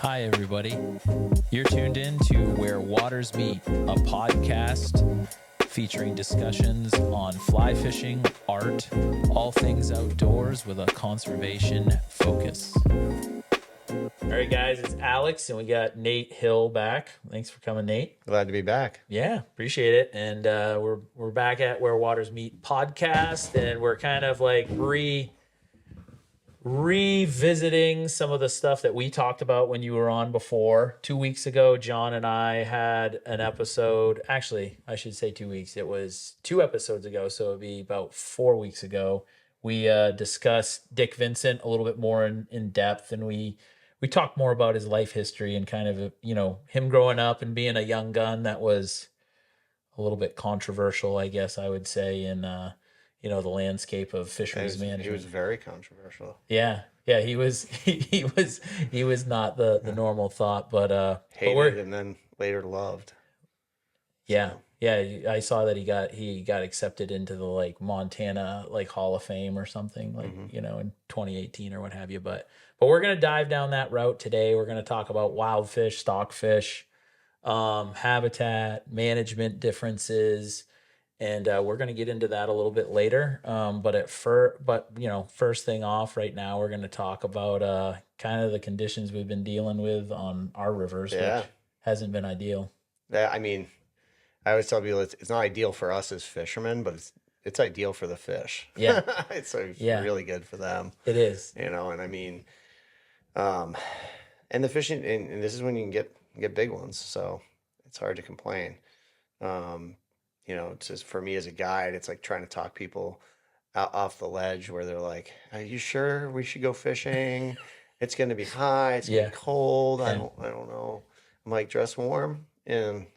Hi, everybody. You're tuned in to Where Waters Meet, a podcast featuring discussions on fly fishing, art, all things outdoors with a conservation focus. All right, guys, it's Alex, and we got Nate Hill back. Thanks for coming, Nate. Glad to be back. Yeah, appreciate it. And we're back at Where Waters Meet podcast, and we're kind of like revisiting some of the stuff that we talked about when you were on before. 2 weeks ago, John and I had an episode. Actually, I should say 2 weeks. It was 2 episodes ago, so it'd be about 4 weeks ago. We discussed Dick Vincent a little bit more in depth, and we talked more about his life history and kind of, him growing up and being a young gun that was a little bit controversial, I guess I would say, in the landscape of fisheries management. He was very controversial. Yeah, he was he was not the normal thought, but hated and then later loved. Yeah, so. Yeah, I saw that he got accepted into the Montana Hall of Fame or something in 2018 or what have you. But we're gonna dive down that route today. We're gonna talk about wild fish, stockfish, habitat management differences. And we're going to get into that a little bit later. First thing off right now, we're going to talk about kind of the conditions we've been dealing with on our rivers, which hasn't been ideal. Yeah, I mean, I always tell people it's not ideal for us as fishermen, but it's ideal for the fish. Yeah. It's really good for them. It is. And I mean, and the fishing, and this is when you can get big ones, so it's hard to complain. It's just, for me as a guide, it's like trying to talk people out off the ledge where they're like, "Are you sure we should go fishing? It's going to be high. It's going to be cold. I don't know." I'm like, dress warm and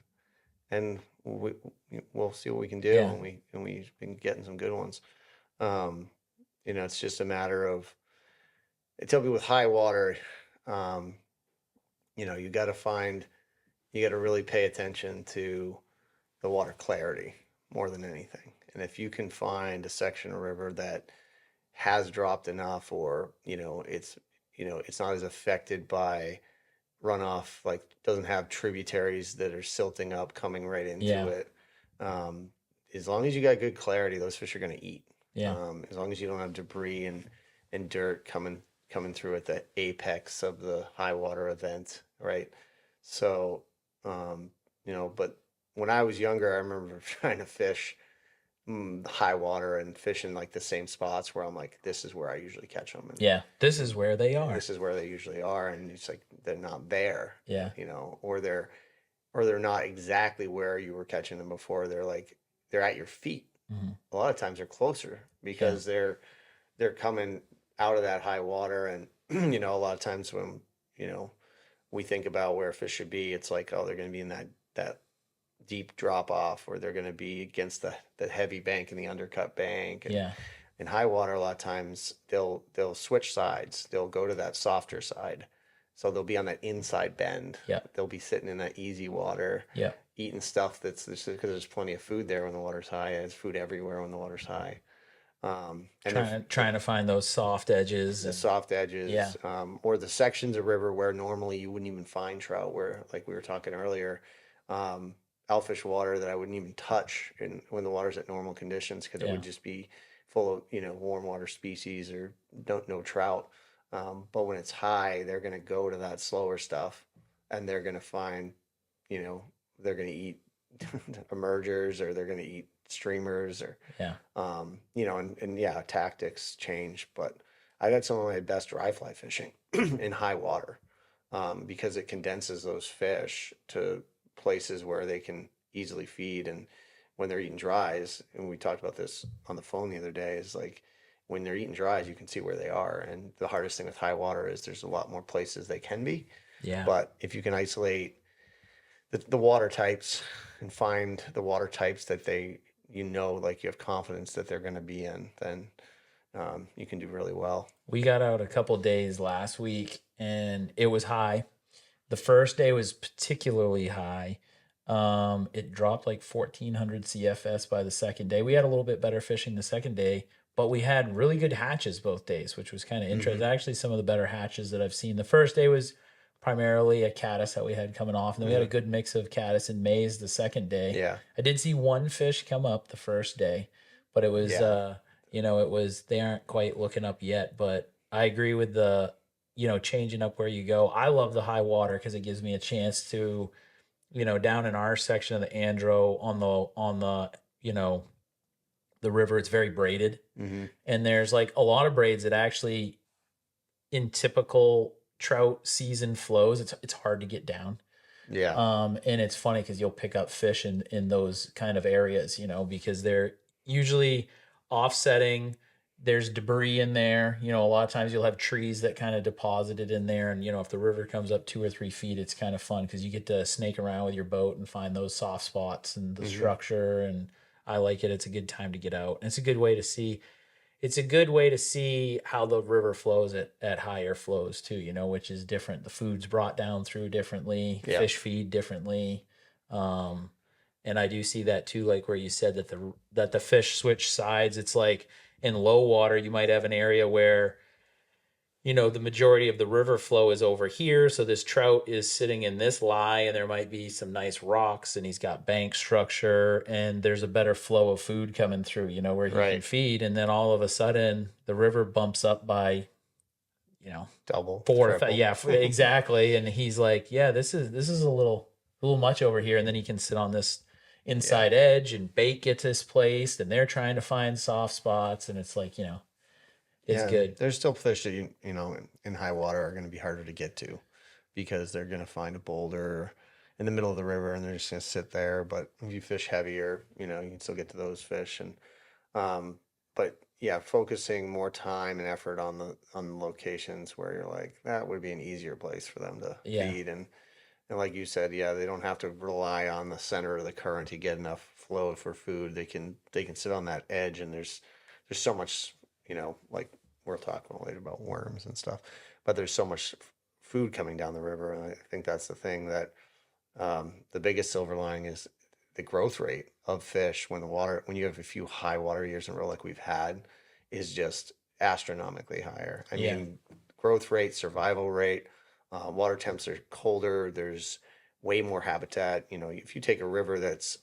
we'll see what we can do. Yeah. And we've been getting some good ones. It's just a matter of, I tell people with high water, you got to really pay attention to the water clarity more than anything. And if you can find a section of river that has dropped enough, or it's not as affected by runoff, doesn't have tributaries that are silting up coming right into it, as long as you got good clarity, those fish are going to eat. As long as you don't have debris and dirt coming through at the apex of the high water event, right? So but when I was younger, I remember trying to fish high water and fishing the same spots where I'm like, this is where I usually catch them. And, this is where they are. This is where they usually are, and it's like they're not there. Yeah. Or they're not exactly where you were catching them before. They're at your feet. Mm-hmm. A lot of times they're closer because they're coming out of that high water, and a lot of times when we think about where fish should be, it's like, oh, they're going to be in that deep drop off, or they're going to be against the heavy bank and the undercut bank. And in high water, a lot of times they'll switch sides. They'll go to that softer side. So they'll be on that inside bend. Yeah. They'll be sitting in that easy water, eating stuff that's because there's plenty of food there when the water's high. There's food everywhere when the water's high. And trying to find those soft edges. Soft edges. Or the sections of river where normally you wouldn't even find trout, where, like we were talking earlier, outfish water that I wouldn't even touch when the water's at normal conditions, because it would just be full of warm water species or no trout. But when it's high, they're going to go to that slower stuff, and they're going to find, they're going to eat emergers, or they're going to eat streamers, or tactics change. But I've had some of my best dry fly fishing in high water, because it condenses those fish to places where they can easily feed. And when they're eating dries, and we talked about this on the phone the other day, is like when they're eating dries, you can see where they are. And the hardest thing with high water is there's a lot more places they can be. Yeah. But if you can isolate the water types and find the water types that you have confidence that they're going to be in, then you can do really well. We got out a couple days last week, and it was high. The first day was particularly high. It dropped 1,400 CFS by the second day. We had a little bit better fishing the second day, but we had really good hatches both days, which was kind of interesting. Mm-hmm. Actually, some of the better hatches that I've seen. The first day was primarily a caddis that we had coming off, and then we had a Mhm. good mix of caddis and maize the second day. Yeah. I did see one fish come up the first day, but it was Yeah. it was they aren't quite looking up yet. But I agree with the changing up where you go. I love the high water because it gives me a chance to down in our section of the Andro on the the river, it's very braided, Hmm. and there's like a lot of braids that actually in typical trout season flows, it's hard to get down. Yeah. And it's funny because you'll pick up fish in those kind of areas, because they're usually offsetting. There's debris in there. A lot of times you'll have trees that kind of deposited in there. And, if the river comes up 2 or 3 feet, it's kind of fun because you get to snake around with your boat and find those soft spots and the Hmm. structure. And I like it. It's a good time to get out. And it's a good way to see how the river flows at higher flows too, which is different. The food's brought down through differently, Yeah. fish feed differently. Um, and I do see that too, like where you said that the fish switch sides. It's like in low water, you might have an area where the majority of the river flow is over here. So this trout is sitting in this lie, and there might be some nice rocks, and he's got bank structure, and there's a better flow of food coming through, where he can Right. feed. And then all of a sudden, the river bumps up by, you know, Double, four or five. triple. Yeah, exactly. And he's like, yeah, this is a little much over here. And then he can sit on this Yeah. inside edge, and bait gets displaced, and they're trying to find soft spots. And it's like, it's Yeah. And good. there's still fish that in high water are going to be harder to get to because they're going to find a boulder in the middle of the river and they're just going to sit there. But if you fish heavier, you can still get to those fish. And but yeah, focusing more time and effort on the locations where you're like that would be an easier place for them to Yeah. feed. And like you said, yeah, they don't have to rely on the center of the current to get enough flow for food. They can sit on that edge, and there's so much, like we'll talk later about worms and stuff, but there's so much food coming down the river, and I think that's the thing that the biggest silver lining is the growth rate of fish when you have a few high water years in a row like we've had is just astronomically higher. I Yeah. mean, growth rate, survival rate, water temps are colder. There's way more habitat. If you take a river that's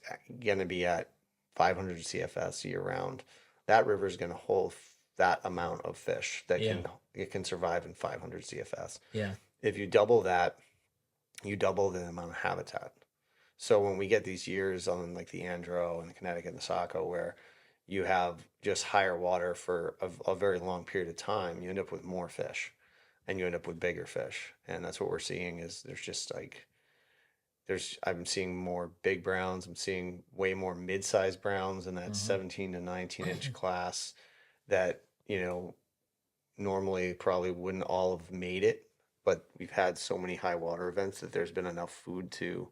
going to be at 500 CFS year round, that river is going to hold that amount of fish that Yeah. it can survive in 500 CFS. Yeah. If you double that, you double the amount of habitat. So when we get these years on like the Andro and the Connecticut and the Saco where you have just higher water for a very long period of time, you end up with more fish and you end up with bigger fish. And that's what we're seeing is there's just like I'm seeing more big browns. I'm seeing way more mid-sized browns in that Hmm. 17 to 19-inch class that, normally probably wouldn't all have made it, but we've had so many high water events that there's been enough food to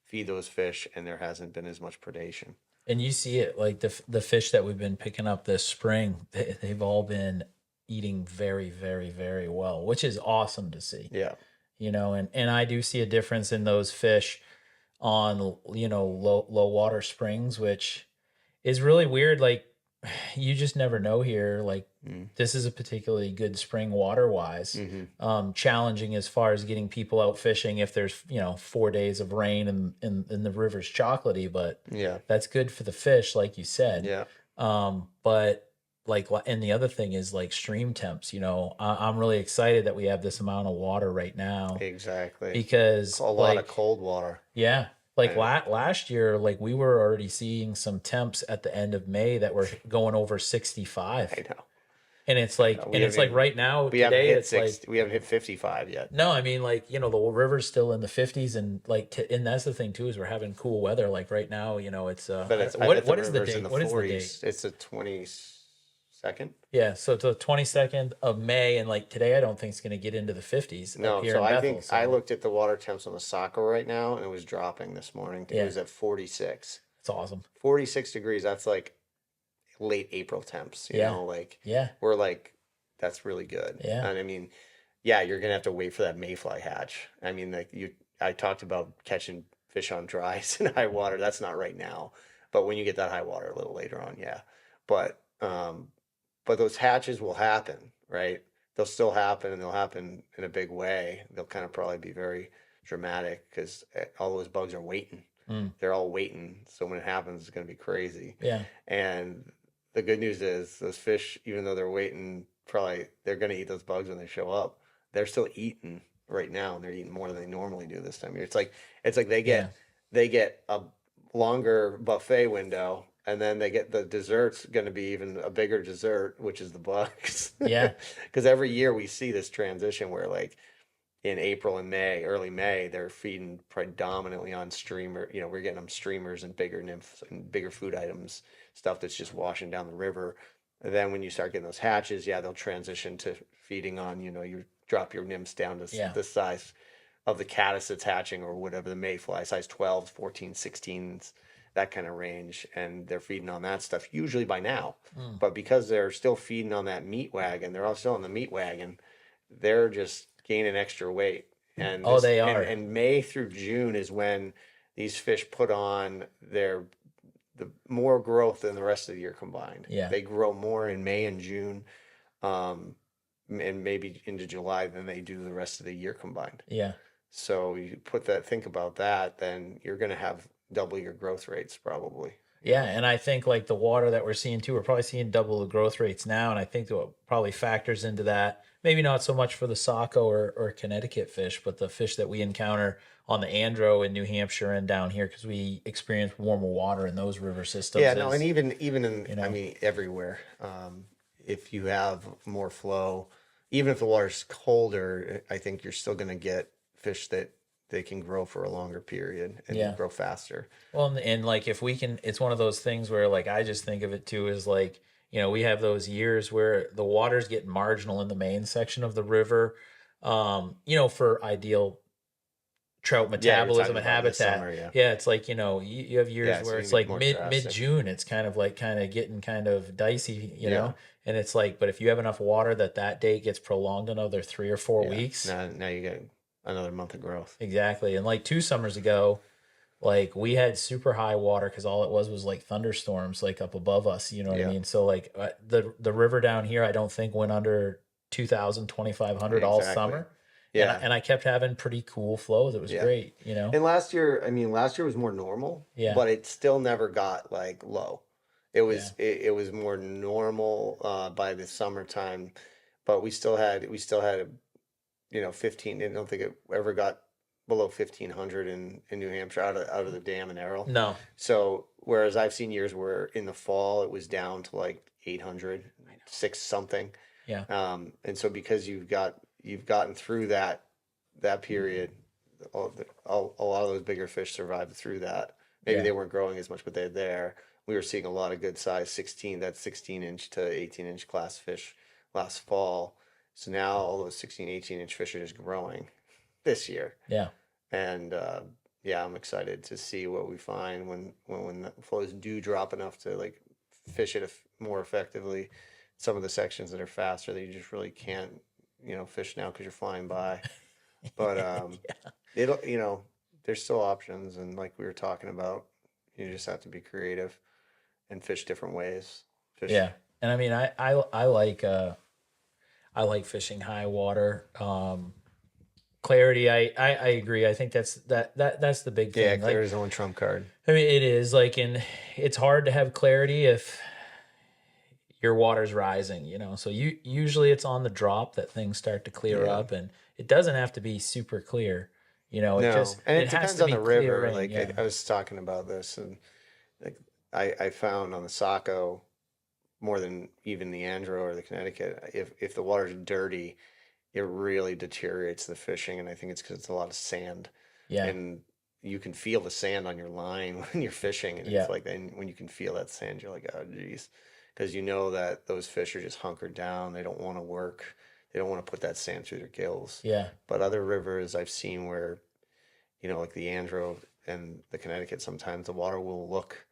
feed those fish and there hasn't been as much predation. And you see it like the fish that we've been picking up this spring, they've all been eating very, very, very well, which is awesome to see. Yeah. And I do see a difference in those fish on low water springs, which is really weird. Like you just never know here. Like Mm. this is a particularly good spring water wise. Hmm. Challenging as far as getting people out fishing if there's 4 days of rain and the river's chocolatey, but Yeah. that's good for the fish, like you said. Yeah. But like, and the other thing is like stream temps. I'm really excited that we have this amount of water right now Exactly. because A lot of cold water. yeah, like I, last year, like we were already seeing some temps at the end of May that were going over 65. I know. And it's I like, know. and it's like right now We haven't today, hit it's like, 60. We haven't hit 55 yet. no, I mean, like, the river's still in the 50s, and like, and that's the thing too, is we're having cool weather. Like right now, it's, But it's I what, bet the what is the river's in date? the What is the 40s. date? It's the 22nd. Yeah. So it's the 22nd of May. And like today, I don't think it's going to get into the 50s No, up here so in I Bethel. think So I looked at the water temps on the Saco right now and it was dropping this morning. It yeah, was at 46. it's awesome. 46 degrees. That's like late April temps, Yeah. like Yeah. we're like, that's really good. Yeah. And I mean, yeah, you're gonna have to wait for that mayfly hatch. I mean, like I talked about catching fish on dries in high water. That's not right now, but when you get that high water a little later on, yeah. But those hatches will happen, right? they'll still happen, and they'll happen in a big way. They'll kind of probably be very dramatic because all those bugs are waiting. Mm. They're all waiting. So when it happens, it's going to be crazy. Yeah. And the good news is those fish, even though they're waiting, probably they're going to eat those bugs when they show up. They're still eating right now, and they're eating more than they normally do this time of year. It's like Yeah. they get a longer buffet window, and then they get the dessert's going to be even a bigger dessert, which is the bugs. Yeah. Because every year we see this transition where like in April and May, early May, they're feeding predominantly on streamer. We're getting them streamers and bigger nymphs and bigger food items, stuff that's just washing down the river. And then when you start getting those hatches, yeah, they'll transition to feeding on, you drop your nymphs down to Yeah. the size of the caddis that's hatching or whatever, the mayfly, size 12s, 14s, 16s, that kind of range. And they're feeding on that stuff usually by now. Mm. But because they're still feeding on that meat wagon, they're all still on the meat wagon, they're just gaining extra weight. And Oh, this they and, are. and May through June is when these fish put on the more growth than the rest of the year combined. Yeah. They grow more in May and June, and maybe into July than they do the rest of the year combined. Yeah. So you think about that, then you're going to have double your growth rates probably. Yeah, and I think like the water that we're seeing too, we're probably seeing double the growth rates now, and I think what probably factors into that, maybe not so much for the Saco or Connecticut fish, but the fish that we encounter on the Andro in New Hampshire and down here because we experience warmer water in those river systems. Yeah, no, and even in you know. I mean everywhere, if you have more flow, even if the water's colder, I think you're still going to get fish that they can grow for a longer period and Yeah. grow faster. Well, and like if we can, it's one of those things where like I just think of it too as like, we have those years where the waters get marginal in the main section of the river, for ideal trout Yeah, you're metabolism talking and about this habitat. summer, yeah. Yeah, it's like, you have years Yeah, so where you it's get like more mid drastic. June, it's kind of getting kind of dicey, Yeah. and it's like, but if you have enough water that date gets prolonged another 3 or 4 Yeah. weeks. Now you get another month of growth. Exactly. And like 2 summers ago, like we had super high water because all it was like thunderstorms like up above us, you know what I Yeah. mean? So like the river down here, I don't think went under 2,000, 2,500 all Exactly. summer. Yeah. And I kept having pretty cool flows. It was Yeah. great, And last year was more normal, Yeah. but it still never got like low. It was was more normal by the summertime, but we still had 15. I don't think it ever got below 1,500 in New Hampshire out of the dam in Errol. No. So whereas I've seen years where in the fall it was down to like 800, 6 something. Yeah. And so because you've gotten through that period, a lot of those bigger fish survived through that. Maybe Yeah. they weren't growing as much, but they're there. We were seeing a lot of good size 16-inch to 18-inch class fish last fall. So now all those 16, 18-inch fish are just growing this year. Yeah. And I'm excited to see what we find when the flows do drop enough to like fish it more effectively. Some of the sections that are faster that you just really can't, fish now because you're flying by. But there's still options, and like we were talking about, you just have to be creative and fish different ways. Yeah. And I mean, I like fishing high water. Clarity, I agree. I think that's the big thing. Yeah, Like, clarity is the only trump card. I mean, it is like, and it's hard to have clarity if your water's rising, So usually it's on the drop that things start to clear Yeah. up, and it doesn't have to be super clear. It No, just and it has depends to on be the clear river. rain, Like yeah. I was talking about this, and like I found on the Saco more than even the Andro or the Connecticut, if the water's dirty, it really deteriorates the fishing, and I think it's because it's a lot of sand, Yeah. and you can feel the sand on your line when you're fishing, and Yeah. it's like then when you can feel that sand, you're like, oh geez, because you know that those fish are just hunkered down. They don't want to work. They don't want to put that sand through their gills. Yeah. But other rivers I've seen where, like the Andro and the Connecticut, sometimes the water will look,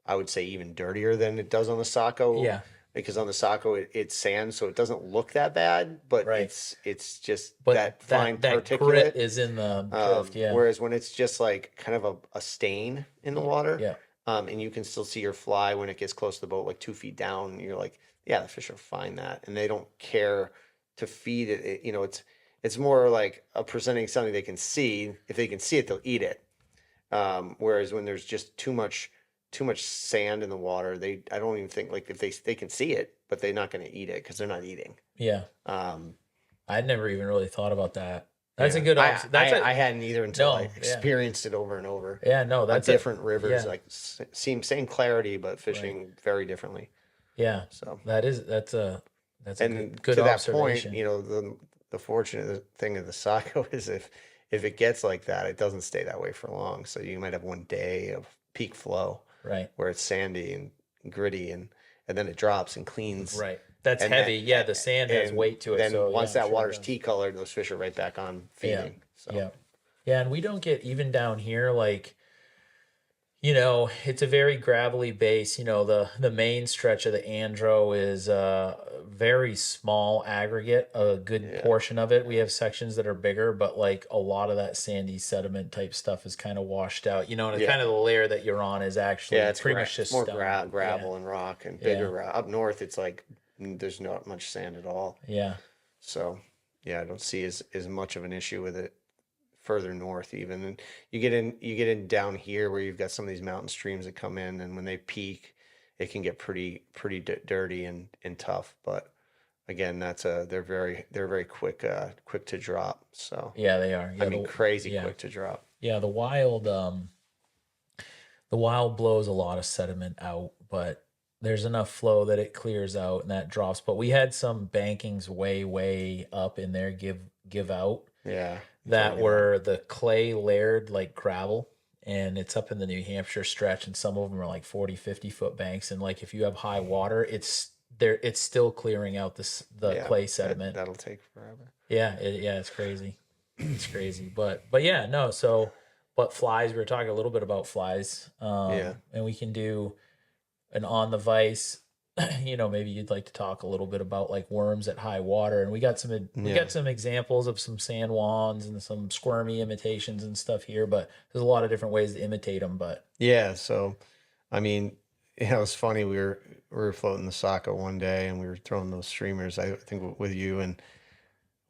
I would say, even dirtier than it does on the Saco. Yeah. Because on the Saco it's sand, so it doesn't look that bad, but Right. it's just But that fine that particulate. grit is in the drift, yeah. Whereas when it's just like kind of a stain in the water, Yeah. and you can still see your fly when it gets close to the boat, like 2 feet down, you're like, yeah, the fish will find that, and they don't care to feed it, it's more like presenting something they can see. If they can see it, they'll eat it. Whereas when there's just too much sand in the water, I don't even think like if they can see it, but they're not going to eat it because they're not eating. Yeah. Um, I'd never even really thought about that. That's a yeah, good That's I hadn't either until I no, yeah. experienced it over and over Yeah, no, on that's different rivers, yeah, like seem same clarity, but right. fishing very differently. Yeah. So, That's a and good to that point, observation. the fortunate thing of the Saco is if it gets like that, it doesn't stay that way for long. So you might have one day of peak flow Right. where it's sandy and gritty, and then it drops and cleans, Right. That's and heavy. Yeah, the sand has and weight to it, then so yeah, once I'm that sure it water's does. tea colored, those fish are right back on Yeah. feeding. So Yeah. Yeah, and we don't get even down here like it's a very gravelly base. The main stretch of the Andro is a very small aggregate, a good yeah, portion of it. We have sections that are bigger, but like a lot of that sandy sediment type stuff is kind of washed out. And it's yeah, kind of the layer that you're on is yeah. actually pretty much It's just more stone. Yeah. gravel and rock and Yeah. bigger. Up north, it's like there's not much sand at all. Yeah. So yeah, I don't see as much of an issue with it further north even. And you get in down here where you've got some of these mountain streams that come in, and when they peak, it can get pretty dirty and tough. But again, they're very quick to drop. So Yeah, they are. I Yeah, mean, crazy yeah. quick to drop. Yeah, the wild blows a lot of sediment out, but there's enough flow that it clears out and that drops. But we had some bankings way up in there give out Yeah, you told that me that. were the clay layered like gravel, and it's up in the New Hampshire stretch, and some of them are like 40-50 foot banks, and like if you have high water, it's still clearing out the Yeah, clay sediment. that'll take forever. Yeah, it's crazy. It's crazy. But yeah, no, so but flies, we were talking a little bit about flies. Yeah, And we can do an on the vise. Maybe you'd like to talk a little bit about like worms at high water. And we yeah, got some examples of some San Juans and some squirmy imitations and stuff here, but there's a lot of different ways to imitate them. But yeah. So, I mean, it was funny. We were floating the Saco one day, and we were throwing those streamers. I think with you, and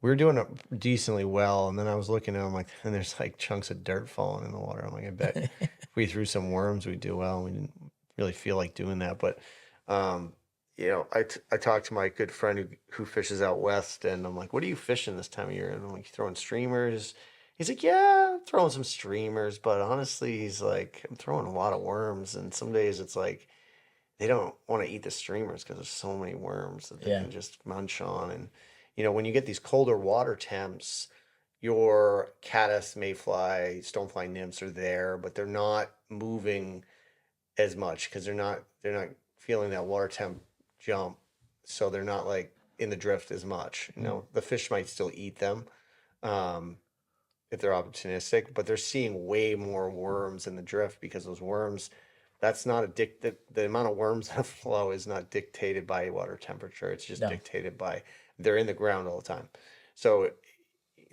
we were doing it decently well. And then I was looking at them like, and there's like chunks of dirt falling in the water. I'm like, I bet if we threw some worms, we'd do well. We didn't really feel like doing that, but um, I talked to my good friend who fishes out west, and I'm like, what are you fishing this time of year? And I'm like, throwing streamers. He's like, yeah, I'm throwing some streamers, but honestly, he's like, I'm throwing a lot of worms, and some days it's like they don't want to eat the streamers because there's so many worms that they yeah, can just munch on. And when you get these colder water temps, your caddis, mayfly, stonefly nymphs are there, but they're not moving as much because they're not feeling that water temp jump, so they're not like in the drift as much. The fish might still eat them, um, if they're opportunistic, but they're seeing way more worms in the drift because those worms. That's not the amount of worms that flow is not dictated by water temperature. It's just no, dictated by they're in the ground all the time. So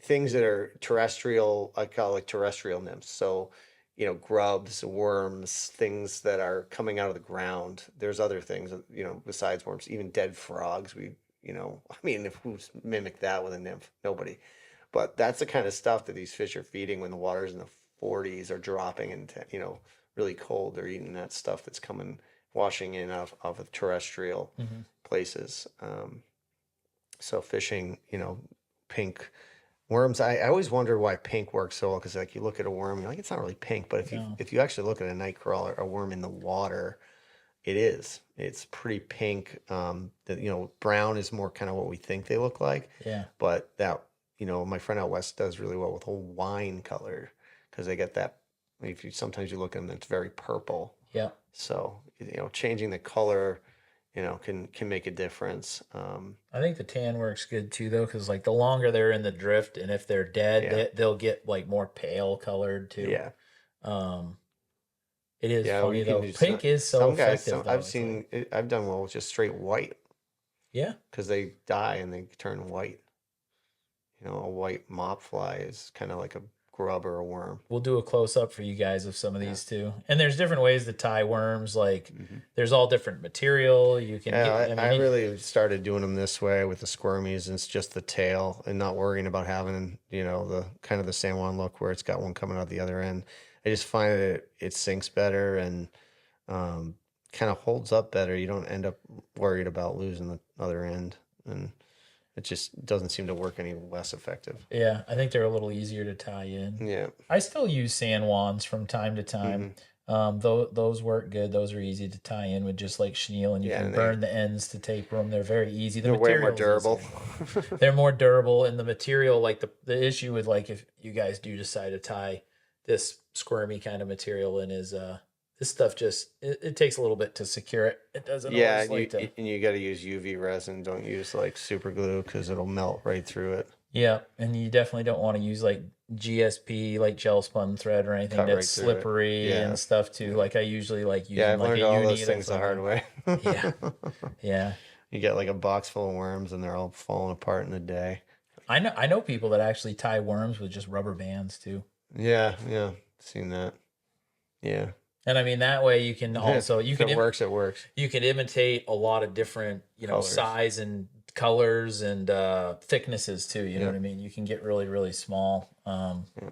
things that are terrestrial, I call like terrestrial nymphs. So, grubs, worms, things that are coming out of the ground. There's other things, besides worms, even dead frogs. I mean, if who's mimic that with a nymph? Nobody. But that's the kind of stuff that these fish are feeding when the water's in the 40s or dropping into, really cold. They're eating that stuff that's coming, washing in off of terrestrial hmm places. So fishing, pink worms. I always wonder why pink works so well because like you look at a worm, you're like it's not really pink, but no, if you actually look at a night crawler, a worm in the water, it is. It's pretty pink. Brown is more kind of what we think they look like, yeah, but that my friend out west does really well with whole wine color because they get that. If you sometimes you look at them, it's very purple. yeah. So changing the color, can make a difference. I think the tan works good too, though, because like the longer they're in the drift, and if they're dead, Yeah, they'll get like more pale colored too. yeah. Um, it is Yeah, well, funny you can though. do Pink is so some guys. effective though. I've It's like, seen. I've done well with just straight white yeah, because they die and they turn white. A white mop fly is kind of like a grub or a worm. We'll do a close up for you guys of some of these too. And there's different ways to tie worms. Like there's all different material you can Yeah, get. I really started doing them this way with the squirmies, and it's just the tail and not worrying about having, the kind of the San Juan look where it's got one coming out the other end. I just find that it sinks better and kind of holds up better. You don't end up worried about losing the other end, and it just doesn't seem to work any less effective. Yeah, I think they're a little easier to tie in. Yeah. I still use San Juans from time to time. Those work good. Those are easy to tie in with just like chenille, and you can and burn the ends to taper them. They're very easy. The They're way more material's durable. easier. They're more durable, and the material, like the issue with like if you guys do decide to tie this squirmy kind of material in is this stuff just it takes a little bit to secure it. It doesn't Yeah, always like to. and you got to use UV resin. Don't use like super glue because it'll melt right through it. Yeah, and you definitely don't want to use like GSP, like gel spun thread or anything Cut right that's through it. slippery Yeah. and stuff too. Like I usually like using Yeah, I've like learned a all uni those things the hard way. Yeah, yeah. You get like a box full of worms and they're all falling apart in a day. I know people that actually tie worms with just rubber bands too. Yeah, seen that. Yeah. And I mean that way you can also If it works, it works. you can imitate a lot of different Colors. size and colors and thicknesses too. You know what I mean? You can get really really small.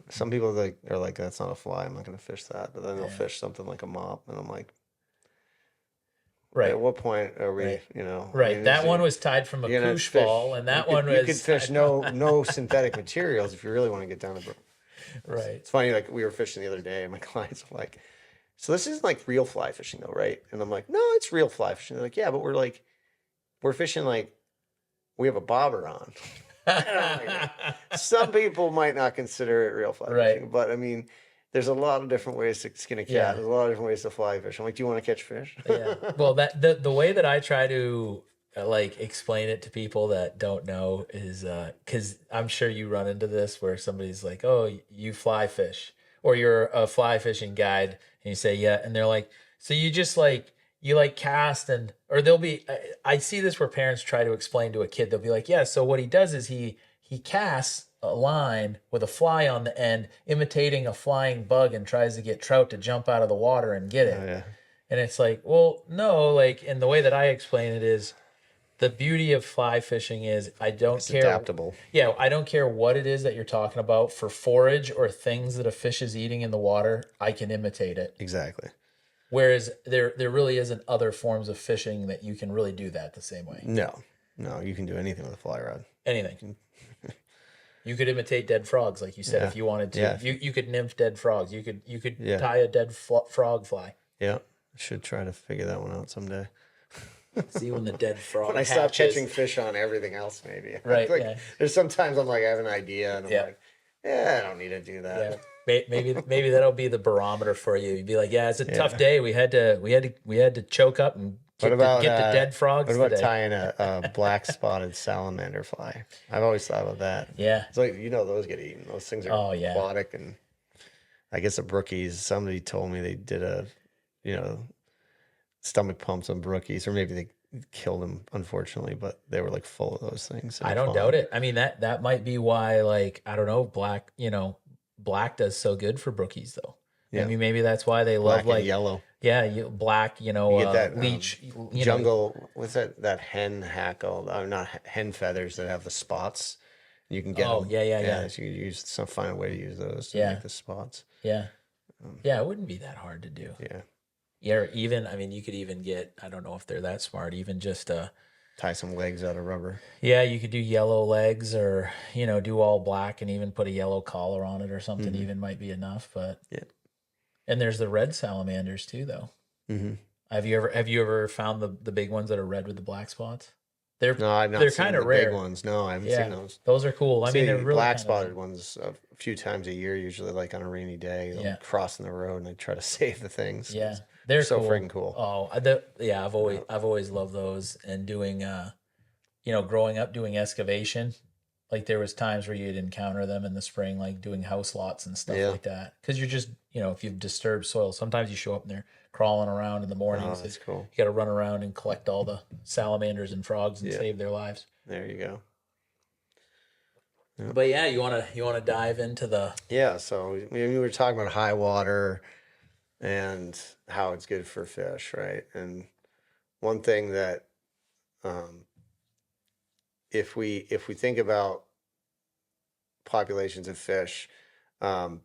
Some people are like, that's not a fly. I'm not going to fish that. But then they'll fish something like a mop, and I'm like, Right. at what point are we? Right. I mean, That one was tied from a koosh ball, and that one was you could fish no synthetic materials if you really want to get down to. Right. It's funny. Like we were fishing the other day, and my clients were like, "So this isn't like real fly fishing, though, right?" And I'm like, "No, it's real fly fishing." They're like, "Yeah, but we're fishing like we have a bobber on." Some people might not consider it real fly fishing, but I mean, there's a lot of different ways to skin a cat. Yeah. There's a lot of different ways to fly fish. I'm like, do you want to catch fish? Yeah. Well, the way that I try to like explain it to people that don't know is because I'm sure you run into this where somebody's like, "Oh, you fly fish," or you're a fly fishing guide, and you say, "Yeah," and they're like, "So you just like." You like cast or they'll be, I see this where parents try to explain to a kid, they'll be like, yeah, so what he does is he casts a line with a fly on the end, imitating a flying bug and tries to get trout to jump out of the water and get it. Oh, yeah. And it's like, well, no, like, and the way that I explain it is the beauty of fly fishing is It's adaptable. Yeah, I don't care what it is that you're talking about for forage or things that a fish is eating in the water, I can imitate it. Exactly. Whereas there really isn't other forms of fishing that you can really do that the same way. No, you can do anything with a fly rod. Anything. You could imitate dead frogs, like you said, if you wanted to. Yeah. You could nymph dead frogs. You could Yeah. tie a dead frog fly. Yeah, should try to figure that one out someday. See when the dead frog. When I stop hatches. catching fish on everything else, maybe. Right, Like, yeah. There's sometimes I'm like, I have an idea, and I'm Yeah. like, yeah, I don't need to do that. Yeah. Maybe that'll be the barometer for you. You'd be like, yeah, it's a tough day. We had to choke up and get the dead frogs. What about today. tying a black spotted salamander fly? I've always thought about that. Yeah. It's like, those get eaten. Those things are aquatic, and I guess the brookies. Somebody told me they did a, stomach pumps on brookies, or maybe they killed them, unfortunately, but they were like full of those things. I don't doubt it. I mean that might be why, like, I don't know, black does so good for brookies though. Yeah. I mean, maybe that's why they Black love like and yellow. Yeah, black. You get that leech jungle. What's that hen hackle? Not hen feathers that have the spots. You can get them. Yeah. So you can find a way to use those to make the spots. Yeah, it wouldn't be that hard to do. Yeah. Yeah, or even, I mean, you could even get, I don't know if they're that smart, even just tie some legs out of rubber. Yeah, you could do yellow legs, or do all black and even put a yellow collar on it or something. Even might be enough. But and there's the red salamanders too, though. Mm-hmm. Have you ever found the big ones that are red with the black spots? I've not they're kind of rare. rare. Big ones. No, I haven't seen those. Those are cool. I mean, they're really black spotted ones a few times a year, usually like on a rainy day. They'll crossing the road and they try to save the things. Yeah, they're so cool. freaking cool. Oh, I've always loved those, and doing growing up doing excavation. Like there was times where you'd encounter them in the spring, like doing house lots and stuff like that. Because you're just, if you've disturbed soil, sometimes you show up and they're crawling around in the mornings. Oh, that's cool. You got to run around and collect all the salamanders and frogs and save their lives. There you go. But yeah, you wanna dive into the Yeah, so we were talking about high water and how it's good for fish, right? And one thing that um, if we think about populations of fish, um,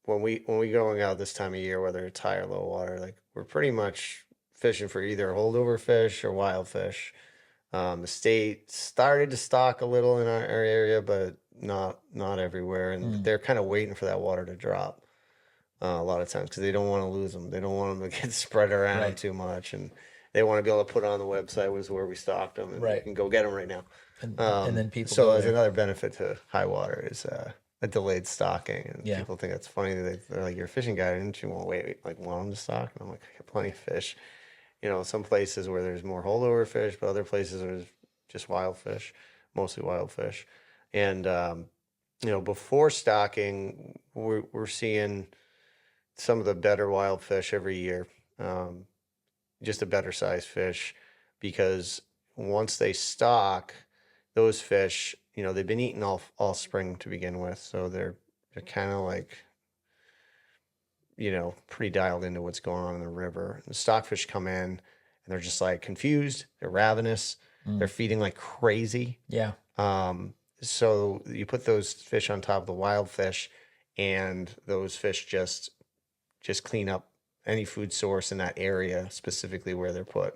when we going out this time of year, whether it's high or low water, like we're pretty much fishing for either holdover fish or wild fish. The state started to stock a little in our area, but not everywhere, and they're kind of waiting for that water to drop a lot of times because they don't want to lose them. They don't want them to get spread around right, too much, and they want to be able to put on the website was where we stocked them, and you right, can go get them right now. and then people So go as there. another benefit to high water is a delayed stocking, and Yeah, people think that's funny. They're like, "You're a fishing guy, didn't you want to wait like want them to stock?" And I'm like, "I got plenty of fish." Some places where there's more holdover fish, but other places there's just wild fish, mostly wild fish. And before stocking, we're seeing some of the better wild fish every year, um, just a better sized fish, because once they stock, those fish, they've been eaten all spring to begin with, so they're kind of like pretty dialed into what's going on in the river. The stockfish come in and they're just like confused, they're ravenous, they're mm, feeding like crazy. yeah, So you put those fish on top of the wild fish, and those fish just clean up any food source in that area, specifically where they're put.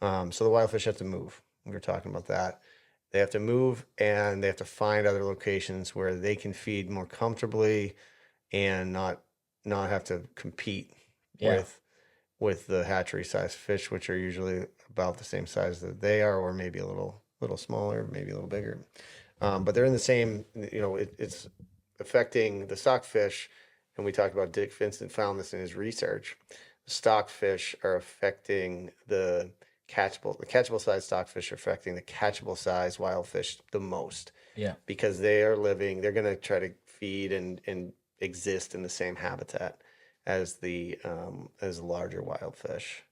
So the wild fish have to move. We were talking about that. They have to move and they have to find other locations where they can feed more comfortably and not have to compete yeah, with the hatchery size fish, which are usually about the same size that they are, or maybe a little smaller, maybe a little bigger. But they're in the same. It's affecting the stockfish, and we talked about Dick Vincent found this in his research. Stockfish are affecting the catchable size stockfish are affecting the catchable size wild fish the most yeah, because they're going to try to feed and exist in the same habitat as the larger wild fish.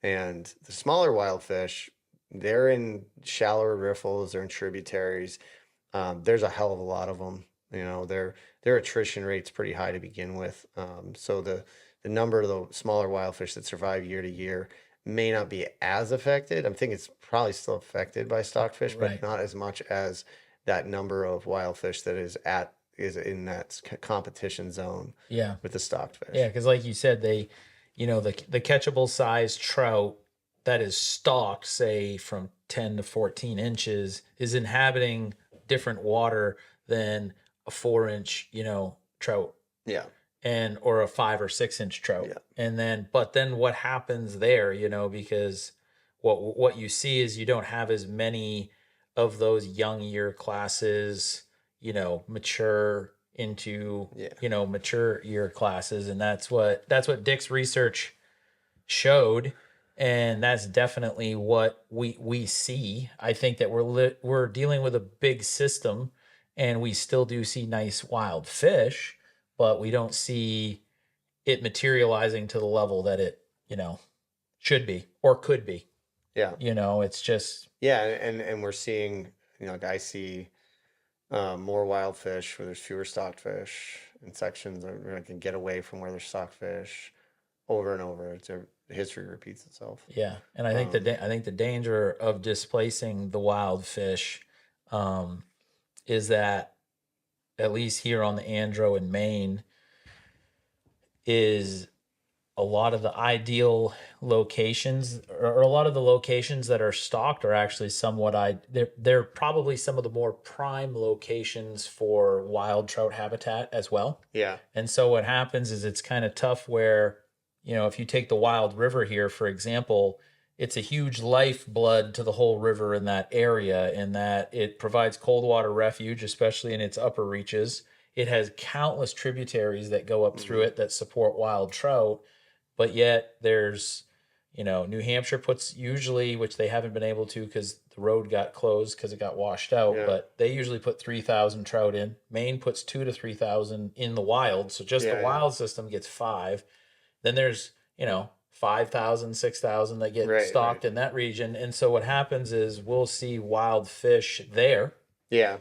And the smaller wild fish, they're in shallower riffles, they're in tributaries. There's a hell of a lot of them. Their attrition rate's pretty high to begin with. So the number of the smaller wild fish that survive year to year may not be as affected. I'm thinking it's probably still affected by stockfish, but right, not as much as that number of wild fish that is in that competition zone yeah, with the stocked yeah. fish. Because like you said, the catchable size trout that is stocked, say from 10 to 14 inches, is inhabiting different water than a 4 inch, trout Yeah, and or a 5 or 6 inch trout. yeah, And then but then what happens there, because what you see is you don't have as many of those young year classes, mature into, yeah, mature year classes. And that's what Dick's research showed, and that's definitely what we see. I think that we're dealing with a big system, and we still do see nice wild fish, but we don't see it materializing to the level that it should be or could be. yeah, It's just yeah. And we're seeing, like I see more wild fish where there's fewer stocked fish in sections that can get away from where there's stocked fish over and over. History repeats itself. yeah. And I think Um, I think the danger of displacing the wild fish is that, at least here on the Andro in Maine, is a lot of the ideal locations, or a lot of the locations that are stocked, are actually they're probably some of the more prime locations for wild trout habitat as well. yeah, And so what happens is it's kind of tough where, if you take the Wild River here, for example, it's a huge lifeblood to the whole river in that area, in that it provides cold water refuge, especially in its upper reaches. It has countless tributaries that go up through hmm it that support wild trout, but yet there's, New Hampshire puts usually, which they haven't been able to because the road got closed because it got washed out, yeah, but they usually put 3,000 trout in. Maine puts 2 to 3,000 in the wild, so just the yeah, yeah. wild system gets five. Then there's 5,000, 6,000 that get Right, right. stocked in that region. And so what happens is we'll see wild fish there, Yeah,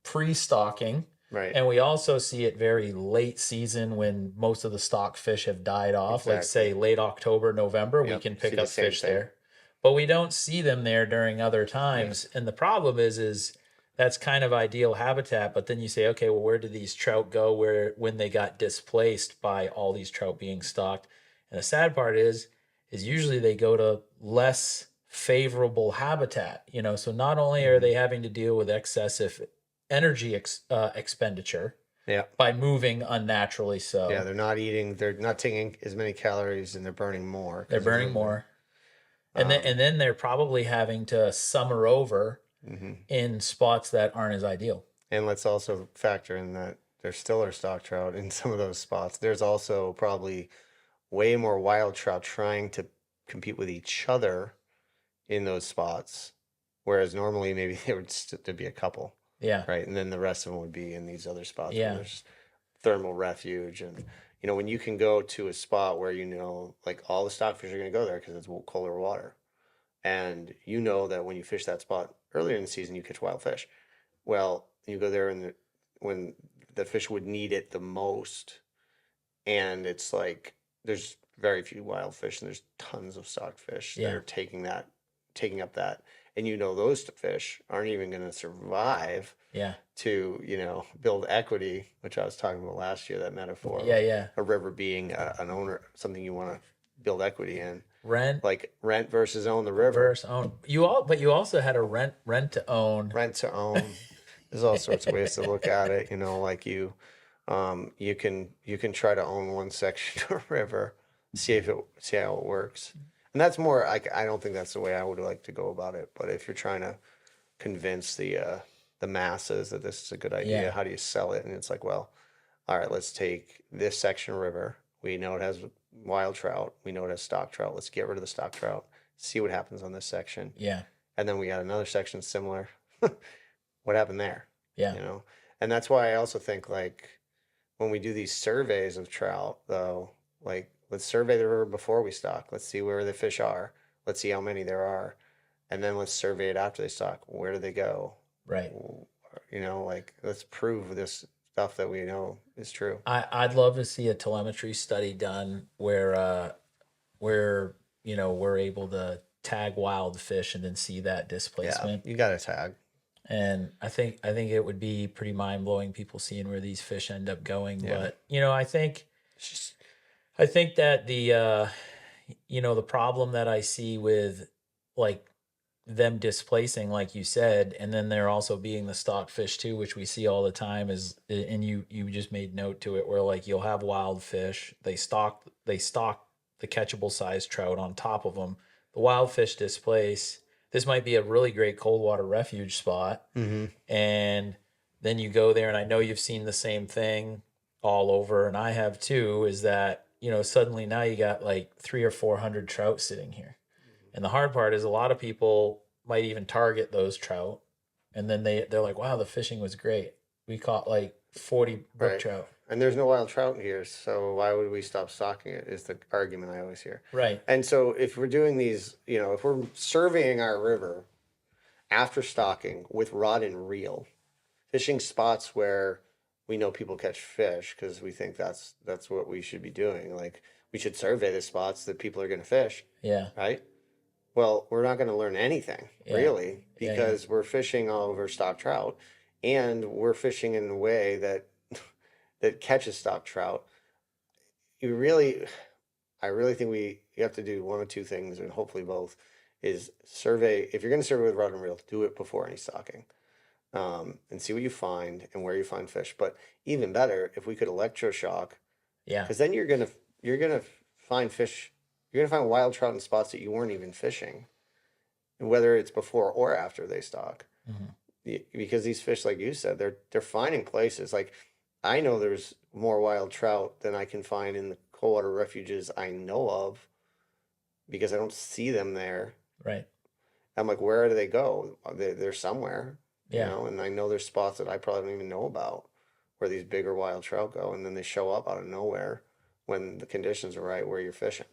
pre-stocking, Right. and we also see it very late season when most of the stock fish have died off. Like say Exactly. late October, November, we Yep. can See pick the up same fish thing. there. But we don't see them there during other Yeah. times. And the problem is that's kind of ideal habitat, but then you say, okay, well, where did these trout go where when they got displaced by all these trout being stocked? And the sad part is usually they go to less favorable habitat, you know. So not only are they having to deal with excessive energy expenditure Yeah. by moving unnaturally, so Yeah. They're not taking as many calories and they're burning more. they're 'Cause they're burning moving. more, and then they're probably having to summer over Mm-hmm. in spots that aren't as ideal. And let's also factor in that there still are stock trout in some of those spots. There's also probably way more wild trout trying to compete with each other in those spots, whereas normally maybe there'd be a couple, Yeah, right? And then the rest of them would be in these other spots where yeah, there's thermal refuge. And when you can go to a spot where like all the stockfish are going to go there because it's colder water, and that when you fish that spot earlier in the season you catch wild fish. Well, you go there when the fish would need it the most, and it's like there's very few wild fish and there's tons of stockfish that yeah, are taking up that, and those fish aren't even going to survive yeah, to build equity, which I was talking about last year, that metaphor yeah, of yeah. a river being an owner, something you want to build equity in, Rent like rent versus own the river. versus own. But you also had a rent to own. Rent to own. There's all sorts of ways to look at it. Like you can try to own one section of a river, see how it works. And that's more like, I don't think that's the way I would like to go about it. But if you're trying to convince the masses that this is a good idea, Yeah, how do you sell it? And it's like, well, all right, let's take this section of river. We know it has wild trout. We know it has stock trout. Let's get rid of the stock trout. See what happens on this section. yeah, And then we got another section similar. What happened there? yeah, And that's why I also think, like, when we do these surveys of trout, though, like, let's survey the river before we stock. Let's see where the fish are. Let's see how many there are. And then let's survey it after they stock. Where do they go? right. Like, let's prove this stuff that we know is true. I'd love to see a telemetry study done where we're able to tag wild fish and then see that Yeah, displacement. you got to tag. And I think it would be pretty mind blowing, people seeing where these fish end up going. Yeah. But I think that the problem that I see with like them displacing, like you said, and then there also being the stock fish too, which we see all the time, and you just made note to it, where like you'll have wild fish, they stock the catchable size trout on top of them. The wild fish displace. This might be a really great cold water refuge spot, Mm-hmm. and then you go there, and I know you've seen the same thing all over, and I have too. Is that suddenly now you got like 300 or 400 trout sitting here. And the hard part is a lot of people might even target those trout, and then they're like, "Wow, the fishing was great. We caught like 40 brook Right. trout." And there's no wild trout here, so why would we stop stocking it? Is the argument I always hear. Right. And so if we're doing these, if we're surveying our river after stocking with rod and reel, fishing spots where we know people catch fish because we think that's what we should be doing. Like, we should survey the spots that people are going to fish, Yeah. right? Well, we're not going to learn anything Yeah. really, Yeah, because we're fishing all over stock trout, and we're fishing in a way that that catches stock trout. I really think you have to do one of two things, and hopefully both. Is survey, if you're going to survey with rod and reel, do it before any stocking, and see what you find and where you find fish. But even better, if we could electroshock, Yeah. because then you're gonna find fish. You're gonna find wild trout in spots that you weren't even fishing, and whether it's before or after they stock. Mhm. Because these fish, like you said, they're finding places. Like, I know there's more wild trout than I can find in the cold water refuges I know of, because I don't see them there. Right. I'm like, where do they go? They're somewhere, Yeah. and I know there's spots that I probably don't even know about where these bigger wild trout go, and then they show up out of nowhere when the conditions are right where you're fishing.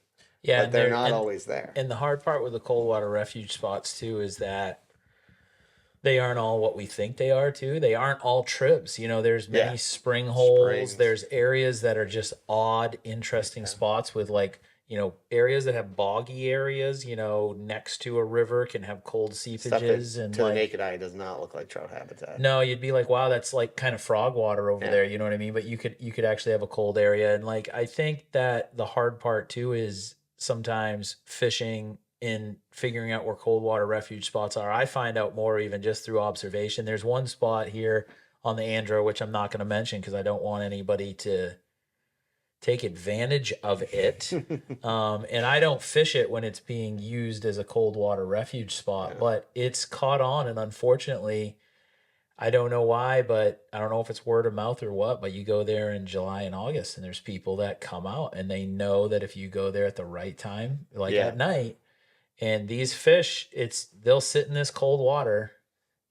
Yeah. But they're not always there. And the hard part with the cold water refuge spots too is that They aren't all what we think they are too. They aren't all tribs. You know, there's Yeah. many spring holes. Springs. There's areas that are just odd, interesting Yeah. spots with like, areas that have boggy areas, next to a river can have cold Stuff that seepages and to the like naked eye does not look like trout habitat. no, you'd be like, wow, that's like kind of frog water over Yeah. there, you know what I mean? But you could actually have a cold area. And like I think that the hard part too is sometimes fishing in figuring out where cold water refuge spots are. I find out more even just through observation. There's one spot here on the Andro, which I'm not going to mention because I don't want anybody to take advantage of it. And I don't fish it when it's being used as a cold water refuge spot, Yeah. but it's caught on. And unfortunately, I don't know why, but I don't know if it's word of mouth or what, but you go there in July and August and there's people that come out and they know that if you go there at the right time, like Yeah. at night, and these fish, they'll sit in this cold water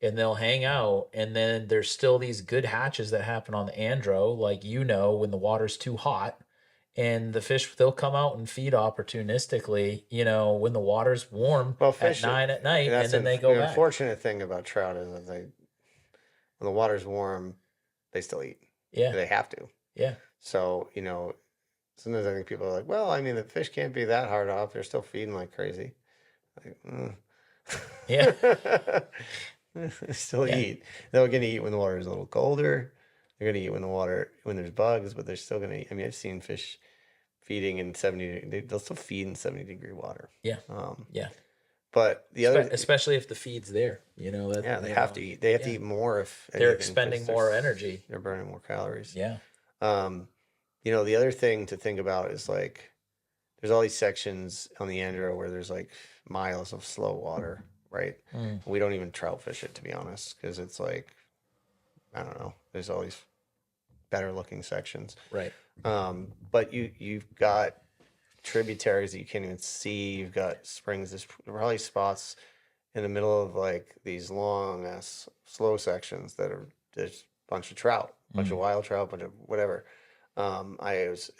and they'll hang out. And then there's still these good hatches that happen on the Andro, like when the water's too hot. And the fish, they'll come out and feed opportunistically, when the water's warm Well, at fish. 9 at night, and That's then they go the back. unfortunate thing about trout is that when the water's warm, they still eat. Yeah. They have to. Yeah. So sometimes I think people are like, well, I mean, the fish can't be that hard off. They're still feeding like crazy. Like, Yeah. they still Yeah. eat. They're going to eat when the water is a little colder. They're going to eat when there's bugs, but they're still going to eat. I mean, I've seen fish feeding in 70, they'll still feed in 70-degree water. Yeah. Um, Yeah. but the other, especially if the feed's there, that, yeah, they have to eat. They have to yeah. eat more if They're anything, expending 'cause more energy. they're burning more calories. Yeah. The other thing to think about is like, there's all these sections on the Andro where there's like miles of slow water, right? Mm. We don't even trout fish it, to be honest, because it's like, I don't know. There's all these better looking sections. Right. But you've got tributaries that you can't even see. You've got springs. There's probably spots in the middle of like these long ass slow sections that are there's a bunch of trout, bunch of wild trout, bunch of whatever. I was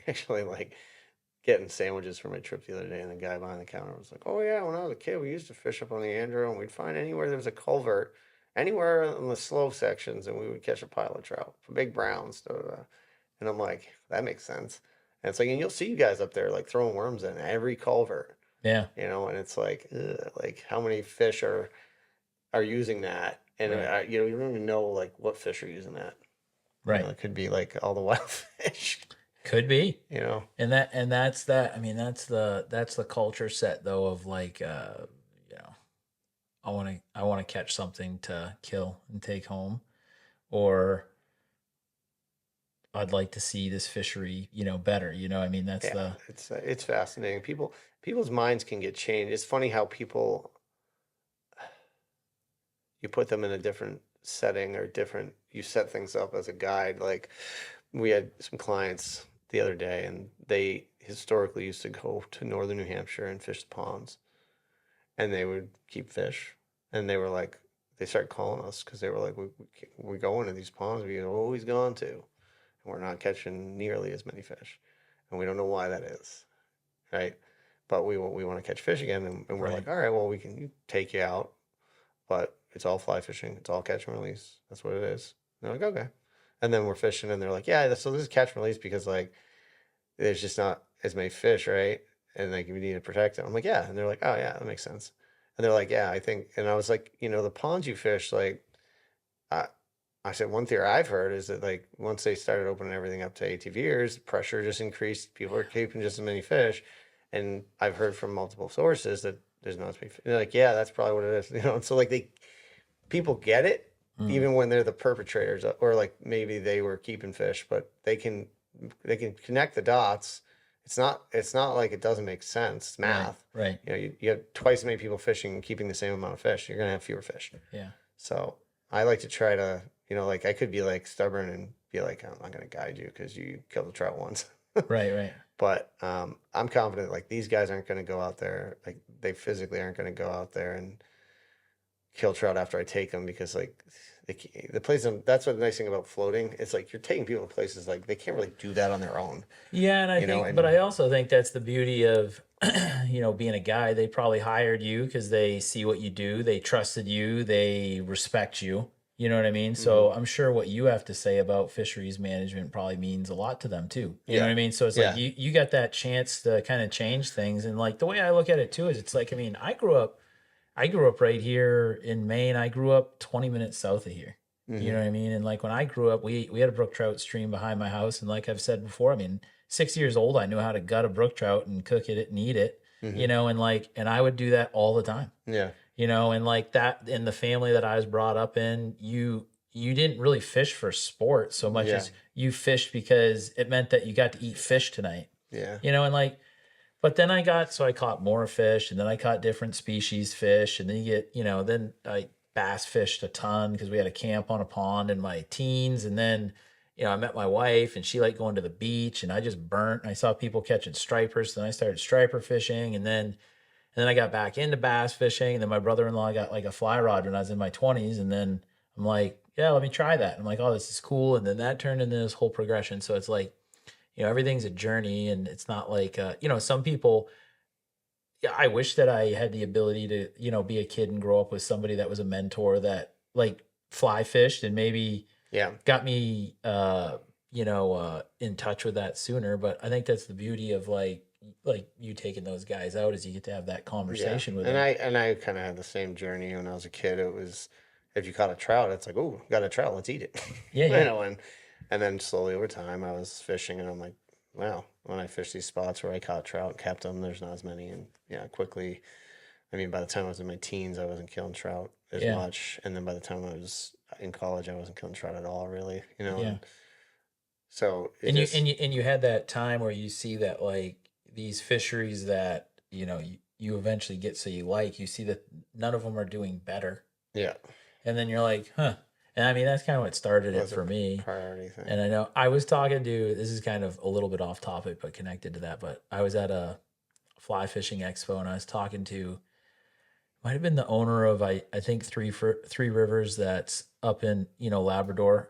actually like getting sandwiches for my trip the other day, and the guy behind the counter was like, "Oh yeah, when I was a kid, we used to fish up on the Andro, and we'd find anywhere there was a culvert, anywhere in the slow sections, and we would catch a pile of trout, big browns." Da, da, da. And I'm like, that makes sense. And it's like, and you'll see you guys up there like throwing worms in every culvert, Yeah. and it's like, ugh, like how many fish are using that, and Right. you don't even know like what fish are using that. Right. It could be like all the wild fish. Could be. And That's that. I mean, that's the culture set though of like, I want to catch something to kill and take home, or I'd like to see this fishery, better. I mean, that's yeah, it's fascinating. People's minds can get changed. It's funny how you put them in a different setting or you set things up as a guide. Like we had some clients the other day, and they historically used to go to northern New Hampshire and fish the ponds, and they would keep fish. And they were like, they started calling us because they were like, we go into these ponds we've always gone to, and we're not catching nearly as many fish, and we don't know why that is, right? But we want to catch fish again, and we're Right. like, all right, well, we can take you out, but it's all fly fishing, it's all catch and release. That's what it is. And they're like, okay. And then we're fishing, and they're like, yeah, so this is catch and release because like there's just not as many fish, right? And like we need to protect them. I'm like, yeah. And they're like, oh yeah, that makes sense. And they're like, yeah, I think. And I was like, the ponds you fish, like, I said one theory I've heard is that like once they started opening everything up to ATVers, pressure just increased. People are keeping just as many fish, and I've heard from multiple sources that there's not as many. They're like, yeah, that's probably what it is. And so like people get it even when they're the perpetrators, or like maybe they were keeping fish, but they can connect the dots. It's not like it doesn't make sense. It's math. Right. You have twice as many people fishing and keeping the same amount of fish. You're gonna have fewer fish. Yeah. So I like to try to, like I could be like stubborn and be like, I'm not gonna guide you because you killed a trout once. Right. But I'm confident like these guys aren't gonna go out there, like they physically aren't gonna go out there and kill trout after I take them, because like The place, that's what the nice thing about floating. It's like you're taking people to places like they can't really do that on their own, Yeah, and I you know. think, but And I also think that's the beauty of, being a guy. They probably hired you because they see what you do, they trusted you, they respect you. You know what I mean? mhm. So I'm sure what you have to say about fisheries management probably means a lot to them too. You know Yeah, what I mean? So it's like yeah, you got that chance to kind of change things. And like the way I look at it too is it's like, I mean, I grew up right here in Maine. I grew up 20 minutes south of here. You hmm, know what I mean? And like when I grew up, we had a brook trout stream behind my house. And like I've said before, I mean, 6 years old, I knew how to gut a brook trout and cook it and eat it, hmm, and I would do that all the time, yeah, and like that in the family that I was brought up in, you didn't really fish for sport so much yeah, as you fished because it meant that you got to eat fish tonight, yeah, and like but then I caught more fish, and then I caught different species fish, and then you get, then I bass fished a ton because we had a camp on a pond in my teens, and then, I met my wife, and she liked going to the beach, and I just burnt. And I saw people catching stripers, so then I started striper fishing, and then I got back into bass fishing, and then my brother-in-law got like a fly rod when I was in my 20s, and then I'm like, yeah, let me try that. And I'm like, oh, this is cool, and then that turned into this whole progression. So it's like, everything's a journey, and it's not like some people. Yeah, I wish that I had the ability to be a kid and grow up with somebody that was a mentor that like fly fished and maybe yeah, got me in touch with that sooner. But I think that's the beauty of like you taking those guys out, is you get to have that yeah. conversation with And them. I kind of had the same journey when I was a kid. It was if you caught a trout, it's like, oh, got a trout, let's eat it, Yeah, you yeah, know. And then slowly over time, I was fishing, and I'm like, wow. When I fished these spots where I caught trout and kept them, there's not as many, and yeah, quickly. I mean, by the time I was in my teens, I wasn't killing trout as yeah, much, and then by the time I was in college, I wasn't killing trout at all, really, you know. yeah. And so it And you just, and you and you had that time where you see that like these fisheries that you eventually get, so you see that none of them are doing better. yeah, And then you're like, huh. And I mean, that's kind of what started it it was a for me. priority thing. And I know I was talking to, this is kind of a little bit off topic, but connected to that. But I was at a fly fishing expo, and I was talking to, might have been the owner of, I think Three Rivers, that's up in, Labrador,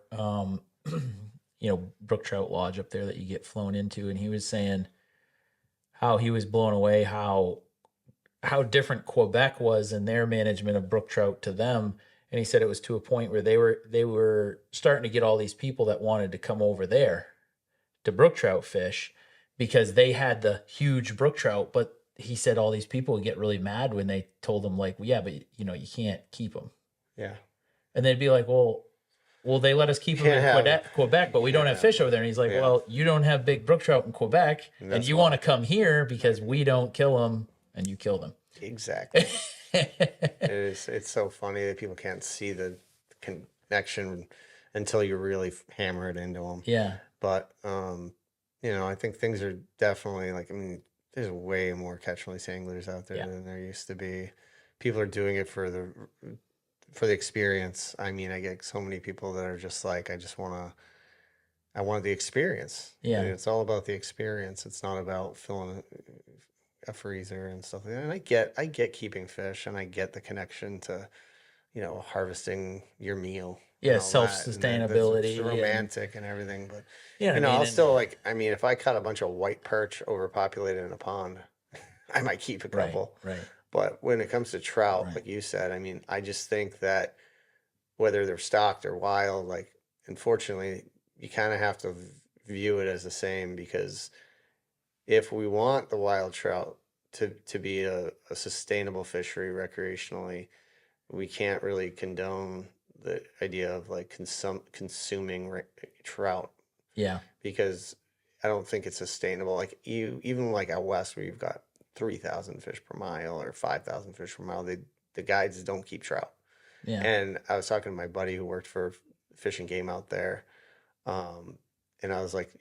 Brook Trout Lodge up there that you get flown into. And he was saying how he was blown away, how different Quebec was in their management of brook trout to them. And he said it was to a point where they were starting to get all these people that wanted to come over there to brook trout fish because they had the huge brook trout. But he said all these people would get really mad when they told them like, well, yeah, but you can't keep them. Yeah, And they'd be like, well, they let us keep them can't in have, Quebec, but we don't can't have have fish over both. there. And he's like, Yeah, well, you don't have big brook trout in Quebec, and and that's you want to why come here because we don't kill them, and you kill them. exactly. It's so funny that people can't see the connection until you really hammer it into them. Yeah. But I think things are definitely like, I mean, there's way more catch release anglers out there Yeah. than there used to be. People are doing it for the experience. I mean, I get so many people that are just like, I want the experience. And Yeah. it's all about the experience. It's not about filling a freezer and stuff like that. And I get keeping fish, and I get the connection to, harvesting your meal and Yeah. all Self that. And that's sustainability. And romantic and everything. But, you know what I mean? I'll And still like, I mean, if I caught a bunch of white perch overpopulated in a pond, I might keep a right, couple. right, But when it comes to trout, right. like you said, I mean, I just think that whether they're stocked or wild, like, unfortunately, you kind of have to view it as the same, because if we want the wild trout to be a sustainable fishery recreationally, we can't really condone the idea of like consuming trout, Yeah. because I don't think it's sustainable. Like even like out west where you've got 3,000 fish per mile or 5,000 fish per mile, the guides don't keep trout. Yeah. And I was talking to my buddy who worked for Fish and Game out there, and I was like,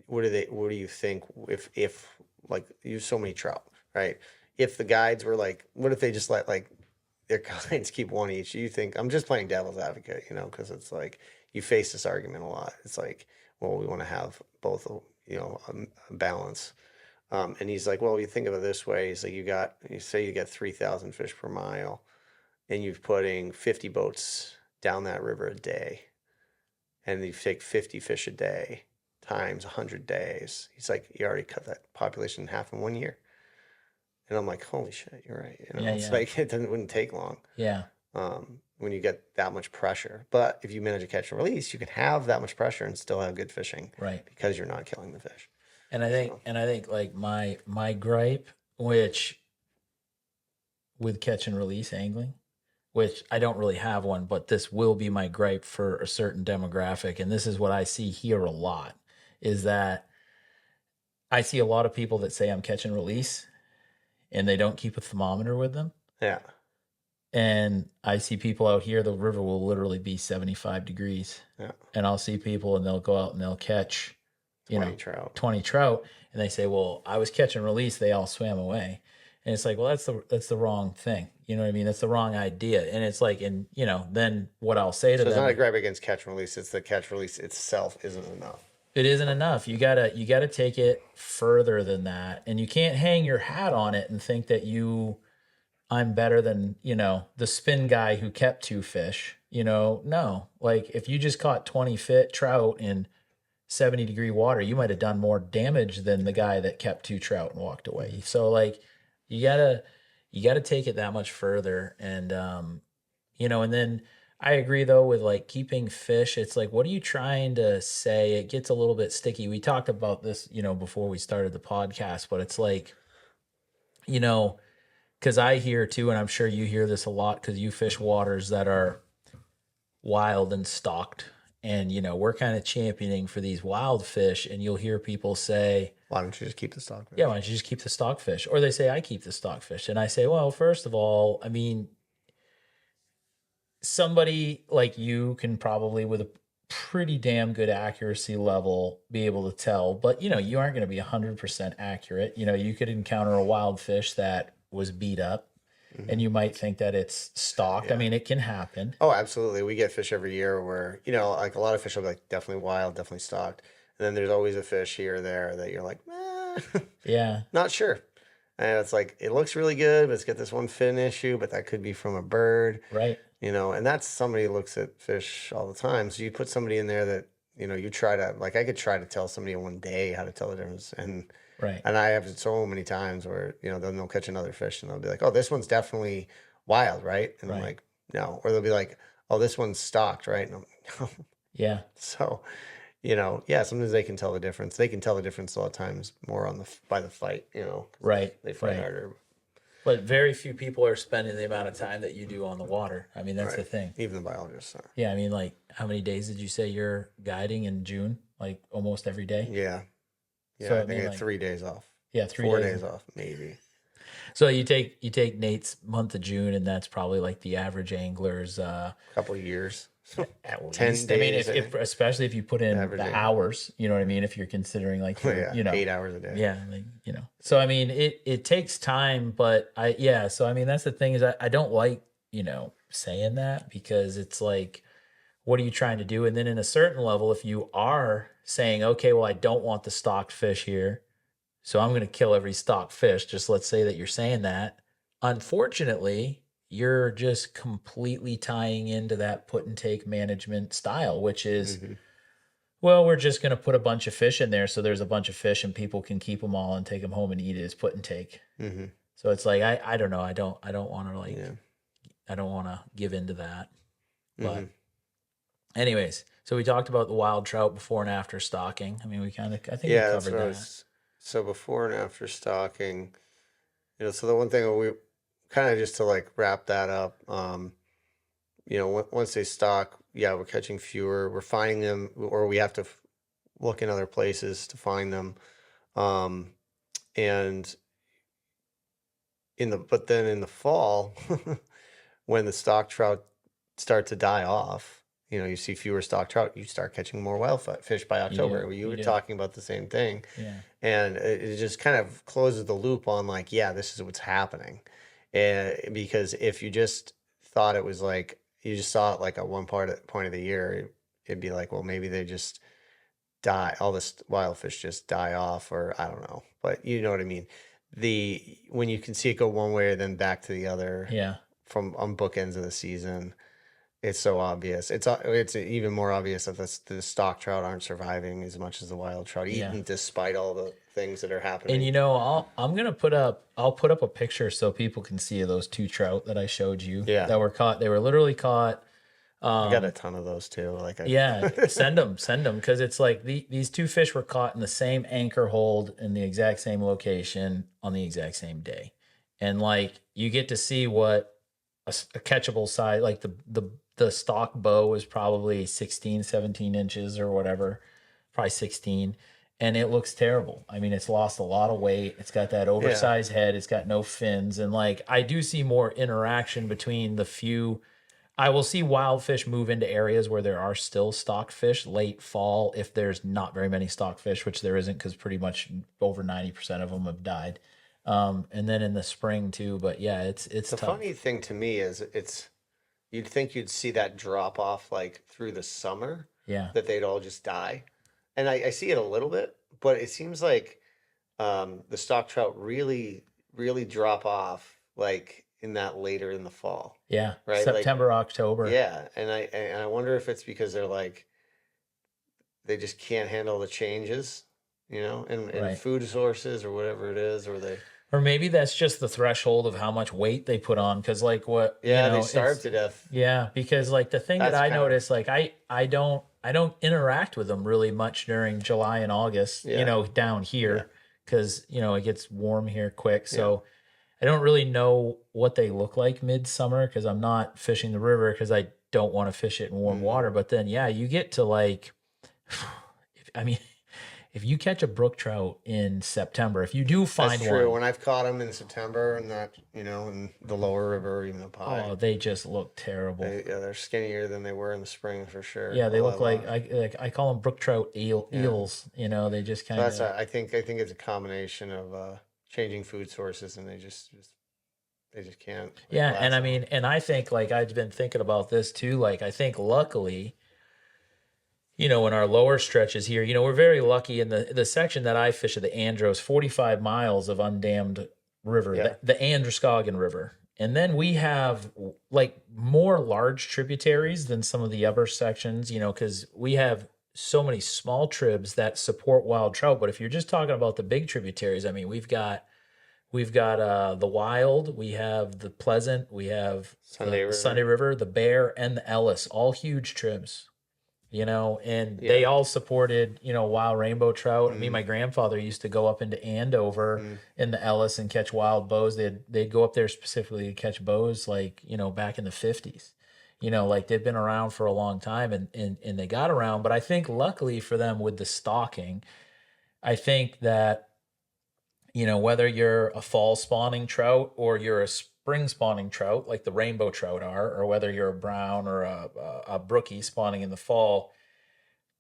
what do you think if like you have so many trout, right? If the guides were like, what if they just let like their guides keep one each? You think, I'm just playing devil's advocate, because it's like you face this argument a lot. It's like, well, we want to have both, a balance. And he's like, well, you think of it this way. He's like, you say you get 3,000 fish per mile, and you're putting 50 boats down that river a day, and you take 50 fish a day times 100 days, he's like, you already cut that population in half in 1 year. And I'm like, holy shit, you're right. You know, Yeah, it's yeah. like wouldn't take long Yeah. when you get that much pressure. But if you manage to catch and release, you can have that much pressure and still have good fishing, Right. because you're not killing the fish. And I think like my gripe, which with catch and release angling, which I don't really have one, but this will be my gripe for a certain demographic, and this is what I see here a lot, is that I see a lot of people that say I'm catch and release and they don't keep a thermometer with them. Yeah. And I see people out here, the river will literally be 75 degrees. Yeah. And I'll see people and they'll go out and they'll catch, 20 trout. 20 trout. And they say, well, I was catch and release. They all swam away. And it's like, well, that's the wrong thing. You know what I mean? That's the wrong idea. And it's like, and then what I'll say to So it's them, not a gripe against catch and release. It's the catch release itself isn't enough. it isn't enough. You gotta take it further than that. And you can't hang your hat on it and think that I'm better than, the spin guy who kept 2 fish. No. Like if you just caught 20 trout in 70-degree water, you might have done more damage than the guy that kept 2 trout and walked away. So like you gotta take it that much further. And and then I agree though with like keeping fish. It's like, what are you trying to say? It gets a little bit sticky. We talked about this, before we started the podcast, but it's like, because I hear too, and I'm sure you hear this a lot because you fish waters that are wild and stocked. And, we're kind of championing for these wild fish. And you'll hear people say, Why don't you just keep the stock fish? yeah, why don't you just keep the stock fish? Or they say, I keep the stock fish. And I say, well, first of all, I mean, somebody like you can probably, with a pretty damn good accuracy level, be able to tell. But, you aren't going to be 100% accurate. You could encounter a wild fish that was beat up. And you might think that it's stocked. Yeah. I mean, it can happen. Oh, absolutely. We get fish every year where, like a lot of fish will be like definitely wild, definitely stocked. And then there's always a fish here or there that you're like, Yeah. not sure. And it's like, it looks really good, but it's got this one fin issue, but that could be from a bird. Right. And that's somebody who looks at fish all the time. So you put somebody in there that, you try to, like I could try to tell somebody in one day how to tell the difference. Right. And I have it so many times where, then they'll catch another fish and they'll be like, oh, this one's definitely wild, right? And I'm Right. like, no. Or they'll be like, oh, this one's stocked, right? And I'm like, no. Yeah. So, sometimes they can tell the difference. They can tell the difference a lot of times more by the fight, 'cause Right. they fight harder. But very few people are spending the amount of time that you do on the water. I mean, that's the Right. thing. Even the biologists are. Yeah. I mean, like, how many days did you say you're guiding in June? Like almost every day? Yeah. Yeah. So, I I think mean, I had like- 3 days off. Yeah. 3 4 days. days off, maybe. So you take Nate's month of June, and that's probably like the average angler's Couple of years. at 10 least. I mean, days, if especially if you put in the averaging. hours, you know what I mean. If you're considering like your, Yeah, 8 hours a day. yeah, like, So I mean, it takes time, but So I mean, that's the thing is I don't like saying that because it's like, what are you trying to do? And then in a certain level, if you are saying, okay, well, I don't want the stocked fish here, so I'm going to kill every stocked fish. Just let's say that you're saying that. Unfortunately, you're just completely tying into that put and take management style, which is, well, we're just going to put a bunch of fish in there. So there's a bunch of fish and people can keep them all and take them home and eat it as put and take. Mm-hmm. So it's like, I don't know. I don't want to Yeah. I don't want to give into that. But Mhm. anyways, so we talked about the wild trout before and after stocking. I mean, I think we Yeah, that's covered what that. so before and after stocking, so the one thing we kind of just to like wrap that up, once they stock, yeah, we're catching fewer, we're finding them, or we have to look in other places to find them. And but then in the fall, when the stock trout start to die off, you see fewer stock trout, you start catching more wild fish by October. You You were do. talking about the same thing. Yeah. And it just kind of closes the loop on like, yeah, this is what's happening. Because if you just thought it was like, you just saw it like at one point of the year, it'd be like, well, maybe they just die. All this wild fish just die off, or I don't know, but you know what I mean? When you can see it go one way and then back to the other Yeah. from on bookends of the season. It's so obvious. It's even more obvious that the stock trout aren't surviving as much as the wild trout, Yeah. even despite all the things that are And happening. I'll put up a picture so people can see those two trout that I showed you Yeah, that were caught. They were literally caught. I got a ton of those too. Like Yeah, send them because it's like these two fish were caught in the same anchor hold in the exact same location on the exact same day, and like you get to see what a catchable size, like the stock bow was probably 16, 17 inches or whatever, probably 16, and it looks terrible. I mean, it's lost a lot of weight. It's got that yeah, oversized head. It's got no fins, and like I do see more interaction between the few. I will see wild fish move into areas where there are still stocked fish late fall if there's not very many stocked fish, which there isn't because pretty much over 90% of them have died. And then in the spring too, but yeah, it's the tough. funny thing to me is you'd think you'd see that drop off like through the summer, Yeah. that they'd all just die. And I see it a little bit, but it seems like the stock trout really drop off like in that later in the fall, Yeah. right? Like, September, October. yeah. And I wonder if it's because they're like, they just can't handle the changes, in Right. food sources or whatever it is, or Or maybe that's just the threshold of how much weight they put on. Cause like what, yeah, they starve to death. yeah, because like the thing that That's I kind of, noticed, like I don't interact with them really much during July and August, yeah, down yeah, here because it gets warm here quick. yeah. So I don't really know what they look like midsummer because I'm not fishing the river because I don't want to fish it in warm Hmm. water. But then yeah, you get to like I mean, if you catch a brook trout in September, if you do That's find true. one, When I've caught them in September and that, in the lower river, even up high, oh, they just look terrible. they're skinnier than they were in the spring for sure. Yeah, they Well, I look like lost. I call them brook trout Yeah. eels. They just So kind that's of I think it's a combination of changing food sources, and they just can't like yeah. And last I long. mean, and I think like I've been thinking about this too. Like I think luckily, in our lower stretches here, we're very lucky in the section that I fish of the Andros, 45 miles of undammed river, Yeah. the Androscoggin River. And then we have like more large tributaries than some of the other sections, because we have so many small tribs that support wild trout. But if you're just talking about the big tributaries, I mean, we've got the Wild, we have the Pleasant, we have Sunday the Sunday River. River, the Bear, and the Ellis, all huge tribs, and they Yeah. all supported, wild rainbow trout. I mean, Mm, my grandfather used to go up into Andover mm, in the Ellis and catch wild bows. They'd go up there specifically to catch bows, like, back in the 50s. Like they've been around for a long time and they got around. But I think luckily for them with the stalking, I think that, whether you're a fall spawning trout or you're a spring spawning trout, like the rainbow trout are, or whether you're a brown or a brookie spawning in the fall,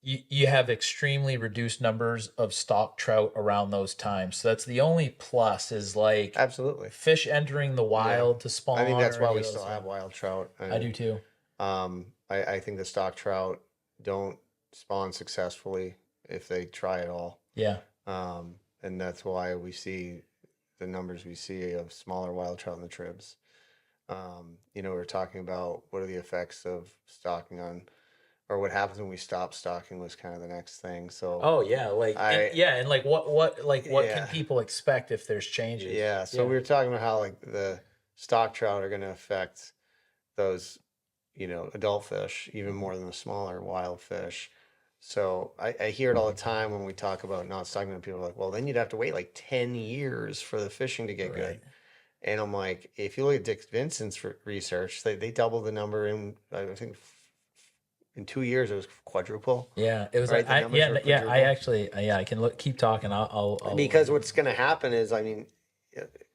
you have extremely reduced numbers of stock trout around those times. So that's the only plus is like absolutely. fish entering the Yeah. wild to I think spawn that's or why any we of those still have things. wild trout. I And do too. I think the stock trout don't spawn successfully if they try at all. Yeah. And that's why we see the numbers we see of smaller wild trout in the tribs. We're talking about what are the effects of stocking on, or what happens when we stop stocking was kind of the next thing. So Oh yeah, I, and like what can yeah, people expect if there's changes? yeah. So Yeah. we were talking about how like the stock trout are going to affect those, adult fish even more than the smaller wild fish. So I hear it all the time when we talk about not stocking, and people are like, well, then you'd have to wait like 10 years for the fishing to get good. Right. And I'm like, if you look at Dick Vincent's research, they doubled the number in, I think, in 2 years, it was quadruple, Yeah, it was right? like The numbers were I quadruple. actually yeah, I can keep talking. I'll Because what's going to happen is, I mean,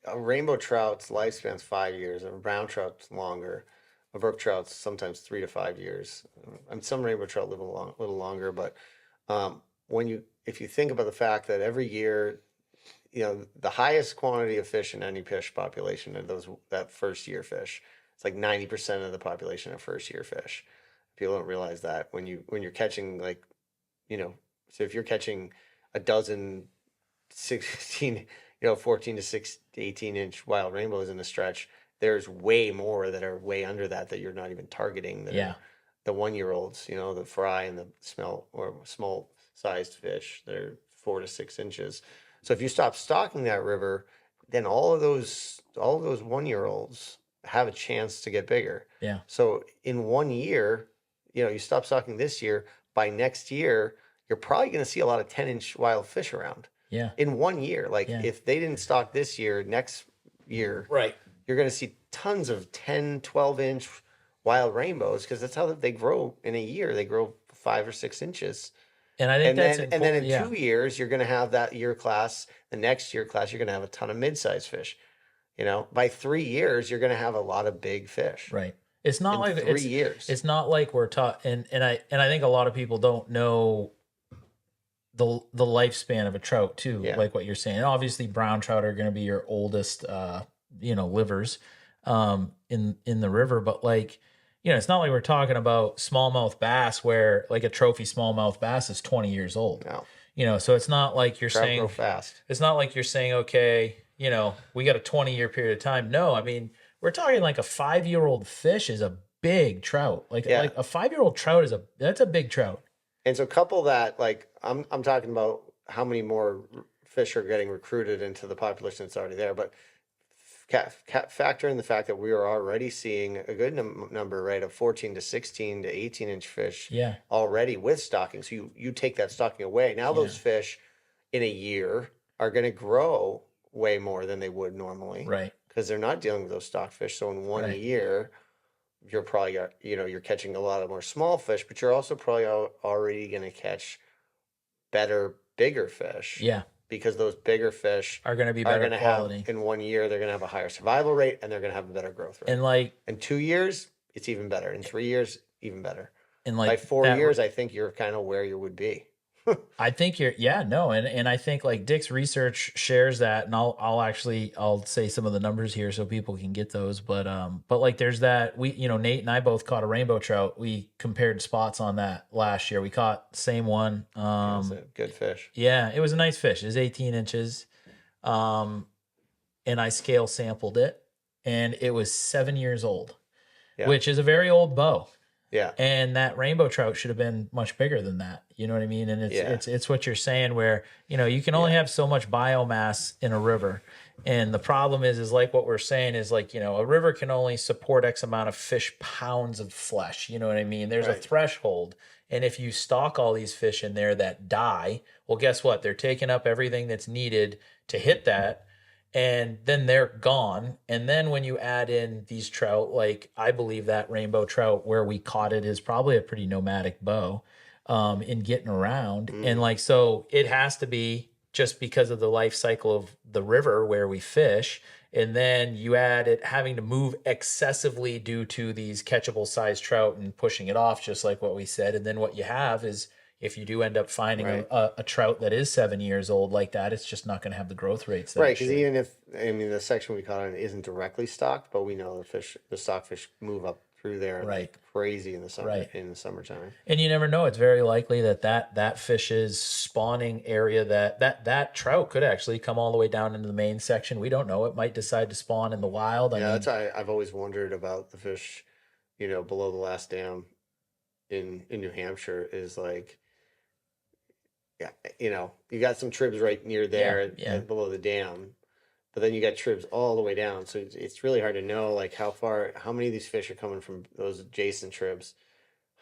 a rainbow trout's lifespan's 5 years, a brown trout's longer, a brook trout's sometimes 3 to 5 years. And some rainbow trout live a little longer, but um, if you think about the fact that every year, the highest quantity of fish in any fish population are that first year fish. It's like 90% of the population are first year fish. People don't realize that when you're catching like, so if you're catching a dozen 16, 14 to 18 inch wild rainbows in a stretch, there's way more that are way under that you're not even targeting, that Yeah. are the 1 year olds, the fry and the small sized fish. They're 4 to 6 inches. So if you stop stocking that river, then all of those 1 year olds have a chance to get bigger. Yeah. So in 1 year, you stop stocking this year, by next year, you're probably going to see a lot of 10-inch wild fish around Yeah. in 1 year. Like Yeah. if they didn't stock this year, next year, Right. you're going to see tons of 10, 12-inch wild rainbows, because that's how they grow in a year. They grow 5 or 6 inches. And I think And that's then important. in 2 years, you're going to have that year class. The next year class, you're going to have a ton of mid-sized fish. By 3 years, you're going to have a lot of big fish. Right. It's not In like 3 years. It's not like we're taught, and I think a lot of people don't know the lifespan of a trout too, Yeah. like what you're saying. And obviously, brown trout are going to be your oldest, livers, in the river. But like, it's not like we're talking about smallmouth bass where like a trophy smallmouth bass is 20 years old. No. So it's not like you're Trout saying grow fast. It's not like you're saying, okay, we got a 20-year period of time. No, I mean, we're talking like a 5-year-old fish is a big trout. Like a 5-year-old trout that's a big trout. And so couple that, like I'm talking about how many more fish are getting recruited into the population that's already there, but factor in the fact that we are already seeing a good number, right, of 14 to 16 to 18-inch fish already with stocking. So you take that stocking away. Now those fish in a year are going to grow way more than they would normally. Right. Because they're not dealing with those stock fish. So in 1 year, you're probably, you're catching a lot of more small fish, but you're also probably already going to catch better, bigger fish. Yeah. Because those bigger fish are going to be better quality. In 1 year, they're going to have a higher survival rate, and they're going to have a better growth rate. And like in 2 years, it's even better. In 3 years, even better. And like by 4 years, I think you're kind of where you would be. I think and I think like Dick's research shares that, and I'll say some of the numbers here so people can get those, but like there's that Nate and I both caught a rainbow trout. We compared spots on that last year. We caught the same one. It's a good fish. Yeah, it was a nice fish. It was 18 inches, and I scale sampled it, and it was 7 years old, which is a very old bow. Yeah. And that rainbow trout should have been much bigger than that. You know what I mean? And it's what you're saying, where, you can only have so much biomass in a river. And the problem is like what we're saying is like, a river can only support X amount of fish pounds of flesh. You know what I mean? There's a threshold. And if you stock all these fish in there that die, well, guess what? They're taking up everything that's needed to hit that. And then they're gone. And then when you add in these trout, like I believe that rainbow trout where we caught it is probably a pretty nomadic bow in getting around. And like, so it has to be just because of the life cycle of the river where we fish. And then you add it having to move excessively due to these catchable size trout and pushing it off, just like what we said. And then what you have is, if you do end up finding a trout that is 7 years old like that, it's just not going to have the growth rates. That because even if, the section we caught on isn't directly stocked, but we know the stockfish move up through there like crazy in the summer, in the summertime. And you never know. It's very likely that fish's spawning area, that trout could actually come all the way down into the main section. We don't know. It might decide to spawn in the wild. That's why I've always wondered about the fish, below the last dam in New Hampshire is like, you got some tribs right near there below the dam, but then you got tribs all the way down. So it's really hard to know like how many of these fish are coming from those adjacent tribs,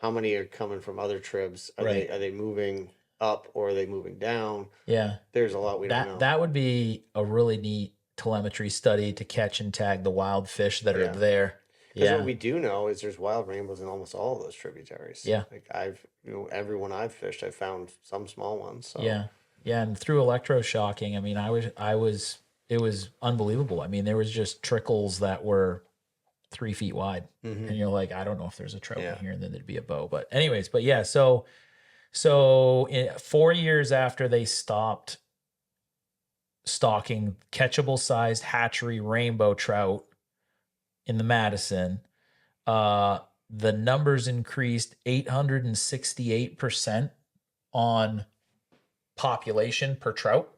how many are coming from other tribs. Are they moving up or are they moving down? Yeah, there's a lot we don't know. That would be a really neat telemetry study to catch and tag the wild fish that are there. Because what we do know is there's wild rainbows in almost all of those tributaries. Yeah. Like everyone I've fished, I've found some small ones. So. Yeah. Yeah. And through electroshocking, it was unbelievable. I mean, there was just trickles that were 3 feet wide. Mm-hmm. And you're like, I don't know if there's a trout in here, and then there'd be a bow. But anyways, so 4 years after they stopped stocking catchable sized hatchery rainbow trout in the Madison, the numbers increased 868% on population per trout,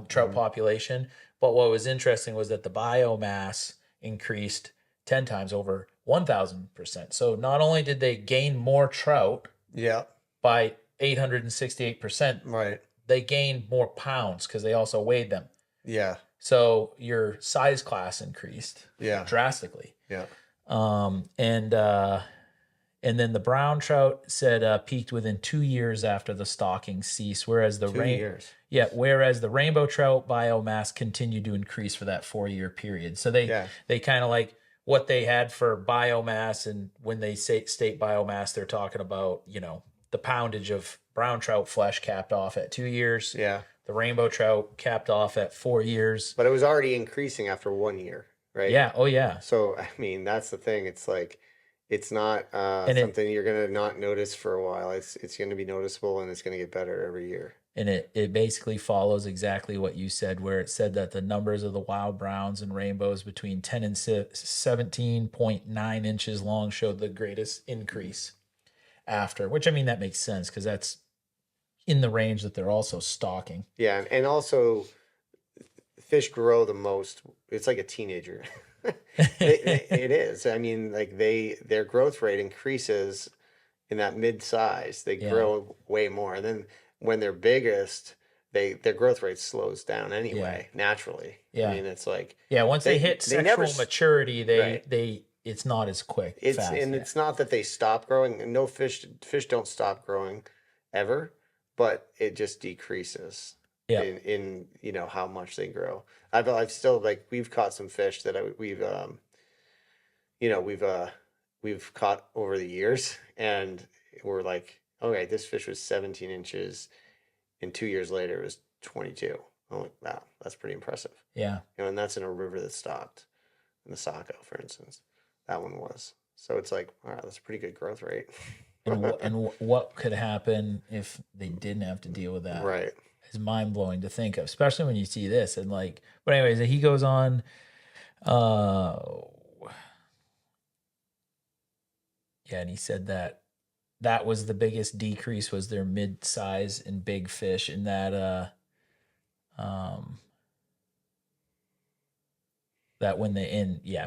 trout population. But what was interesting was that the biomass increased 10 times, over 1,000%. So not only did they gain more trout Yeah. by 868%, Right. they gained more pounds because they also weighed them. Yeah. So your size class increased Yeah. drastically. Yeah. And then the brown trout said peaked within 2 years after the stocking ceased, whereas the 2 years. whereas the rainbow trout biomass continued to increase for that 4-year period. So they kind of like what they had for biomass, and when they say state biomass, they're talking about, the poundage of brown trout flesh capped off at 2 years. Yeah. The rainbow trout capped off at 4 years. But it was already increasing after 1 year, right? Yeah. Oh yeah. So, I mean, that's the thing. It's like, it's not And something you're going to not notice for a while. It's going to be noticeable, and it's going to get better every year. And it basically follows exactly what you said, where it said that the numbers of the wild browns and rainbows between 10 and 17.9 inches long showed the greatest increase after, which, I mean, that makes sense because that's in the range that they're also stocking. Yeah, and also fish grow the most. It's like a teenager. It is. I mean, like their growth rate increases in that mid-size. They grow way more. And then when they're biggest, their growth rate slows down anyway, naturally. Yeah. I mean, it's like once they hit sexual maturity, it's not as quick. It's not that they stop growing. No fish don't stop growing ever, but it just decreases. Yeah. In how much they grow. I've still, like, we've caught some fish that we've caught over the years, and we're like, okay, this fish was 17 inches, and 2 years later it was 22. I'm like, wow, that's pretty impressive. Yeah. And that's in a river that stocked, in the Saco, for instance. That one was. So it's like, wow, that's a pretty good growth rate. and what could happen if they didn't have to deal with that? Right. Is mind blowing to think of, especially when you see this. And like, but anyways, he goes on. And he said that was the biggest decrease, was their mid-size and big fish, and that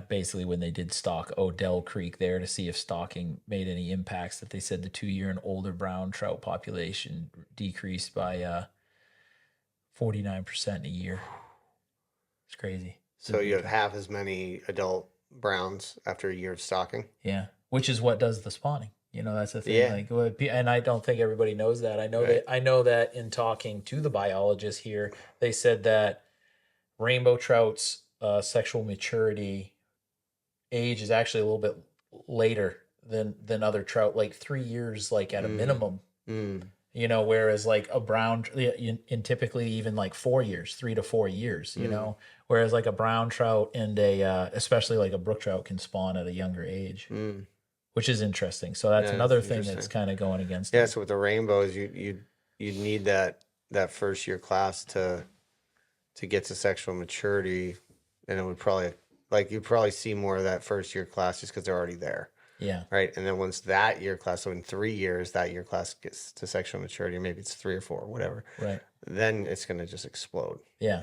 basically when they did stock Odell Creek there to see if stocking made any impacts, that they said the 2-year and older brown trout population decreased by 49% in a year. It's crazy. So you have half as many adult browns after a year of stocking. Yeah, which is what does the spawning. That's the thing. Yeah. Like, and I don't think everybody knows that. I know that in talking to the biologists here, they said that rainbow trout's sexual maturity age is actually a little bit later than other trout, like 3 years, like at a minimum. Whereas like a brown, in typically even like 4 years, 3 to 4 years, whereas like a brown trout and especially like a brook trout can spawn at a younger age, which is interesting. So that's another thing that's kind of going against. Yeah. So with the rainbows, you need that first year class to get to sexual maturity, and it would probably, like, you'd probably see more of that first year class just because they're already there. Yeah. Right. And then once that year class, so in 3 years, that year class gets to sexual maturity, maybe it's 3 or 4, whatever. Right. Then it's going to just explode. Yeah.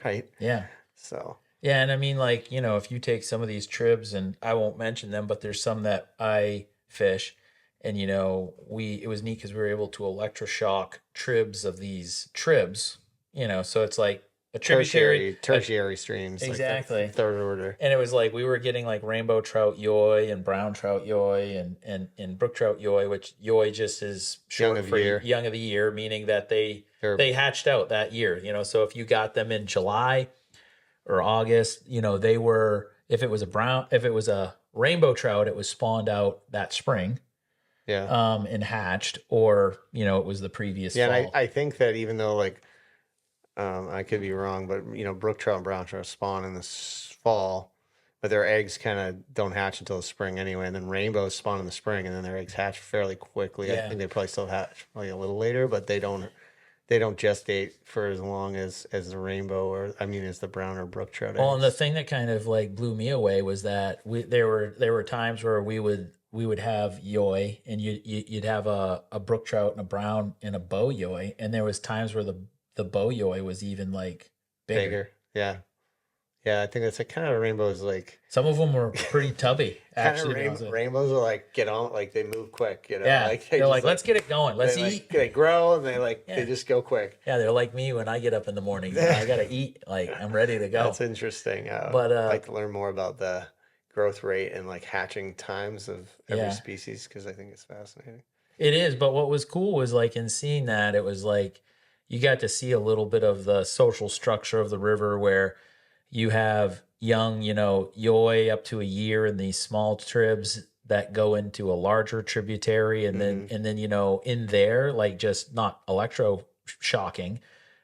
Right. Yeah. So. Yeah. And I mean, like, if you take some of these tribs, and I won't mention them, but there's some that I fish, and, it was neat because we were able to electroshock tribs of these tribs, so it's like a tertiary streams, exactly, like third order. And it was like we were getting like rainbow trout yoy and brown trout yoy and brook trout yoy, which yoy just is short for young of the year, meaning that they hatched out that year. So if you got them in July or August, they were, if it was a rainbow trout, it was spawned out that spring. Yeah. And hatched, or it was the previous fall. And I think that even though, like, I could be wrong, but brook trout and brown trout spawn in the fall, but their eggs kind of don't hatch until the spring anyway. And then rainbows spawn in the spring, and then their eggs hatch fairly quickly. Yeah. I think they probably still hatch like a little later, but they don't gestate for as long as the rainbow, as the brown or brook trout eggs. Well, and the thing that kind of like blew me away was that there were times where we would have yoy, and you'd have a brook trout and a brown and a bow yoy, and there was times where the bow yoy was even like bigger. Yeah. Yeah, I think it's like kind of rainbows, like Some of them were pretty tubby, kind of actually. When I was rainbows are like get on, like they move quick, yeah, like they they're just like, let's like get it going, let's eat. they grow and they Yeah, just go quick. yeah, they're like me when I get up in the morning. I gotta eat. Like I'm ready to That's go. interesting. But I'd like to learn more about the growth rate and like hatching times of every yeah, species because I think it's fascinating. it is. But what was cool was like in seeing that, it was like you got to see a little bit of the social structure of the river where you have young, yoi up to a year in these small tribs that go into a larger tributary, and then Hmm. in there, like just not electro shocking,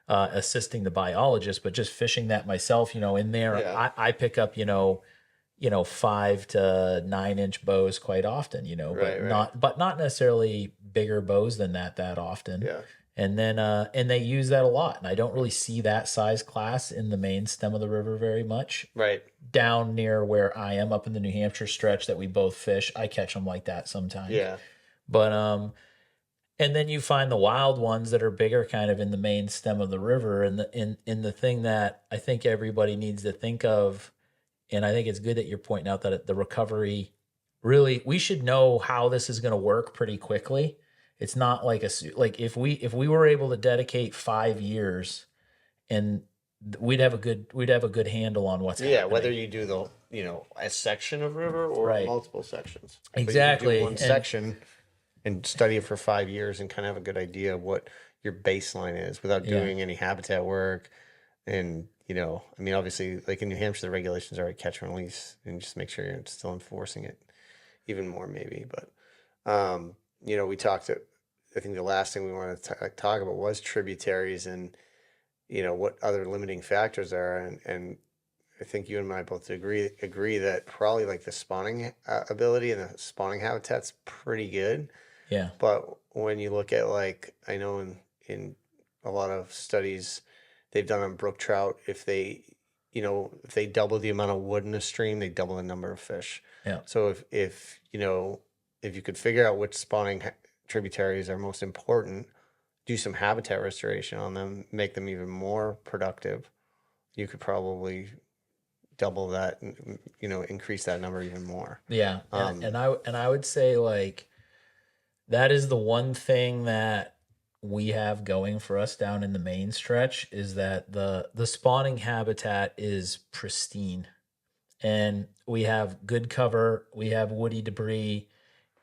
assisting the biologist, but just fishing that myself, in there, Yeah. I pick up, 5 to 9 inch bows quite often, Right. but Right. not necessarily bigger bows than that often. Yeah. And then and they use that a lot. And I don't really see that size class in the main stem of the river very much. Right. Down near where I am up in the New Hampshire stretch that we both fish, I catch them like that sometimes. Yeah. But and then you find the wild ones that are bigger kind of in the main stem of the river, and in the thing that I think everybody needs to think of, and I think it's good that you're pointing out that the recovery really, we should know how this is going to work pretty quickly. It's not like like if we were able to dedicate 5 years, and we'd have a good handle on what's Yeah. Whether happening. you do the a section of river or Right. multiple sections, but you could do Exactly. one section and study it for 5 years and kind of have a good idea of what your baseline is without Yeah. doing any habitat work. And, I mean, obviously, like in New Hampshire, the regulations are catch and release and just make sure you're still enforcing it even more, maybe. But, we talked, I think the last thing we wanted to talk about was tributaries and, what other limiting factors are. And I think you and I both agree that probably like the spawning ability and the spawning habitat's pretty good. Yeah. But when you look at like I know in a lot of studies they've done on brook trout, if they double the amount of wood in a stream, they double the number of fish. Yeah. So if you could figure out which spawning tributaries are most important, do some habitat restoration on them, make them even more productive, you could probably double that, increase that number even more. Yeah. And, Um, and I would say like that is the one thing that we have going for us down in the main stretch, is that the spawning habitat is pristine, and we have good cover, we have woody debris,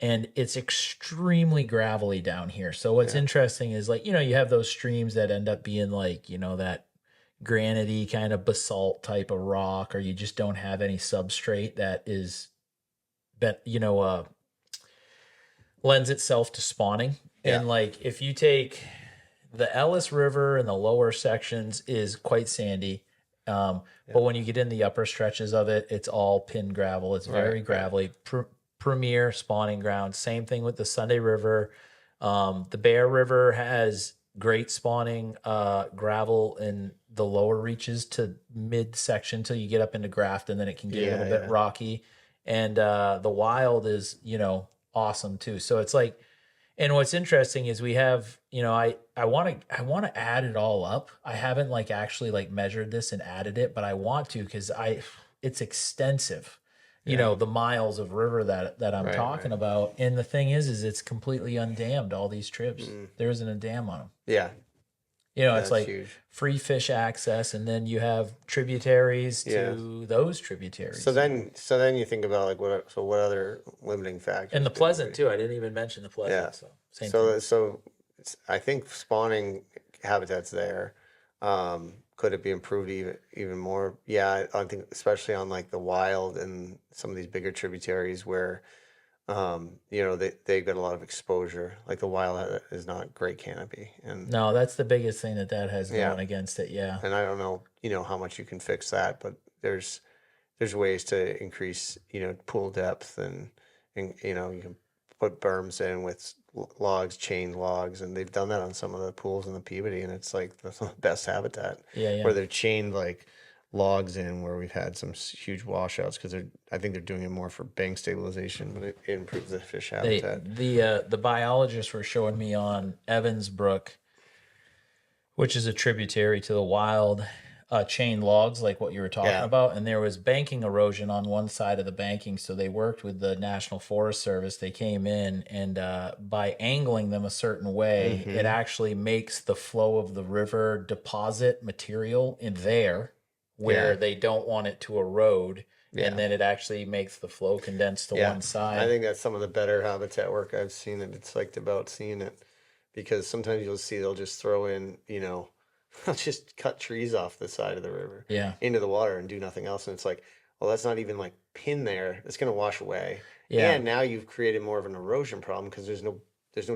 and it's extremely gravelly down here. So what's yeah, interesting is like, you have those streams that end up being like, that granity kind of basalt type of rock, or you just don't have any substrate that is that, lends itself to spawning. yeah, And like if you take the Ellis River in the lower sections is quite sandy. yeah. But when you get in the upper stretches of it, it's all pin gravel. It's Right, very right. gravelly. Premier spawning ground. Same thing with the Sunday River. The Bear River has great spawning gravel in the lower reaches to mid section till you get up into Grafton, then it can get a little Yeah, bit yeah. rocky. And the Wild is, awesome too. So it's like, and what's interesting is we have, I want to add it all up. I haven't like actually like measured this and added it, but I want to because it's extensive. Yeah. The miles of river that I'm Right, talking right. about. And the thing is it's completely undammed. All these trips, Mm. there isn't a dam on them. Yeah, It's that's like huge. free fish access, and then you have tributaries Yeah. to those tributaries. So then you think about like what other limiting factors And the could there Pleasant be? too. I didn't even mention the Yeah. Pleasant. So same thing. So I think spawning habitats there. Could it be improved even more? Yeah, I think especially on like the Wild and some of these bigger tributaries where they've got a lot of exposure. Like the Wild is not great canopy, and No, that's the biggest thing that has yeah, going against it. Yeah. and I don't know, how much you can fix that, but there's ways to increase, pool depth and you can put berms in with logs, chain logs, and they've done that on some of the pools in the Peabody, and it's like the best habitat Yeah. Yeah. where they've chained like logs in where we've had some huge washouts because I think they're doing it more for bank stabilization, but it improves the fish They habitat. the biologists were showing me on Evans Brook, which is a tributary to the Wild. chain logs like what you were talking Yeah. about, and there was banking erosion on one side of the banking, so they worked with the National Forest Service. They came in and by angling them a certain way, it Mm-hmm. actually makes the flow of the river deposit material in there Yeah. where they don't want it to erode, and Yeah. then it actually makes the flow condense to Yeah. one I side. think that's some of the better habitat work I've seen, and it's like about seeing it because sometimes you'll see they'll just throw in, they'll just cut trees off the side of the river Yeah. into the water and do nothing else. And it's like, well, that's not even like pin there. It's going to wash away. Yeah. And now you've created more of an erosion problem because there's no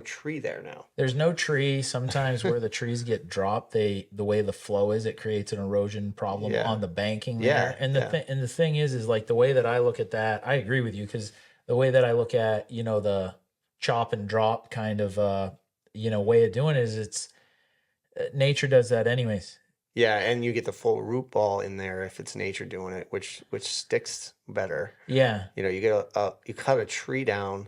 tree there now. There's no tree. Sometimes where the trees get dropped, the way the flow is, it creates an erosion problem Yeah. on the banking Yeah. there. And Yeah. the thing is like the way that I look at that, I agree with you because the way that I look at, the chop and drop kind of way of doing it is it's nature does that anyways. Yeah, and you get the full root ball in there if it's nature doing it, which sticks better. Yeah. You get you cut a tree down.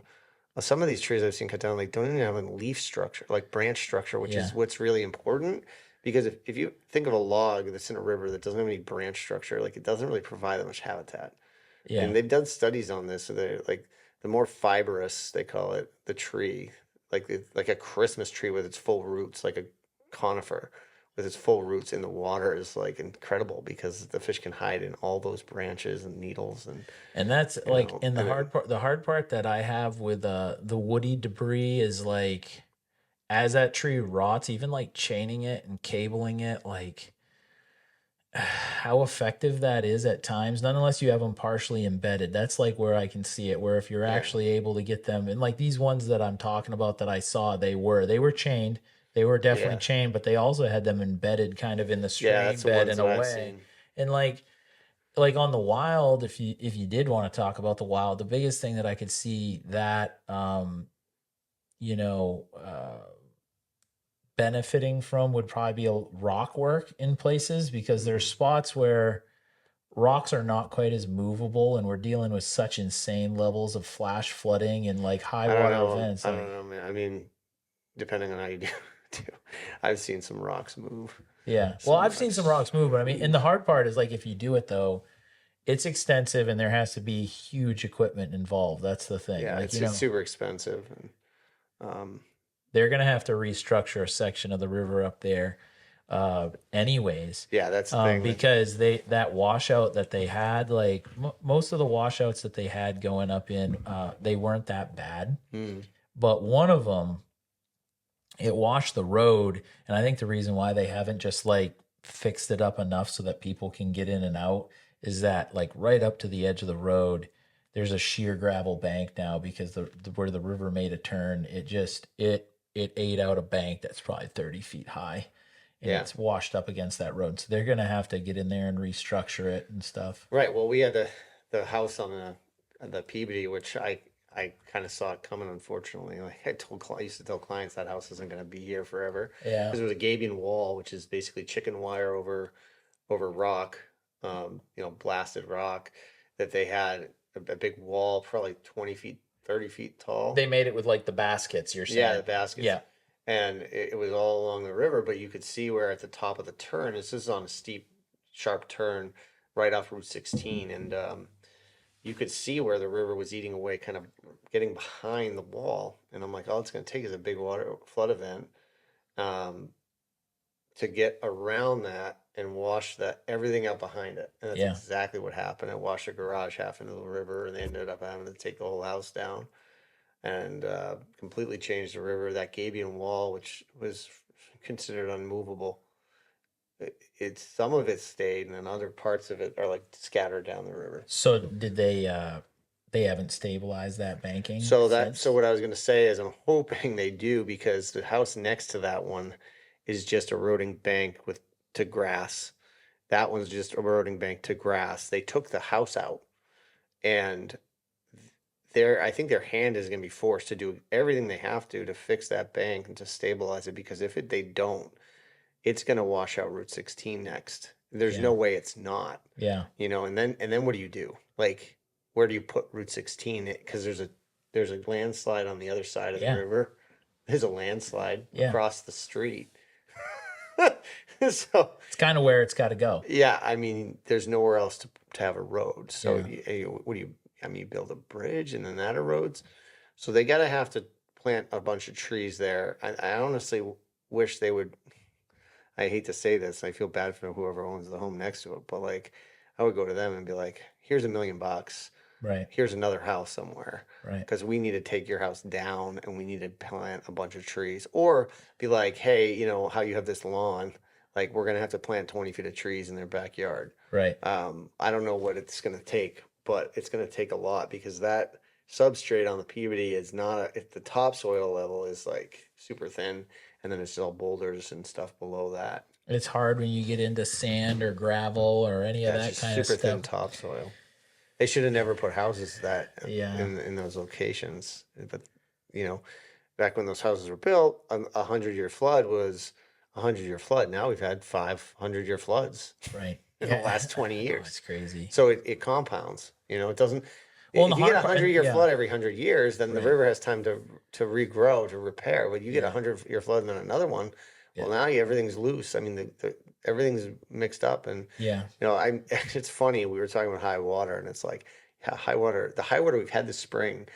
Some of these trees I've seen cut down, like don't even have a leaf structure, like branch structure, which Yeah. is what's really important. Because if you think of a log that's in a river that doesn't have any branch structure, like it doesn't really provide that much habitat. Yeah. And they've done studies on this. So they're like the more fibrous they call it, the tree, like a Christmas tree with its full roots, like a conifer with its full roots in the water is like incredible because the fish can hide in all those branches and needles And that's like in and the hard part that I have with the woody debris is like as that tree rots, even like chaining it and cabling it, like how effective that is at times, not unless you have them partially embedded. That's like where I can see it, where if you're yeah, actually able to get them, and like these ones that I'm talking about that I saw, they were chained. They were definitely yeah, chained, but they also had them embedded kind of in the yeah. stream That's the bed ones in that a I've way. seen. And like on the wild, if you did want to talk about the wild, the biggest thing that I could see that you know, benefiting from would probably be a rock work in places because there's Mhm. spots where rocks are not quite as movable and we're dealing with such insane levels of flash flooding and like high I don't water know. events I don't like know, man. I mean, depending on how you do, too. I've seen some rocks move. yeah, well Some I've seen some rocks move, but I mean, and ooh. the hard part is like if you do it though, it's extensive and there has to be huge equipment involved. That's the thing, Yeah, like it's super expensive, and um, they're gonna have to restructure a section of the river up there anyways, yeah, that's the thing that because that washout that they had, like most of the washouts that they had going up in, they weren't that bad, mm, but one of them, it washed the road, and I think the reason why they haven't just like fixed it up enough so that people can get in and out is that like right up to the edge of the road, there's a sheer gravel bank now because where the river made a turn, it ate out a bank that's probably 30 feet high and yeah. it's washed up against that road. So they're gonna have to get in there and restructure it and stuff. Right. Well, we had the house on the Peabody, which I kind of saw it coming. Unfortunately, like I used to tell clients that house isn't going to be here forever Yeah. because there was a gabion wall, which is basically chicken wire over rock, blasted rock that they had a big wall, probably 20 feet, 30 feet tall. They made it with like the baskets, you're Yeah, the saying. baskets. Yeah. And it was all along the river, but you could see where at the top of the turn, this is on a steep, sharp turn right off Route 16, and you could see where the river was eating away, kind of getting behind the wall. And I'm like, all it's going to take is a big water flood event um, to get around that and wash that everything out behind it. And that's Yeah. exactly what happened. It washed the garage half into the river, and they ended up having to take the whole house down and completely changed the river. That Gabion wall, which was considered unmovable, it's some of it stayed, and then other parts of it are like scattered down the river. So did they haven't stabilized that banking So since? what I was going to say is I'm hoping they do because the house next to that one is just eroding bank with to grass. That one's just eroding bank to grass. They took the house out, and I think their hand is going to be forced to do everything they have to fix that bank and to stabilize it because they don't, it's going to wash out Route 16 next. There's Yeah. no way it's not, Yeah. and then what do you do? Like, where do you put Route 16? Because there's a landslide on the other side of the Yeah. river. There's a landslide Yeah. across the street. So It's kind of where it's got to go. yeah, I mean, there's nowhere else to have a road. So Yeah. what do you? I mean, you build a bridge and then that erodes. So they gotta have to plant a bunch of trees there. I honestly wish they would. I hate to say this. I feel bad for whoever owns the home next to it, but like, I would go to them and be like, "Here's $1 million. Right. Here's another house somewhere." Right. Because we need to take your house down and we need to plant a bunch of trees. Or be like, hey, you know, how you have this lawn, like we're gonna have to plant 20 feet of trees in their backyard. Right. I don't know what it's gonna take, but it's gonna take a lot because that substrate on the Peabody is not if the topsoil level is like super thin and then it's all boulders and stuff below that. It's hard when you get into sand or gravel or any of Yeah, it's that just kind of super thin stuff. topsoil. They should have never put houses that Yeah. in those locations. But you know, back when those houses were built, a 100-year flood was a 100-year flood. Now we've had 500-year floods Right. in the Yeah. last 20 I know, it's years. crazy. So it compounds. You know, it doesn't. Well, and If the you get hard a part, 100-year yeah. flood every 100 years, then the Right. river has time to regrow, to repair. But you get a Yeah. 100-year flood and then another one. Yeah. Well, now everything's loose. I mean, everything's mixed up, and Yeah. you know, I it's funny. We were talking about high water, and it's like, yeah, high water. The high water we've had this spring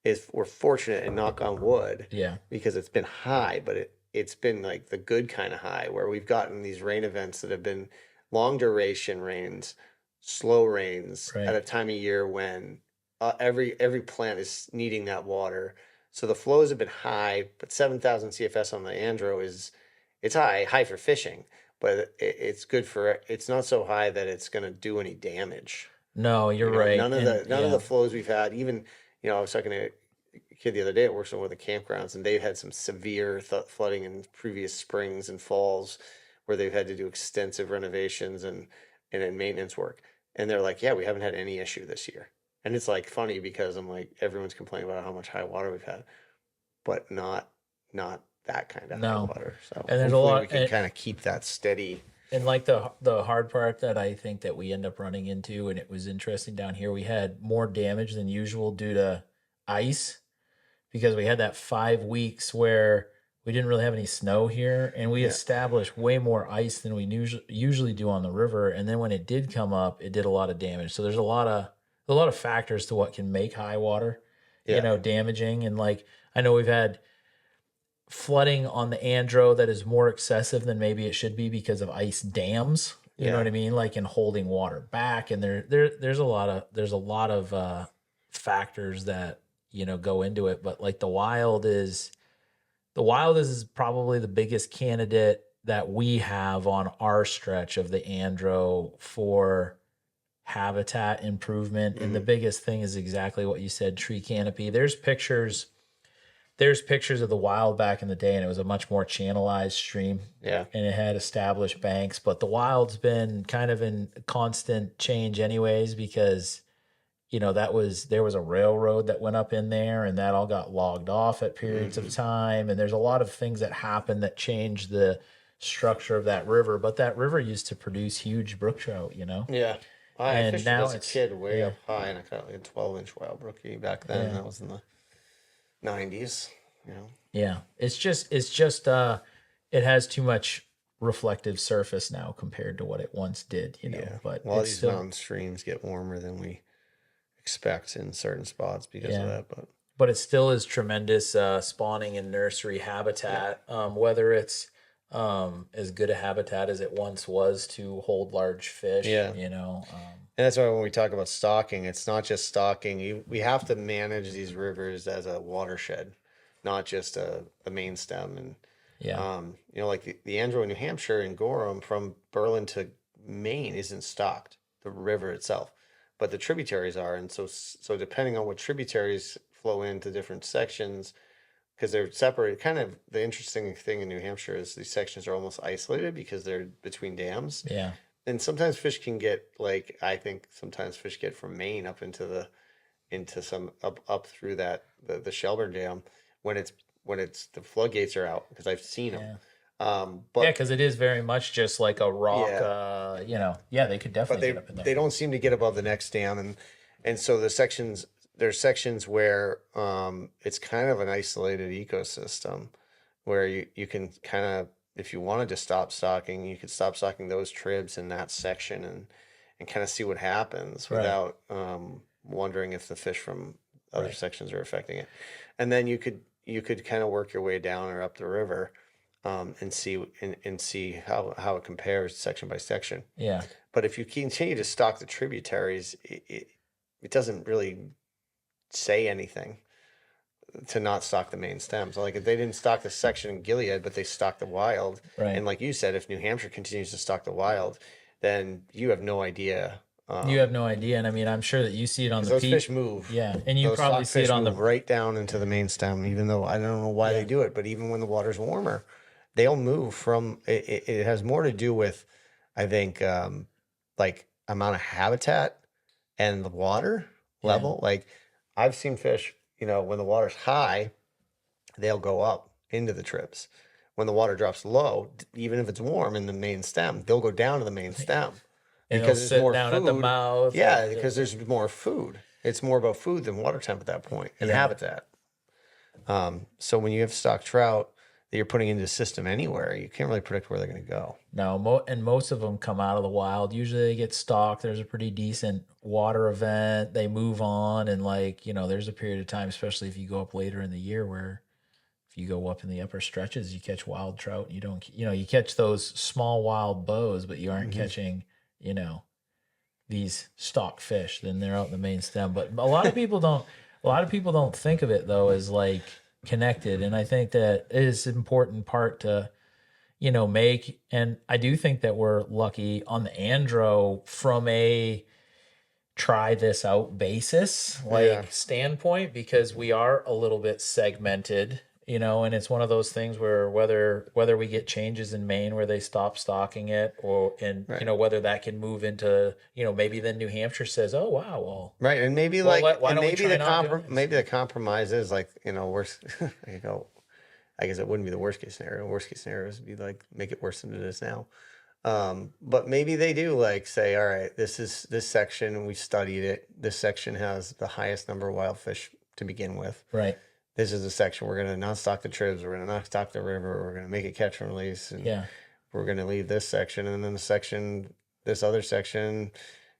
is we're fortunate and knock on wood Yeah. because it's been high, but it's been like the good kind of high where we've gotten these rain events that have been long duration rains, slow rains at Right. a time of year when every plant is needing that water. So the flows have been high, but 7,000 CFS on the Andro is it's high for fishing, but it's good for it's not so high that it's going to do any damage. No, you're You know, right. And none of yeah. the flows we've had, even you know, I was talking to a kid the other day that works on one of the campgrounds, and they've had some severe flooding in previous springs and falls where they've had to do extensive renovations and maintenance work. And they're like, yeah, we haven't had any issue this year. And it's like funny because I'm like, everyone's complaining about how much high water we've had, but not that kind of high No. water. So And there's a hopefully we lot, can kind of keep that steady. and like the hard part that I think that we end up running into, and it was interesting down here, we had more damage than usual due to ice because we had that 5 weeks where we didn't really have any snow here, and we Yeah. established way more ice than we usually do on the river. And then when it did come up, it did a lot of damage. So there's a lot of factors to what can make high water, Yeah. damaging. And like I know we've had flooding on the Andro that is more excessive than maybe it should be because of ice dams. You know Yeah. what I mean? Like in holding water back. And there's a lot of factors that, go into it. But like the wild is probably the biggest candidate that we have on our stretch of the Andro for habitat improvement. And the biggest thing is exactly what you said, tree canopy. There's pictures of the wild back in the day, and it was a much more channelized stream. Yeah. And it had established banks, but the wild's been kind of in constant change anyways, because there was a railroad that went up in there, and that all got logged off at periods of time. And there's a lot of things that happened that changed the structure of that river. But that river used to produce huge brook trout. Yeah. I And fished now it as a it's- kid way yeah. up high, and I caught like a 12-inch wild brookie back then. Yeah. That was in the 90s, you know. Yeah, it's just it has too much reflective surface now compared to what it once did, Yeah. But Well, it's these still, mountain streams get warmer than we expect in certain spots because of Yeah. that. but it still is tremendous spawning and nursery habitat. Whether it's as good a habitat as it once was to hold large fish, Yeah. And that's why when we talk about stocking, it's not just stocking. We have to manage these rivers as a watershed, not just the main stem. And yeah, like the Andro in New Hampshire and Gorham from Berlin to Maine isn't stocked, the river itself, but the tributaries are. And so depending on what tributaries flow into different sections, because they're separated, kind of the interesting thing in New Hampshire is these sections are almost isolated because they're between dams. yeah, And sometimes fish can get I think sometimes fish get from Maine up into some up through the Shelburne Dam when it's the floodgates are out because I've seen them. yeah, But because it is very much just like a rock. Yeah. They could but definitely get up in there. they don't seem to get above the next dam, and so there's sections where it's kind of an isolated ecosystem where you can kind of if you wanted to stop stocking, you could stop stocking those tribs in that section and kind of see what happens Right. without wondering if the fish from other Right. sections are affecting it. And then you could kind of work your way down or up the river and see how it compares section by section. Yeah. But if you continue to stock the tributaries, it doesn't really say anything to not stock the main stems. Like if they didn't stock the section in Gilead, but they stocked the wild, Right. and like you said, if New Hampshire continues to stock the wild, then you have no idea. You have no idea, and I mean, I'm sure that you see it on the Those peak. fish move. Yeah, and you Those probably stock see fish it on the move right down into the main stem, even though I don't know why Yeah. they do it, but even when the water's warmer, they'll move from. It has more to do with, I think, like amount of habitat and the water level. Like I've seen fish, when the water's high, they'll go up into the trips. When the water drops low, even if it's warm in the main stem, they'll go down to the main stem and because it'll there's sit more down food. at the mouth. Yeah, because there's more food. It's more about food than water temp at that point and habitat. So when you have stock trout that you're putting into the system anywhere, you can't really predict where they're going to go. No, and most of them come out of the wild. Usually they get stocked. There's a pretty decent water event. They move on, and there's a period of time, especially if you go up later in the year, where if you go up in the upper stretches, you catch wild trout. You don't, you catch those small wild bows, but you aren't catching, these stock fish. Then they're out in the main stem. But a lot of people don't. A lot of people don't think of it though as like connected, and I think that is an important part to make. And I do think that we're lucky on the Andro from a try this out basis standpoint, because we are a little bit segmented, and it's one of those things where whether we get changes in Maine where they stop stocking it, or whether that can move into maybe then New Hampshire says, oh wow, well, right, and maybe why don't we try not doing this? maybe the compromise is like worse. I guess it wouldn't be the worst case scenario. Worst case scenario would be like make it worse than it is now. But maybe they do like say, all right, this section, we studied it. This section has the highest number of wild fish to begin with. Right. This is the section we're going to not stock the tribs. We're going to not stock the river. We're going to make it catch and release. And we're going to leave this section. And then this other section,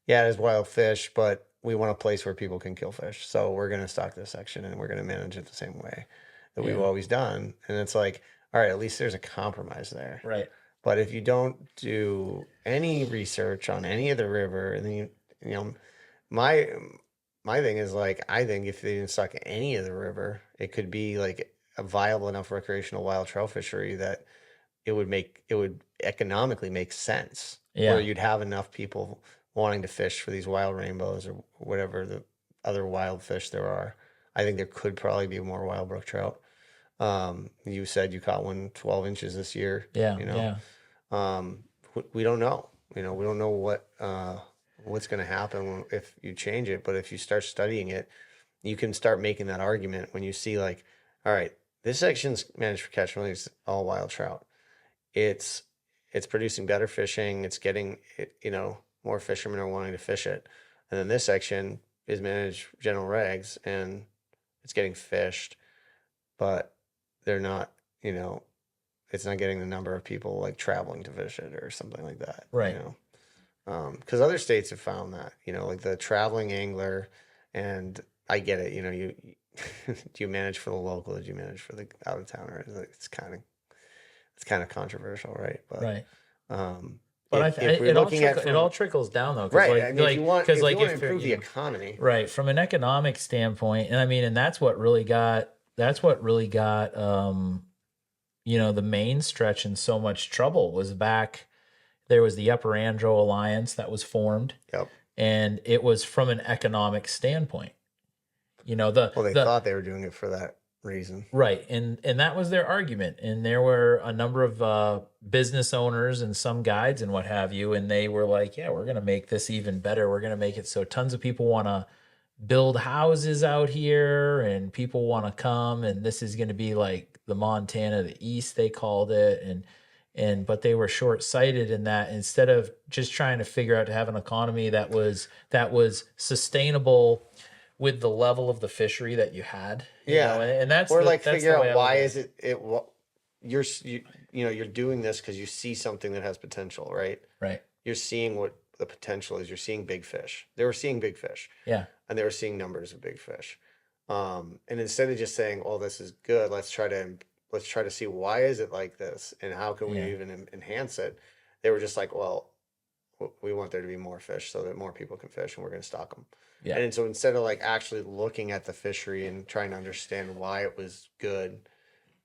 yeah, it has wild fish, but we want a place where people can kill fish. So we're going to stock this section and we're going to manage it the same way that we've always done. And it's like, all right, at least there's a compromise there. Right. But if you don't do any research on any of the river, then my thing is like, I think if they didn't stock any of the river, it could be like a viable enough recreational wild trout fishery that it would economically make sense. Yeah. Where you'd have enough people wanting to fish for these wild rainbows or whatever the other wild fish there are. I think there could probably be more wild brook trout. You said you caught one 12 inches this year. Yeah. We don't know. We don't know what's going to happen if you change it. But if you start studying it, you can start making that argument when you see like, all right, this section's managed for catch and release, all wild trout. It's producing better fishing. It's getting more fishermen are wanting to fish it. And then this section is managed general regs and it's getting fished, but they're not, it's not getting the number of people like traveling to fish it or something like that. Right. Because other states have found that, like the traveling angler, and I get it, you do you manage for the local or do you manage for the out of towner? It's kind of controversial, right? But right. But it all trickles down though, right? If you want to improve the economy, right? From an economic standpoint, and I mean, and that's what really got the main stretch in so much trouble was back. There was the Upper Andro Alliance that was formed, and it was from an economic standpoint. They thought they were doing it for that reason, right? And that was their argument. And there were a number of business owners and some guides and what have you, and they were like, "Yeah, we're going to make this even better. We're going to make it so tons of people want to build houses out here, and people want to come, and this is going to be like the Montana of the East," they called it, but they were short-sighted in that instead of just trying to figure out to have an economy that was sustainable with the level of the fishery that you had, and that's figure out why is it you're doing this because you see something that has potential, right? Right. You're seeing what the potential is. You're seeing big fish. They were seeing big fish, Yeah. and they were seeing numbers of big fish. And instead of just saying, "Oh, this is good," let's try to see why is it like this, and how can we Yeah. even enhance it. They were just like, "Well, we want there to be more fish so that more people can fish, and we're going to stock them." Yeah. And so instead of like actually looking at the fishery and trying to understand why it was good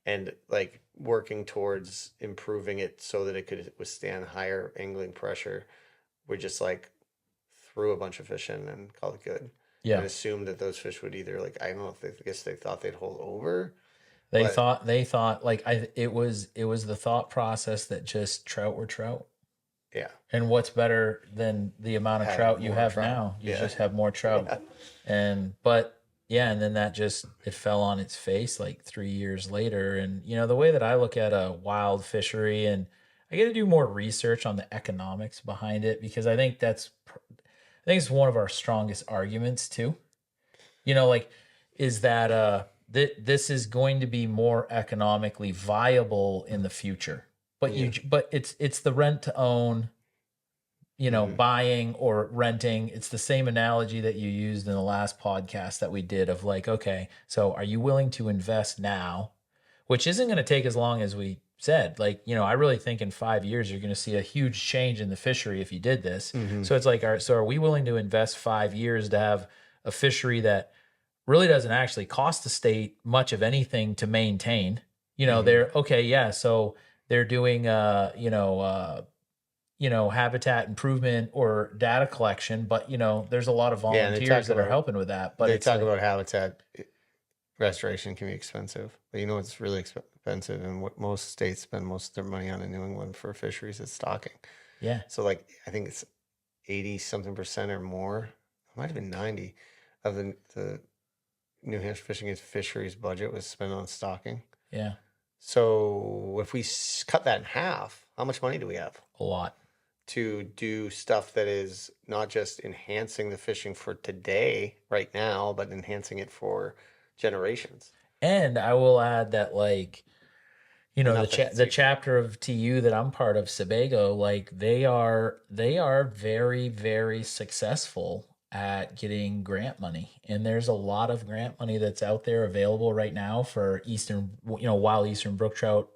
and like working towards improving it so that it could withstand higher angling pressure, we just like threw a bunch of fish in and called it good and Yeah. assumed that those fish would either like I don't know if they I guess they thought they'd hold over, They but thought like it was the thought process that just trout were trout. yeah, And what's better than the amount of having trout you more have trout. now? You Yeah, just have more trout. yeah, But yeah, and then that just it fell on its face like 3 years later. And the way that I look at a wild fishery, and I got to do more research on the economics behind it, because I think it's one of our strongest arguments too. Like, is that this is going to be more economically viable in the future. But yeah. it's the rent to own, Hmm. buying or renting. It's the same analogy that you used in the last podcast that we did of like, okay, so are you willing to invest now, which isn't going to take as long as we said. Like, I really think in 5 years you're going to see a huge change in the fishery if you did this. Hmm. So it's like, so are we willing to invest 5 years to have a fishery that really doesn't actually cost the state much of anything to maintain? Hmm. They're okay, yeah. So they're doing habitat improvement or data collection, but there's a lot of Yeah, and volunteers that are helping with that. But they it's talk like, about habitat restoration can be expensive, but you know what's really expensive and what most states spend most of their money on in New England for fisheries is stocking. yeah, So like I think it's 80 something percent or more. It might have been 90 of the New Hampshire Fishing and Fisheries budget was spent on stocking. yeah, So if we cut that in half, how much money do we have a lot. to do stuff that is not just enhancing the fishing for today, right now, but enhancing it for generations? And I will add that, like, And the not that it's the even, chapter of TU that I'm part of, Sebago, like they are very, very successful at getting grant money. And there's a lot of grant money that's out there available right now for wild eastern brook trout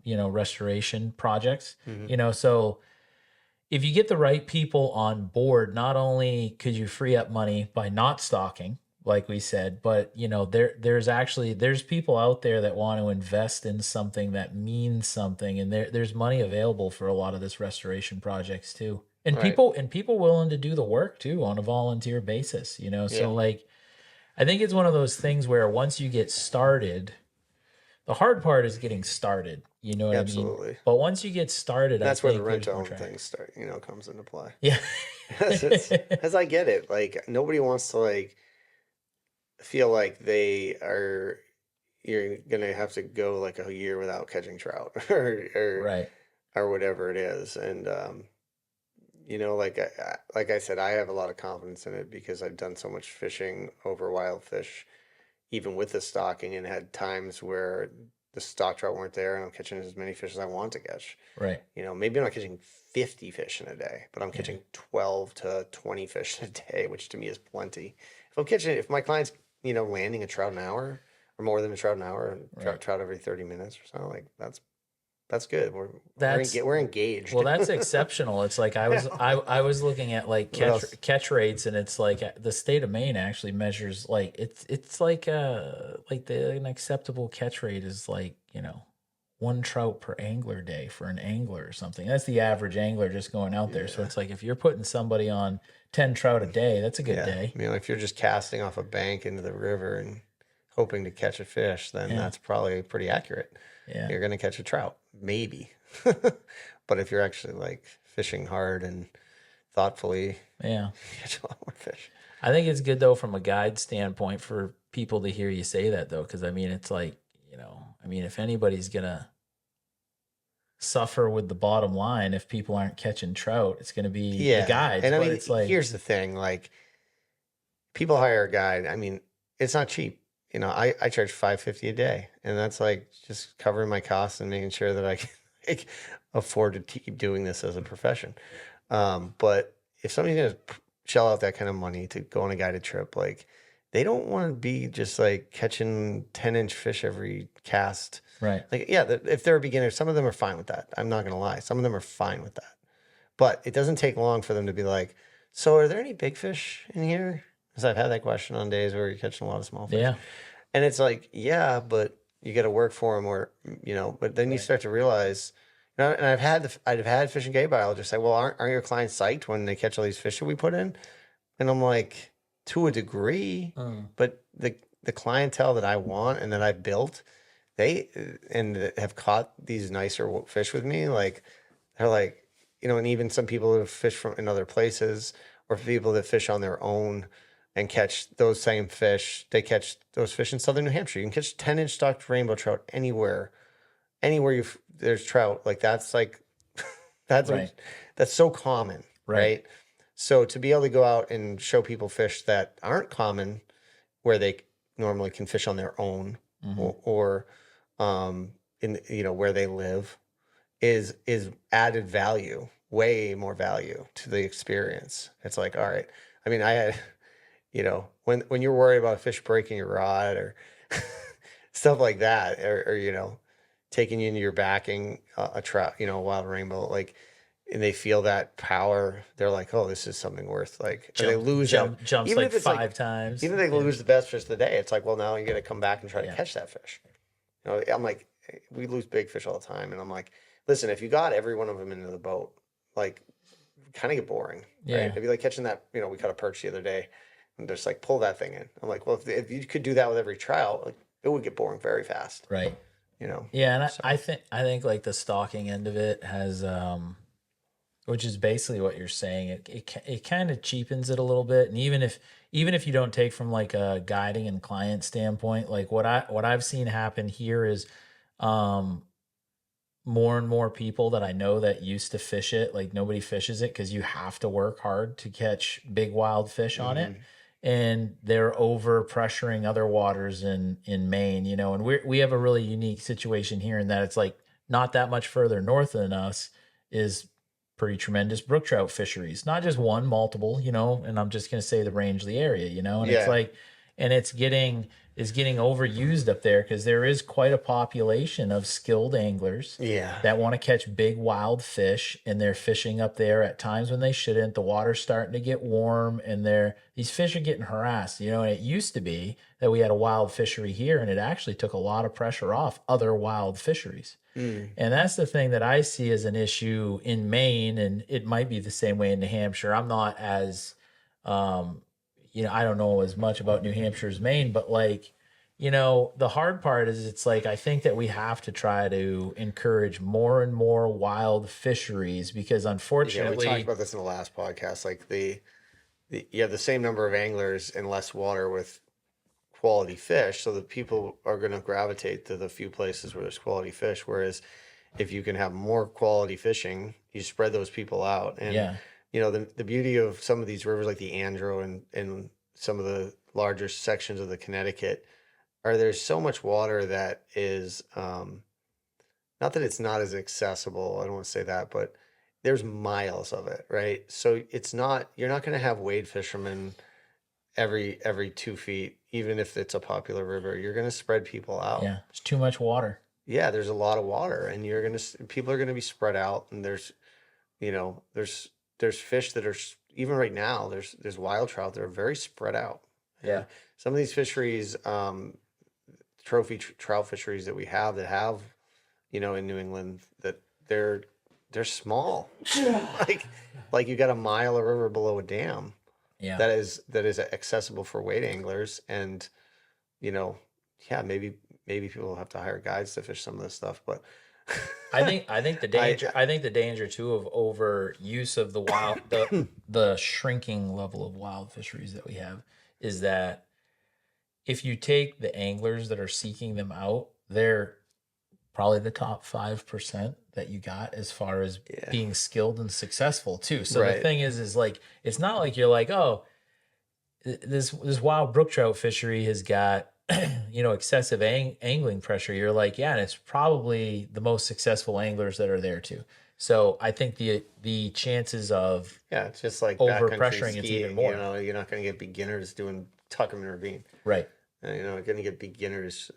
restoration projects. Mhm. So if you get the right people on board, not only could you free up money by not stocking, like we said, but there's people out there that want to invest in something that means something, and there's money available for a lot of this restoration projects too. And Right. people willing to do the work too on a volunteer basis, Yeah. So like I think it's one of those things where once you get started, the hard part is getting started, you know what I mean? Absolutely. But once you get started, And I that's where the think rent there's to more own traction. thing comes into play. Yeah. As I get it, like nobody wants to like feel like you're gonna have to go like a year without catching trout Right. or whatever it is. And like like I said, I have a lot of confidence in it because I've done so much fishing over wild fish, even with the stocking, and had times where the stock trout weren't there, and I'm catching as many fish as I want to catch. Right. Maybe I'm not catching 50 fish in a day, but I'm Yeah. catching 12 to 20 fish in a day, which to me is plenty. If my client's, landing a trout an hour or more than a trout an hour, and Right. trout every 30 minutes or so, like that's good. That's We're engaged. Well, that's exceptional. It's like I was looking at like What else? catch rates, and it's like the state of Maine actually measures like it's like an acceptable catch rate is like, one trout per angler day for an angler or something. That's the average angler just going out there. So Yeah. it's like if you're putting somebody on 10 trout a day, that's a good Yeah. day. I mean, if you're just casting off a bank into the river and hoping to catch a fish, then Yeah. that's probably pretty accurate. Yeah. You're going to catch a trout, maybe. But if you're actually like fishing hard and thoughtfully, Yeah. you catch a lot more fish. I think it's good though from a guide standpoint for people to hear you say that though, because I mean it's like, if anybody's gonna suffer with the bottom line if people aren't catching trout, it's gonna be the guides. And I But mean, it's like, here's the thing, like people hire a guide. I mean, it's not cheap. I charge $5.50 a day, and that's like just covering my costs and making sure that I like afford to keep doing this as a profession. But if somebody's gonna shell out that kind of money to go on a guided trip, like they don't want to be just like catching 10-inch fish every cast. Right. Like, yeah, if they're a beginner, some of them are fine with that. I'm not gonna lie, some of them are fine with that. But it doesn't take long for them to be like, so are there any big fish in here? Because I've had that question on days where you're catching a lot of small fish. Yeah. And it's like, yeah, but you got to work for them, or But then you start to realize, and I've had fish and game biologists say, well, aren't your clients psyched when they catch all these fish that we put in? And I'm like, to a degree, but the clientele that I want and that I built, they and that have caught these nicer fish with me, like they're like, and even some people who fish from in other places, or people that fish on their own and catch those same fish. They catch those fish in southern New Hampshire. You can catch 10-inch stocked rainbow trout anywhere there's trout. Like that's that's Right. that's so common, right? So to be able to go out and show people fish that aren't common, where they normally can fish on their own, or in where they live, is added value, way more value to the experience. It's like, all right. I mean, I had, when you're worried about a fish breaking your rod or stuff like that, or taking you into your backing a trout, a wild rainbow, like, and they feel that power, they're like, oh, this is something worth, like, or they lose jumps even like if it's 5 times. even if they lose the best fish of the day, it's like, well, now you got to come back and try to catch that fish. I'm like, we lose big fish all the time, and I'm like, listen, if you got every one of them into the boat, like, kind of get boring. Yeah. Right? It'd be like catching that, we caught a perch the other day and just like pull that thing in. I'm like, well, if you could do that with every trout, like, it would get boring very fast. Right. Yeah. And I think like the stalking end of it has, which is basically what you're saying. It kind of cheapens it a little bit. And even if you don't take from like a guiding and client standpoint, like what I've seen happen here is, more and more people that I know that used to fish it, like nobody fishes it because you have to work hard to catch big wild fish on it. And they're over pressuring other waters in Maine, and we have a really unique situation here in that it's like not that much further north than us is pretty tremendous brook trout fisheries, not just one, multiple, and I'm just going to say the Rangeley area, and it's like, and it's getting overused up there because there is quite a population of skilled anglers that want to catch big wild fish, and they're fishing up there at times when they shouldn't. The water's starting to get warm, and these fish are getting harassed. And it used to be that we had a wild fishery here, and it actually took a lot of pressure off other wild fisheries. And that's the thing that I see as an issue in Maine, and it might be the same way in New Hampshire. I'm not as I don't know as much about New Hampshire as Maine, but like, the hard part is it's like, I think that we have to try to encourage more and more wild fisheries because unfortunately, we talked about this in the last podcast, like you have the same number of anglers in less water with quality fish. So that people are going to gravitate to the few places where there's quality fish. Whereas if you can have more quality fishing, you spread those people out. And the beauty of some of these rivers like the Andro and some of the larger sections of the Connecticut there's so much water that is, not that it's not as accessible, I don't want to say that, but there's miles of it, right? So you're not going to have wade fishermen every 2 feet, even if it's a popular river. You're going to spread people out. Yeah, it's too much water. Yeah, there's a lot of water, and people are going to be spread out, and there's fish that are, even right now, there's wild trout that are very spread out. Yeah. Some of these fisheries, trophy trout fisheries that we have in New England, that they're small. like you got a mile of river below a dam. Yeah. That is accessible for wade anglers, and maybe people will have to hire guides to fish some of this stuff, but I think the danger too of overuse of the wild, the shrinking level of wild fisheries that we have is that if you take the anglers that are seeking them out, they're probably the top 5% that you got as far as being skilled and successful too. So the thing is like, it's not like you're like, oh, this wild brook trout fishery has got excessive angling pressure, you're like, yeah, and it's probably the most successful anglers that are there too. So I think the chances of Yeah, it's just like over backcountry pressuring it's even skiing. You more. know, you're not going to get beginners doing Tuckerman Ravine. Right. You know, you're going to get beginners,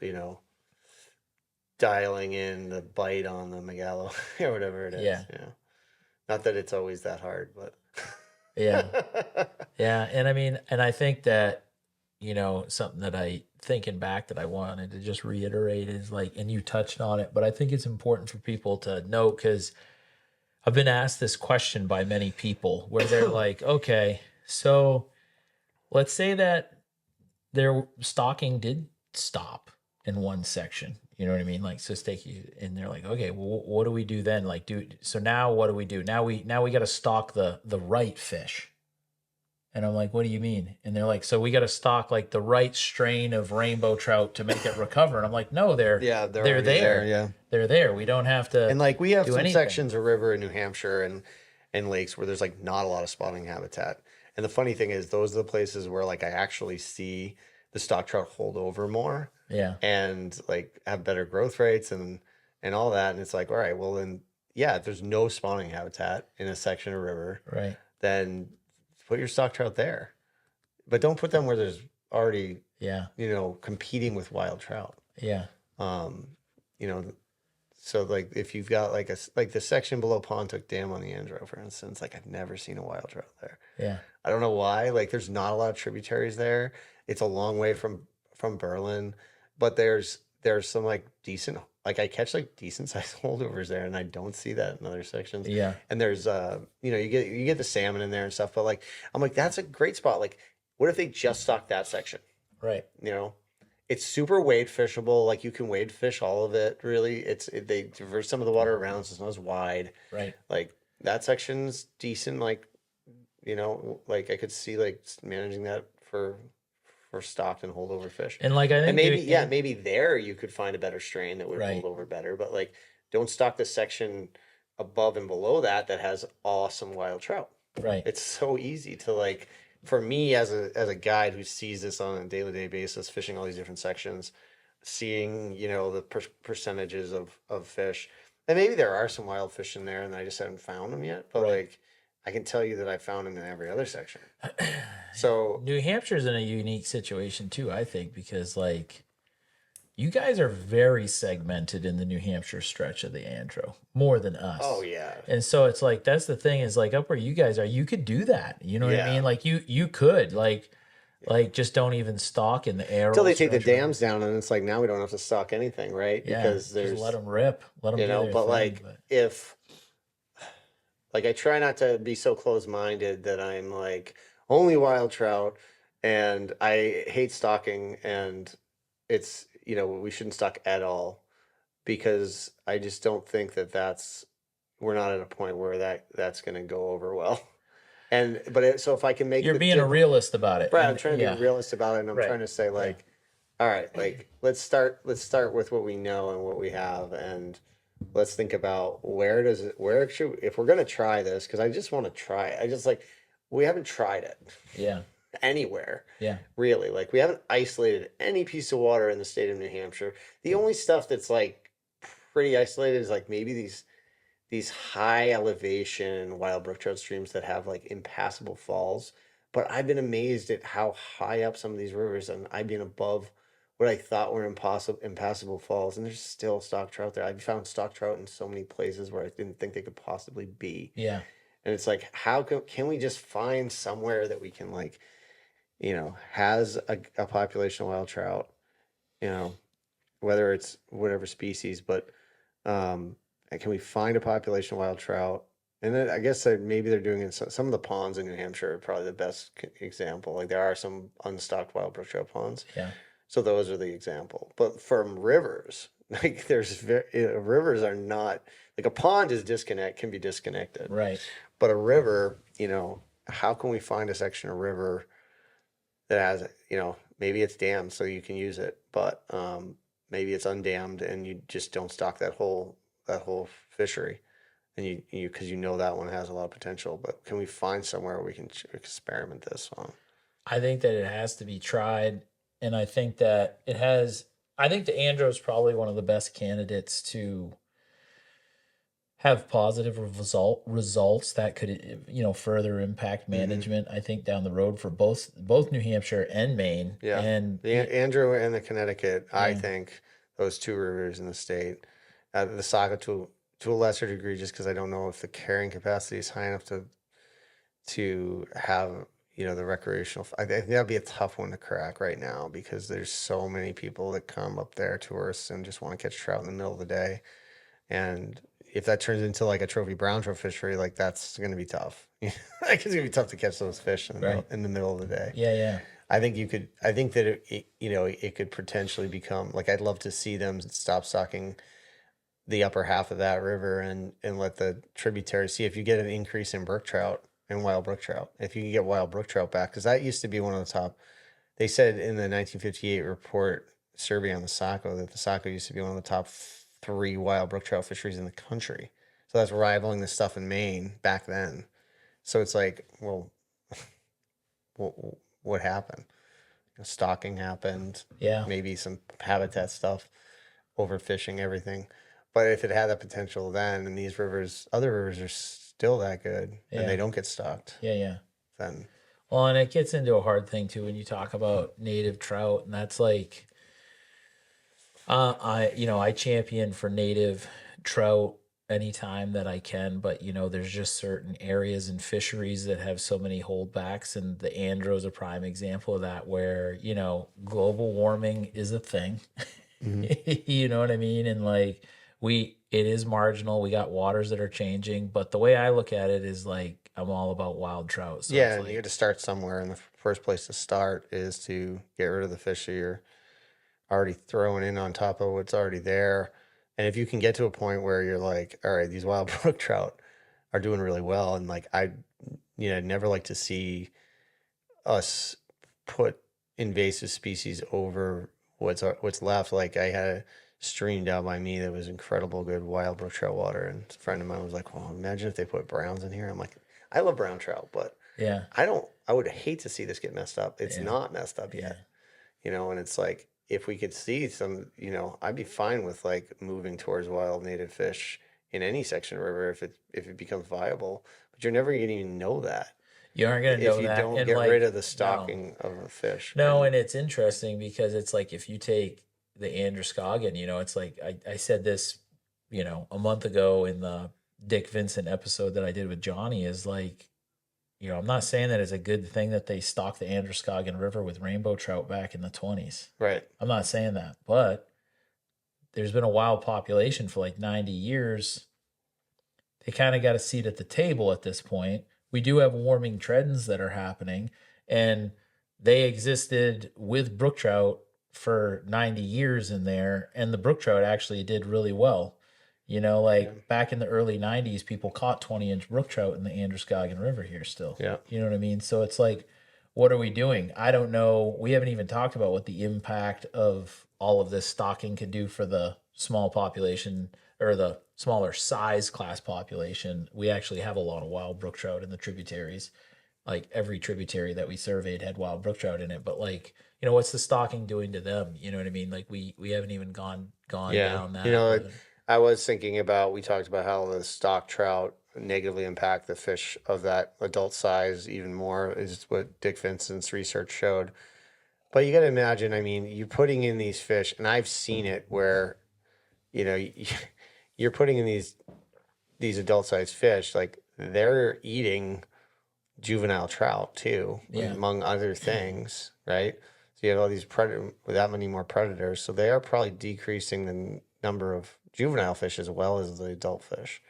dialing in the bite on the Megalo or whatever it is. Yeah. Not that it's always that hard, but Yeah. Yeah. And I mean, and I think that, something that thinking back that I wanted to just reiterate is like, and you touched on it, but I think it's important for people to know because I've been asked this question by many people where they're like, okay, so let's say that their stocking did stop in one section. You know what I mean? Like, so take you, and they're like, okay, well, what do we do then? Like, so now what do we do? Now we got to stock the right fish. And I'm like, what do you mean? And they're like, so we got to stock like the right strain of rainbow trout to make it recover. And I'm like, no, they're they're already there. yeah. They're there. We don't have to. And like we have do some anything. sections of river in New Hampshire and lakes where there's like not a lot of spawning habitat. And the funny thing is those are the places where like I actually see the stock trout hold over more. Yeah. And like have better growth rates and all that. And it's like, all right, well then if there's no spawning habitat in a section of river, Right. then put your stock trout there. But don't put them where there's already competing with wild trout. Yeah. So like if you've got like the section below Pontook Dam on the Andro, for instance, like I've never seen a wild trout there. Yeah. I don't know why. Like there's not a lot of tributaries there. It's a long way from Berlin, but there's some like decent, like I catch like decent sized holdovers there, and I don't see that in other sections. Yeah. And there's you get the salmon in there and stuff, but like I'm like that's a great spot. Like what if they just stocked that section? Right. It's super wade fishable. Like you can wade fish all of it. Really, they diverse some of the water around, so it's not as wide. Right. Like that section's decent. Like like I could see like managing that for stocked and holdover fish. And like I think and maybe there you could find a better strain that would Right. hold over better. But like don't stock the section above and below that has awesome wild trout. Right. It's so easy to like. For me as a guide who sees this on a day-to-day basis, fishing all these different sections, seeing the percentages of fish, and maybe there are some wild fish in there, and I just haven't found them yet. But like, I can tell you that I found them in every other section. So New Hampshire's in a unique situation too, I think, because like you guys are very segmented in the New Hampshire stretch of the Andro, more than us. Oh yeah. And so it's like that's the thing is like up where you guys are, you could do that. You know what I mean? Like you could like just don't even stock in the air until they take the dams down, and it's like now we don't have to stock anything, right? Yeah, because there's just let them rip, let them do their but thing, like if like I try not to be so close-minded that I'm like only wild trout, and I hate stocking, and it's we shouldn't stock at all, because I just don't think we're not at a point where that's going to go over well. So if I can make you're being a realist about it, right? I'm trying to be a realist about it, and I'm Right. trying to say like, all right, like let's start with what we know and what we have, and let's think about where should, if we're going to try this, because I just want to try it. I just like we haven't tried it. Yeah. Anywhere. Yeah. Really. Like we haven't isolated any piece of water in the state of New Hampshire. The only stuff that's like pretty isolated is like maybe these high elevation wild brook trout streams that have like impassable falls. But I've been amazed at how high up some of these rivers, and I've been above what I thought were impassable falls, and there's still stock trout there. I've found stock trout in so many places where I didn't think they could possibly be. Yeah. And it's like, how can we just find somewhere that we can like, has a population of wild trout, whether it's whatever species, but can we find a population of wild trout? And then I guess maybe they're doing it. Some of the ponds in New Hampshire are probably the best example. Like there are some unstocked wild brook trout ponds. Yeah. So those are the example. But from rivers, like rivers are not, like a pond can be disconnected. Right. But a river, how can we find a section of river that has, maybe it's dammed so you can use it, but maybe it's undammed and you just don't stock that whole fishery, and you because that one has a lot of potential. But can we find somewhere we can experiment this on? I think that it has to be tried and I think that it has. I think the Andro is probably one of the best candidates to have positive results that could further impact Hmm. management. I think down the road for both New Hampshire and Maine, Yeah. and The Andrew and the Connecticut, I yeah, think those two rivers in the state, the Saga to a lesser degree, just because I don't know if the carrying capacity is high enough to have the recreational. I think that'd be a tough one to crack right now because there's so many people that come up there, tourists, and just want to catch trout in the middle of the day. And if that turns into like a trophy brown trout fishery, like that's going to be tough. Like it's going to be tough to catch those fish right, in the middle of the day. yeah, yeah, I think you could. I think that it could potentially become like I'd love to see them stop stocking the upper half of that river and let the tributaries see if you get an increase in brook trout and wild brook trout. If you can get wild brook trout back, because that used to be one of the top. They said in the 1958 report survey on the Saco that the Saco used to be one of the top three wild brook trout fisheries in the country. So that's rivaling the stuff in Maine back then. So it's like, well, what, what happened? Stalking happened, yeah, maybe some habitat stuff, overfishing, everything. But if it had that potential then, and these rivers, other rivers are still that good, and they yeah, don't get stocked, yeah, yeah. then Well, and it gets into a hard thing too when you talk about native trout, and that's like, I champion for native trout anytime that I can, but there's just certain areas and fisheries that have so many holdbacks, and the Andro is a prime example of that, where global warming is a thing. mhm. You know what I mean? And like it is marginal. We got waters that are changing, but the way I look at it is like I'm all about wild trout. So Yeah, it's and you got like, to start somewhere, and the first place to start is to get rid of the fish that you're already throwing in on top of what's already there. And if you can get to a point where you're like, all right, these wild brook trout are doing really well, and like I'd never like to see us put invasive species over what's left. Like I had a stream down by me that was incredible good wild brook trout water, and a friend of mine was like, "Well, imagine if they put browns in here." I'm like, I love brown trout, but yeah, I don't. I would hate to see this get messed up. It's yeah, not messed up yeah. yet, and it's like if we could see some, I'd be fine with like moving towards wild native fish in any section of the river if it becomes viable. But you're never going to even know that You aren't gonna if know you that. don't And get rid like, of the no. stocking of a fish. No, And and it's interesting because it's like if you take the Androscoggin, it's like I said this, a month ago in the Dick Vincent episode that I did with Johnny, is like, I'm not saying that it's a good thing that they stocked the Androscoggin River with rainbow trout back in the 20s. right, I'm not saying that, but there's been a wild population for like 90 years. They kind of got a seat at the table at this point. We do have warming trends that are happening, and they existed with brook trout for 90 years in there, and the brook trout actually did really well. yeah, Like back in the early 90s, people caught 20-inch brook trout in the Androscoggin River here still. yeah, You know what I mean? So it's like, what are we doing? I don't know. We haven't even talked about what the impact of all of this stocking could do for the small population or the smaller size class population. We actually have a lot of wild brook trout in the tributaries. Like every tributary that we surveyed had wild brook trout in it. But like, what's the stocking doing to them? You know what I mean? Like we haven't even gone yeah. down that road. I was thinking about we talked about how the stock trout negatively impact the fish of that adult size even more is what Dick Vincent's research showed. But you got to imagine, I mean, you're putting in these fish, and I've seen it where you know you're putting in these adult sized fish, like they're eating juvenile trout too, Yeah. among other things, right? So you have all these predator with that many more predators, so they are probably decreasing the number of juvenile fish as well as the adult fish.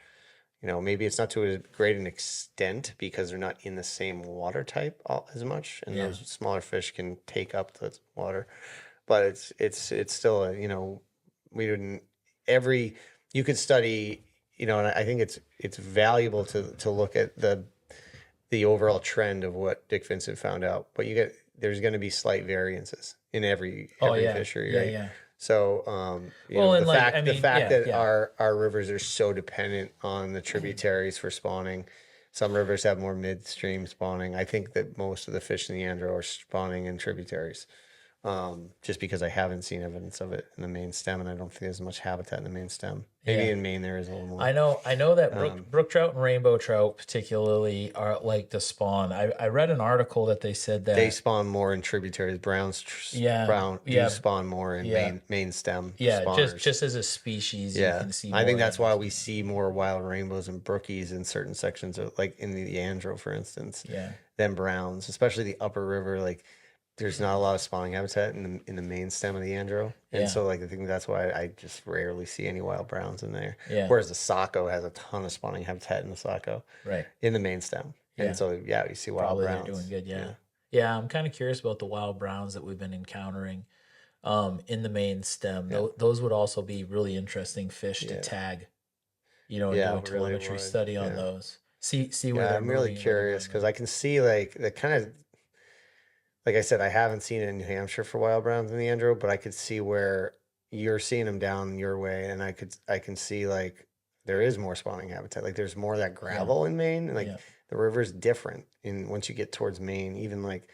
Maybe it's not to as great an extent because they're not in the same water type as much, and Yeah. those smaller fish can take up the water. But it's still we didn't every you could study, and I think it's valuable to look at the overall trend of what Dick Vincent found out. But there's going to be slight variances in every Oh every yeah. fishery, Yeah. right? Yeah. So, Well, and like, I the mean, fact yeah, that yeah. our rivers are so dependent on the tributaries for spawning. Some rivers have more midstream spawning. I think that most of the fish in the Andro are spawning in tributaries. just because I haven't seen evidence of it in the main stem, and I don't think there's much habitat in the main stem. Maybe Yeah. in Maine there is a little more. I know that Um, brook trout and rainbow trout particularly are like to spawn. I read an article that they said they that spawn more in tributaries. yeah, Brown do yeah, spawn more in yeah, main stem yeah, just spawners. just as a species you Yeah, can see I think more that's why animals. we see more wild rainbows and brookies in certain sections of, like in the Leandro, for instance, Yeah. than browns, especially the upper river. Like, there's not a lot of spawning habitat in the main stem of the Leandro, and Yeah. so like I think that's why I just rarely see any wild browns in there. Yeah. Whereas the Saco has a ton of spawning habitat in the Saco, Right. in the main stem, and Yeah. so yeah, you see wild Probably they're doing browns. good, yeah. Yeah, Yeah, I'm kind of curious about the wild browns that we've been encountering in the main stem. yeah, Those would also be really interesting fish to yeah, tag, and yeah. do a Really telemetry would. study on Yeah, those. See where yeah. they're I'm really moving and where they're curious going because with. I can see like the kind of, like I said, I haven't seen it in New Hampshire for wild browns in the Andro, but I could see where you're seeing them down your way, and I can see like there is more spawning habitat. Like there's more of that Yeah. gravel in Maine, and like Yeah. the river's different. And once you get towards Maine, even like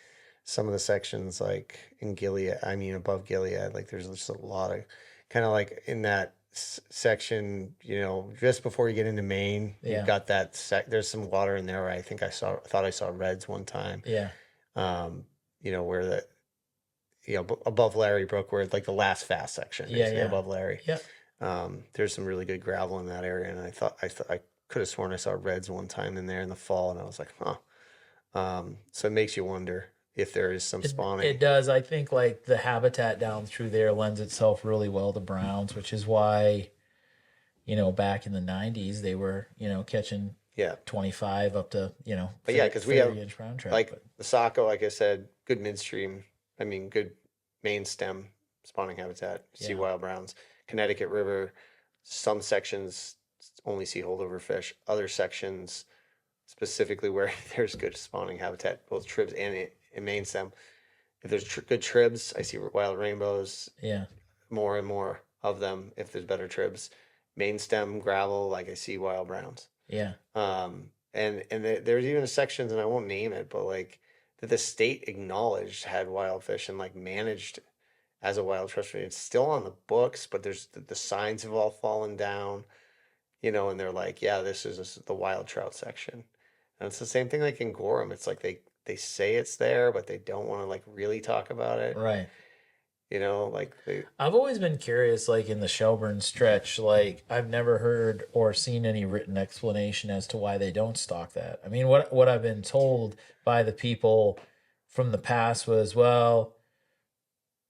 some of the sections like in Gilead, I mean above Gilead, like there's just a lot of kind of like in that section, just before you get into Maine, you've Yeah. got that there's some water in there where I think thought I saw reds one time. Yeah. Um, where above Larry Brook, where like the last fast section, Yeah. basically Yeah. above Larry. Yeah. There's some really good gravel in that area, and I could have sworn I saw reds one time in there in the fall, and I was like, huh. So it makes you wonder if there is some It spawning. does. I think like the habitat down through there lends itself really well to browns, which is why, back in the 90s they were, catching Yeah, 25 up to, but yeah, 30, because we have 30-inch brown trout. like But the Saco, like I said, good midstream. I mean, good main stem spawning habitat. See yeah. wild browns. Connecticut River, some sections only see holdover fish. Other sections, specifically where there's good spawning habitat, both tribs and main stem. If there's good tribs, I see wild rainbows, Yeah. more and more of them. If there's better tribs, main stem gravel, like I see wild browns. Yeah. There's even sections, and I won't name it, but like that the state acknowledged had wild fish and like managed as a wild trust. It's still on the books, but there's the signs have all fallen down, and they're like, yeah, this is the wild trout section. And it's the same thing like in Gorham. It's like they say it's there, but they don't want to like really talk about it. Right. Like they. I've always been curious, like in the Shelburne stretch, like I've never heard or seen any written explanation as to why they don't stock that. I mean, what I've been told by the people from the past was, well,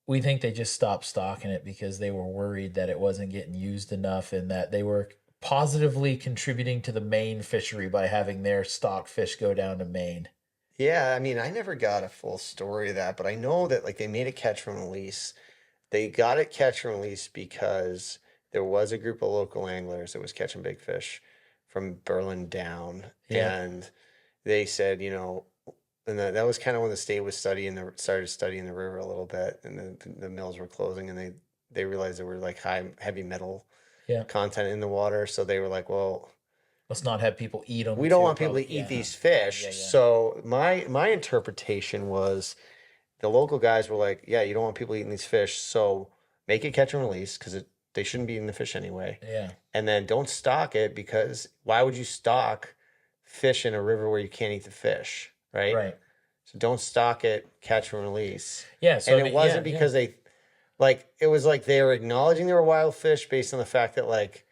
we think they just stopped stocking it because they were worried that it wasn't getting used enough and that they were positively contributing to the Maine fishery by having their stock fish go down to Maine. Yeah, I mean, I never got a full story of that, but I know that like they made a catch and release. They got it catch and release because there was a group of local anglers that was catching big fish from Berlin down, Yeah. and they said, and that was kind of when the state was started studying the river a little bit, and the mills were closing, and they realized there were like heavy metal Yeah. content in the water, so they were like, well, Let's not have people eat them we don't too. want people Probably. to eat Yeah. these fish. Yeah. Yeah. So my interpretation was the local guys were like, yeah, you don't want people eating these fish, so make it catch and release because they shouldn't be eating the fish anyway. Yeah. And then don't stock it because why would you stock fish in a river where you can't eat the fish, right? Right. So don't stock it, catch and release. Yeah. So And I it mean, wasn't yeah, because it was like they were acknowledging they were wild fish based on the fact that like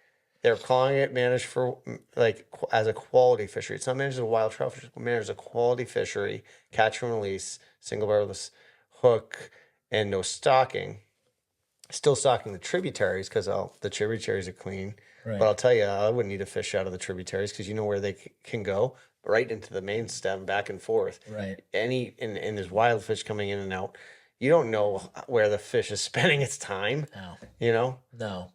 they're calling it managed for like as a quality fishery. It's not managed as a wild trout fishery, it's managed as a quality fishery, catch and release, single barrelless hook, and no stocking. Still stocking the tributaries because the tributaries are clean. Right. But I'll tell you, I wouldn't eat a fish out of the tributaries because you know where they can go right into the main stem, back and forth. Right. And there's wild fish coming in and out. You don't know where the fish is spending its time. No. No. No.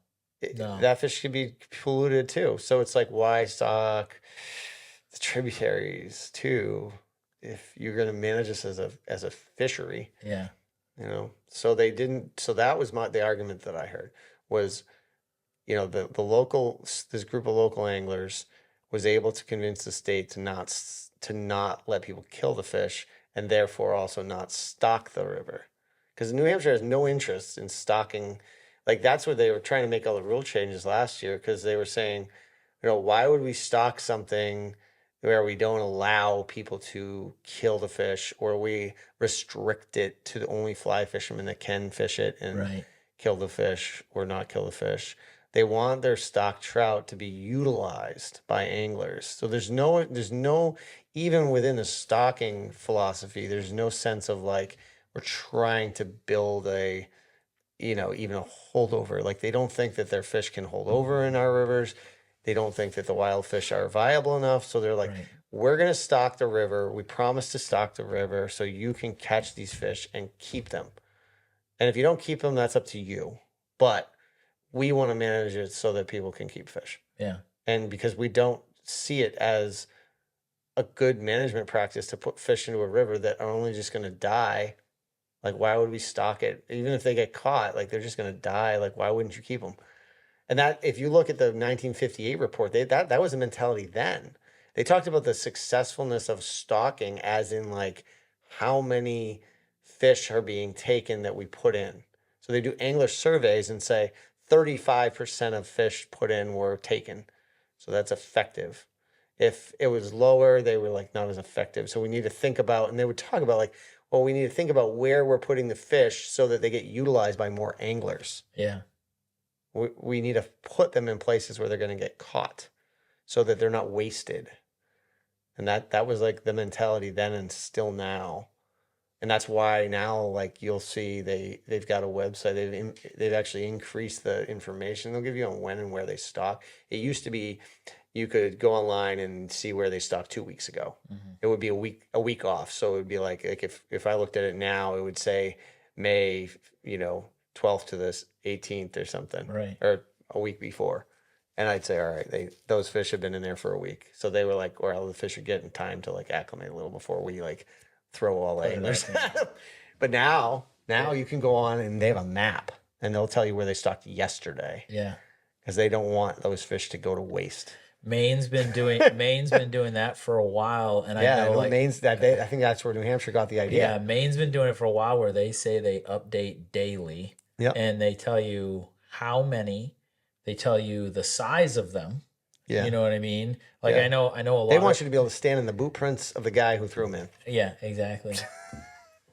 That fish could be polluted too. So it's like, why stock the tributaries too if you're going to manage this as a fishery? Yeah. So they didn't. So that was the argument that I heard was, the local, this group of local anglers was able to convince the state to not let people kill the fish and therefore also not stock the river because New Hampshire has no interest in stocking. Like that's where they were trying to make all the rule changes last year, because they were saying, why would we stock something where we don't allow people to kill the fish, or we restrict it to the only fly fishermen that can fish it and Right. kill the fish or not kill the fish. They want their stock trout to be utilized by anglers. So there's no, even within the stocking philosophy, there's no sense of like we're trying to build a, even a holdover. Like they don't think that their fish can hold over in our rivers. They don't think that the wild fish are viable enough. So they're like, Right. we're going to stock the river. We promise to stock the river so you can catch these fish and keep them. And if you don't keep them, that's up to you. But we want to manage it so that people can keep fish. Yeah. And because we don't see it as a good management practice to put fish into a river that are only just going to die. Like, why would we stock it? Even if they get caught, like they're just going to die. Like, why wouldn't you keep them? And that, if you look at the 1958 report, that was a mentality then. They talked about the successfulness of stocking as in like how many fish are being taken that we put in. So they do angler surveys and say 35% of fish put in were taken. So that's effective. If it was lower, they were like not as effective. So we need to think about, and they would talk about like, well, we need to think about where we're putting the fish so that they get utilized by more anglers. Yeah. We need to put them in places where they're going to get caught so that they're not wasted. And that was like the mentality then and still now. And that's why now, like you'll see they've got a website. They've actually increased the information they'll give you on when and where they stock. It used to be you could go online and see where they stocked 2 weeks ago. Mm-hmm. It would be a week off. So it would be like if I looked at it now, it would say May, 12th to the 18th or something, Right. or a week before. And I'd say, all right, those fish have been in there for a week. So they were like, well, the fish are getting time to like acclimate a little before we like throw all the anglers at them. But now you can go on and they have a map and they'll tell you where they stocked yesterday. Yeah. Because they don't want those fish to go to waste. Maine's been doing that for a while, and Yeah, I know like Maine's I think that's where New Hampshire got the idea. yeah, Maine's been doing it for a while, where they say they update daily, and they tell you how many, they tell you the size of them. Yeah, you know what I mean. Like Yeah. I know a lot. They want you to be able to stand in the boot prints of the guy who threw them in. Yeah, exactly.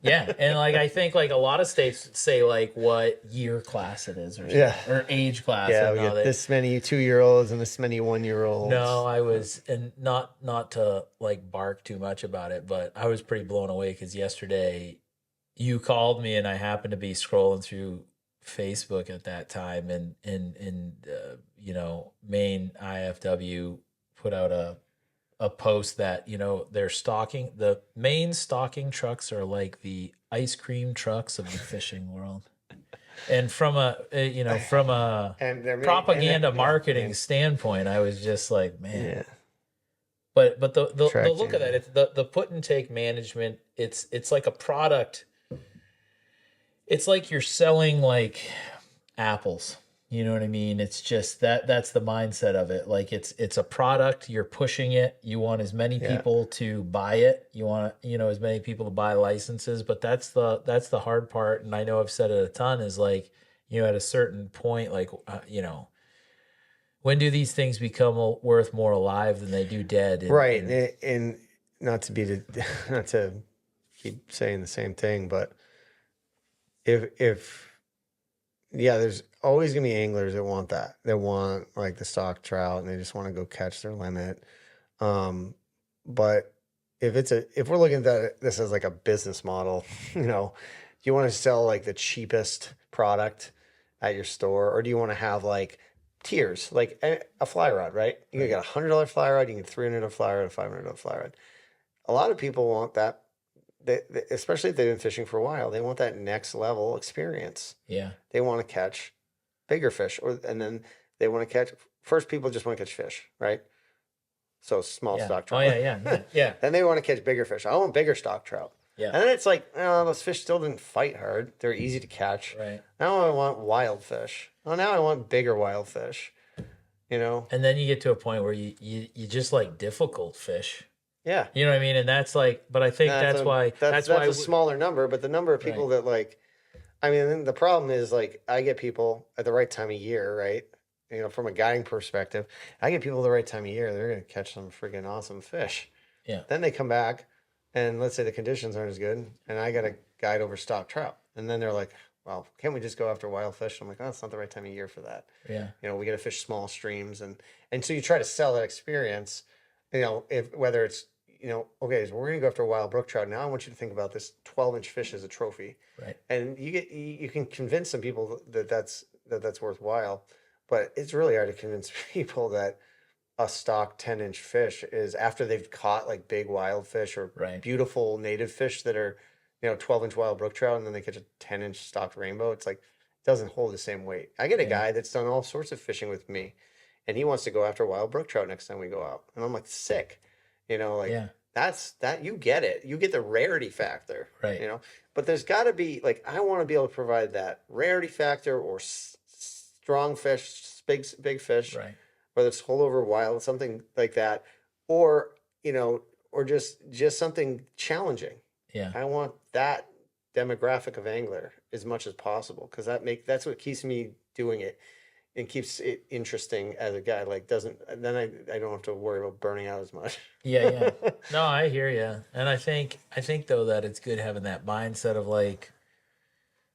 Yeah, and like I think like a lot of states say like what year class it is, or or age class. Yeah, we get this many 2-year-olds and this many 1-year-olds. No, I was, and not to like bark too much about it, but I was pretty blown away because yesterday you called me and I happened to be scrolling through Facebook at that time, and Maine IFW put out a post that they're stocking, the Maine stocking trucks are like the ice cream trucks of the fishing world. And from a propaganda marketing standpoint, I was just like, man. Yeah. But the look at that, it's the put and take management. It's like a product. It's like you're selling like apples. You know what I mean? It's just that's the mindset of it. Like it's a product, you're pushing it. You want as many people to buy it. You want as many people to buy licenses, but that's the hard part. And I know I've said it a ton, is like, at a certain point, like when do these things become worth more alive than they do dead? Right. And not to keep saying the same thing, but if there's always gonna be anglers that want that. They want like the stock trout and they just want to go catch their limit. But if we're looking at this as like a business model, do you want to sell like the cheapest product at your store, or do you want to have like tiers, like a fly rod, right? You can get $100 fly rod, you can get $300 fly rod, a $500 fly rod. A lot of people want that. They, especially if they've been fishing for a while, they want that next level experience. Yeah. They want to catch bigger fish, and then they want to catch. First, people just want to catch fish, right? So small stock trout. Oh yeah. Then they want to catch bigger fish. I want bigger stock trout. Yeah. And then it's like, those fish still didn't fight hard. They're easy to catch. Right. Now I want wild fish. Oh, now I want bigger wild fish. And then you get to a point where you just like difficult fish. Yeah. You know what I mean? And that's like, but I think that's why a smaller number, but the number of people that like, I mean, the problem is like I get people at the right time of year, right? You know, from a guiding perspective, I get people the right time of year, they're gonna catch some freaking awesome fish. Yeah. Then they come back, and let's say the conditions aren't as good, and I got to guide over stock trout, and then they're like, "Well, can't we just go after wild fish?" I'm like, "Oh, it's not the right time of year for that." Yeah. You know, we got to fish small streams, and so you try to sell that experience. You know, if whether it's okay, so we're gonna go after wild brook trout. Now I want you to think about this 12-inch fish as a trophy, Right. and you can convince some people that that's worthwhile, but it's really hard to convince people that a stock 10-inch fish is after they've caught like big wild fish or Right. beautiful native fish that are 12-inch wild brook trout, and then they catch a 10-inch stocked rainbow. It's like it doesn't hold the same weight. I get a Yeah. guy that's done all sorts of fishing with me, and he wants to go after wild brook trout next time we go out, and I'm like, sick. Like Yeah. that's that you get it. You get the rarity factor. Right. But there's got to be like I want to be able to provide that rarity factor or strong fish, big fish, Right. whether it's holdover wild, something like that, or or just something challenging. Yeah. I want that demographic of angler as much as possible because that's what keeps me doing it and keeps it interesting as a guy. Like doesn't then I don't have to worry about burning out as much. Yeah. Yeah. No, I hear you. And I think though that it's good having that mindset of like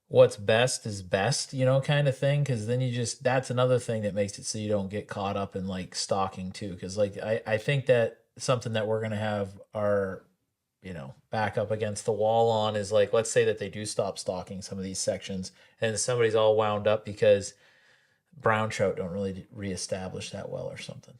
what's best is best, kind of thing. Cause then that's another thing that makes it so you don't get caught up in like stalking too. Cause like, I think that something that we're going to have our, back up against the wall on is like, let's say that they do stop stalking some of these sections and somebody's all wound up because brown trout don't really reestablish that well or something,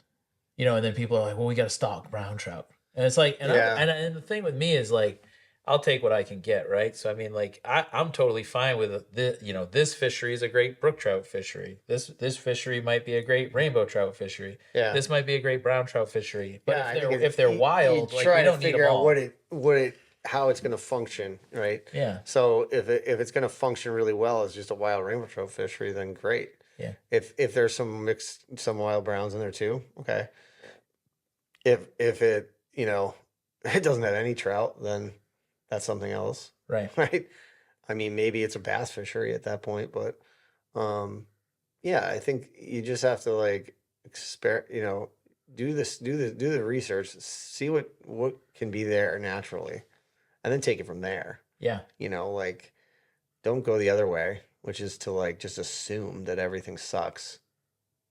and then people are like, well, we got to stalk brown trout. And it's like, Yeah. and the thing with me is like, I'll take what I can get, right? So I mean, like I'm totally fine with this fishery is a great brook trout fishery. This fishery might be a great rainbow trout fishery. Yeah. This might be a great brown trout fishery. But Yeah, if they're wild, like try we to don't need figure them out all. what it how it's going to function, right? Yeah, So if it's going to function really well as just a wild rainbow trout fishery, then great. yeah, If there's some wild browns in there too, okay. If it it doesn't have any trout, then that's something else, right. right? I mean, maybe it's a bass fishery at that point, but um, yeah, I think you just have to like do the research, see what can be there naturally, and then take it from there. Yeah, Like don't go the other way, which is to like just assume that everything sucks,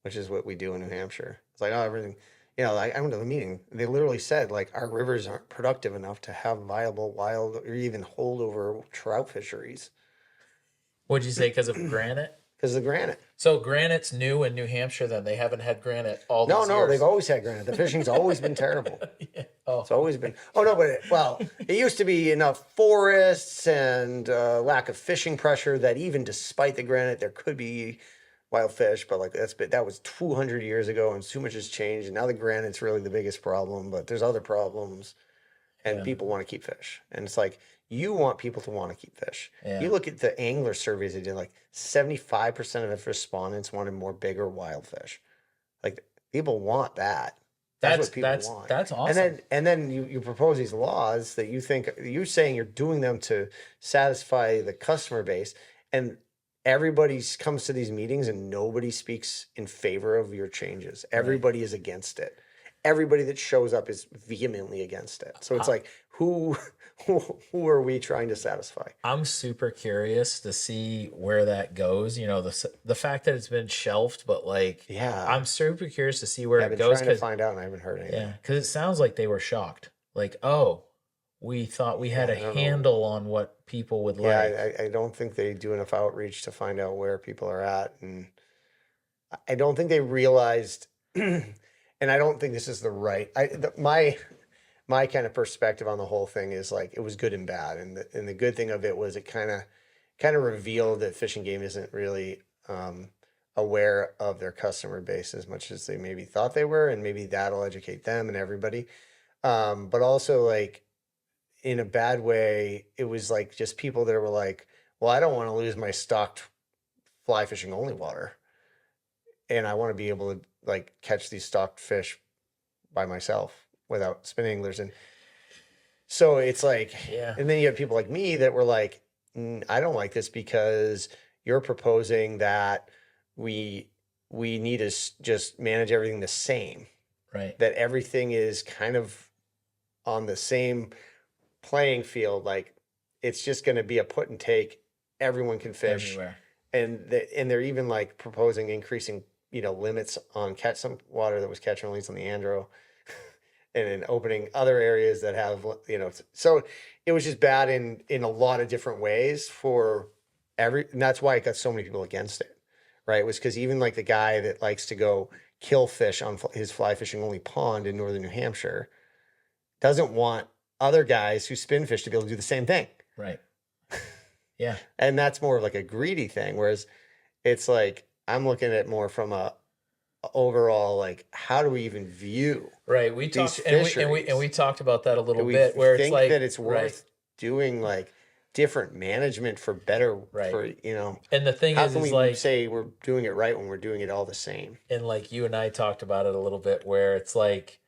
which is what we do in New Hampshire. It's like, oh, everything, like I went to the meeting. They literally said like our rivers aren't productive enough to have viable wild or even holdover trout fisheries what'd you say? Because of granite? because of the granite. So granite's new in New Hampshire. Then they haven't had granite all No, these no, years. they've always had granite. The fishing's always been terrible. Yeah. Oh, It's always been. Oh no, but it used to be enough forests and lack of fishing pressure that even despite the granite, there could be wild fish. But like that was 200 years ago, and so much has changed. And now the granite's really the biggest problem. But there's other problems, and Yeah. people want to keep fish. And it's like you want people to want to keep fish. Yeah. You look at the angler surveys they did. Like 75% of the respondents wanted more bigger wild fish. Like people want that. That's what people want. That's awesome. And then you propose these laws that you're saying you're doing them to satisfy the customer base, and everybody comes to these meetings and nobody speaks in favor of your changes. Everybody is against it. Everybody that shows up is vehemently against it. So it's like who are we trying to satisfy? I'm super curious to see where that goes. The fact that it's been shelved, but like, Yeah. I'm super curious to see where I've it been goes. trying to find out and I haven't heard anything. Yeah, because it sounds like they were shocked. Like, oh, we thought we had I a don't know. handle on what people would Yeah, like. I don't think they do enough outreach to find out where people are at. And I don't think they realized, and I don't think this is the right, my kind of perspective on the whole thing is like, it was good and bad. And the good thing of it was it kind of revealed that Fish and Game isn't really aware of their customer base as much as they maybe thought they were. And maybe that'll educate them and everybody. But also like, in a bad way, it was like just people that were like, well, I don't want to lose my stocked fly fishing only water. And I want to be able to like catch these stocked fish by myself without spin anglers. And so it's like, Yeah. and then you have people like me that were like, I don't like this because you're proposing that we need to just manage everything the same, Right. that everything is kind of on the same playing field. Like it's just going to be a put and take. Everyone can fish, Everywhere. and they're even like proposing increasing, limits on catch some water that was catch and release on the Andro, and then opening other areas that have, so it was just bad in a lot of different ways for and that's why it got so many people against it, right? It was because even like the guy that likes to go kill fish on his fly fishing only pond in northern New Hampshire doesn't want other guys who spin fish to be able to do the same thing. Right. Yeah. And that's more of like a greedy thing. Whereas it's like, I'm looking at it more from a overall, like, how do we even view Right. We these talked and fisheries? we talked about that a Do little we bit where it's think like that it's worth right. doing like different management for better, Right. for, And the thing how is can we like say we're doing it right when we're doing it all the same? and like you and I talked about it a little bit where it's like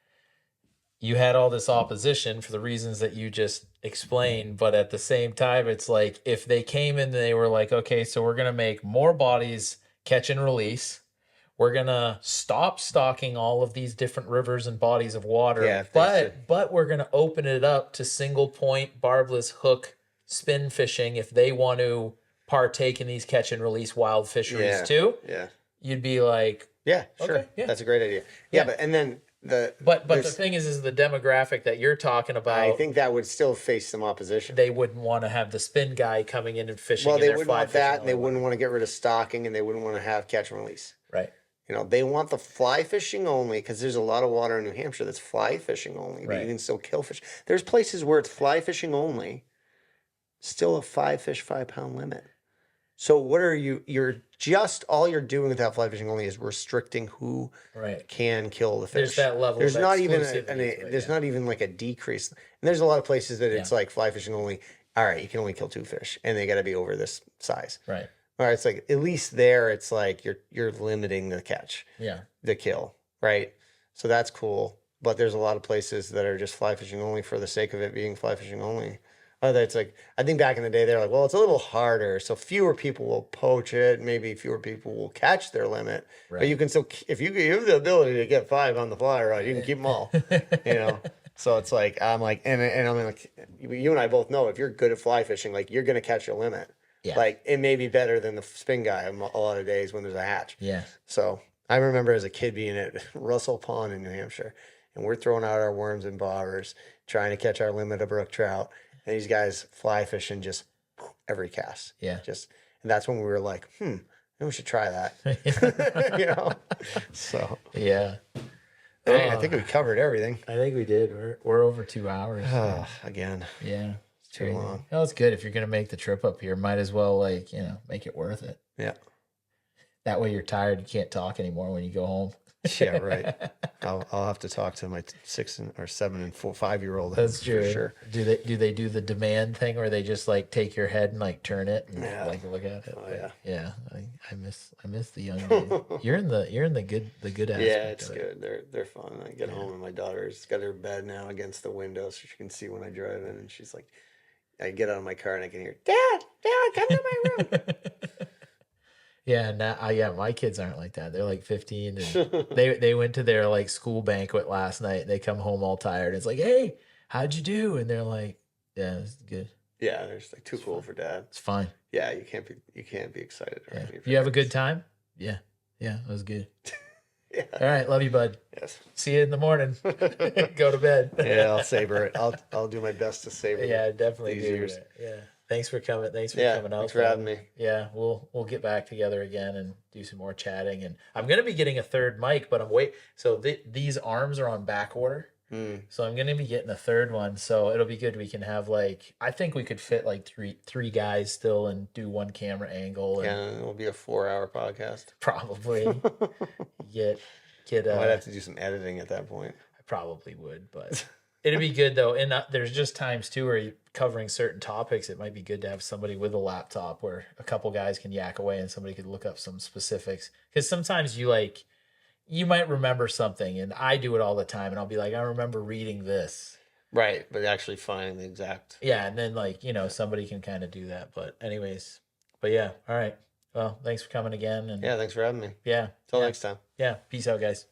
you had all this opposition for the reasons that you just explained, but at the same time, it's like if they came in and they were like, okay, so we're going to make more bodies catch and release. We're going to stop stocking all of these different rivers and bodies of water, Yeah, if they should. but we're going to open it up to single point, barbless hook spin fishing if they want to partake in these catch and release wild fisheries Yeah. too. Yeah. You'd be like, Yeah, sure. Okay, yeah. That's a great idea. Yeah. Yeah, but and then but the there's- thing is the demographic that you're talking about. I think that would still face some opposition. They wouldn't want to have the spin guy coming in and fishing. Well, in they their wouldn't fly want that, fishing and they only wouldn't want to get rid of stocking, and they wouldn't want to have catch and release. Right. They want the fly fishing only because there's a lot of water in New Hampshire that's fly fishing only, but Right. you can still kill fish. There's places where it's fly fishing only, still a 5-pound limit. So what are you're just, all you're doing with that fly fishing only is restricting who Right. can kill the fish. There's that level There's of not even exclusivity to it, there's yeah. not even like a decrease. And there's a lot of places that it's Yeah. like fly fishing only. All right, you can only kill 2 fish, and they got to be over this size. Right. All right, it's like at least there, it's like you're limiting the catch, Yeah. the kill, right? So that's cool. But there's a lot of places that are just fly fishing only for the sake of it being fly fishing only. It's like, I think back in the day, they're like, well, it's a little harder, so fewer people will poach it. Maybe fewer people will catch their limit. Right. But you can still, if you have the ability to get 5 on the fly rod, you can keep them all. So it's like, I'm like, and I'm like, you and I both know if you're good at fly fishing, like you're gonna catch your limit. Yeah. Like it may be better than the spin guy a lot of days when there's a hatch. Yeah. So I remember as a kid being at Russell Pond in New Hampshire, and we're throwing out our worms and bobbers, trying to catch our limit of brook trout. And these guys fly fishing just every cast. Yeah. And that's when we were like, maybe we should try that. So Yeah. hey, I think we covered everything. I think we did. We're over 2 hours. Again, Yeah. it's too long. No, it's good if you're gonna make the trip up here. Might as well make it worth it. Yeah. That way you're tired. You can't talk anymore when you go home. Yeah, right. I'll have to talk to my 6 or 7 and 5-year-old. That's true. For sure. Do they do the demand thing where they just like take your head and like turn it and like look at it? Oh, yeah. Yeah. I miss the young days. You're in the good aspect. Yeah, it's of it. good. They're fun. I get home and my daughter's got her bed now against the window so she can see when I drive in, and she's like, I get out of my car and I can hear, Dad, come to my room. Yeah, now, my kids aren't like that. They're like 15, and they went to their like school banquet last night. And they come home all tired. It's like, hey, how'd you do? And they're like, yeah, it's good. Yeah, they're just like too cool for Dad. It's fine. Yeah, you can't be excited. Yeah. Right? You have a good time? Yeah, it was good. Yeah. All right, love you, bud. Yes. See you in the morning. Go to bed. Yeah, I'll savor it. I'll do my best to savor. Yeah, definitely these do. years. That. Yeah. Thanks for coming. Thanks for Yeah, coming out. thanks for having me. Yeah, we'll get back together again and do some more chatting. And I'm gonna be getting a third mic, but so these arms are on back order. So I'm gonna be getting a third one. So it'll be good. We can have I think we could fit like three guys still and do one camera angle. Yeah, And it'll be a 4-hour podcast. probably get. I might have to do some editing at that point. I probably would, but it'd be good though. And there's just times too where you're covering certain topics. It might be good to have somebody with a laptop where a couple guys can yak away and somebody could look up some specifics. Because sometimes you might remember something, and I do it all the time, and I'll be like, I remember reading this. Right, but actually finding the exact. Yeah, and then like, somebody can kind of do that. But anyways, but yeah, all right. Well, thanks for coming again, and Yeah, thanks for having me. yeah, Till yeah, next time. yeah. Peace out, guys.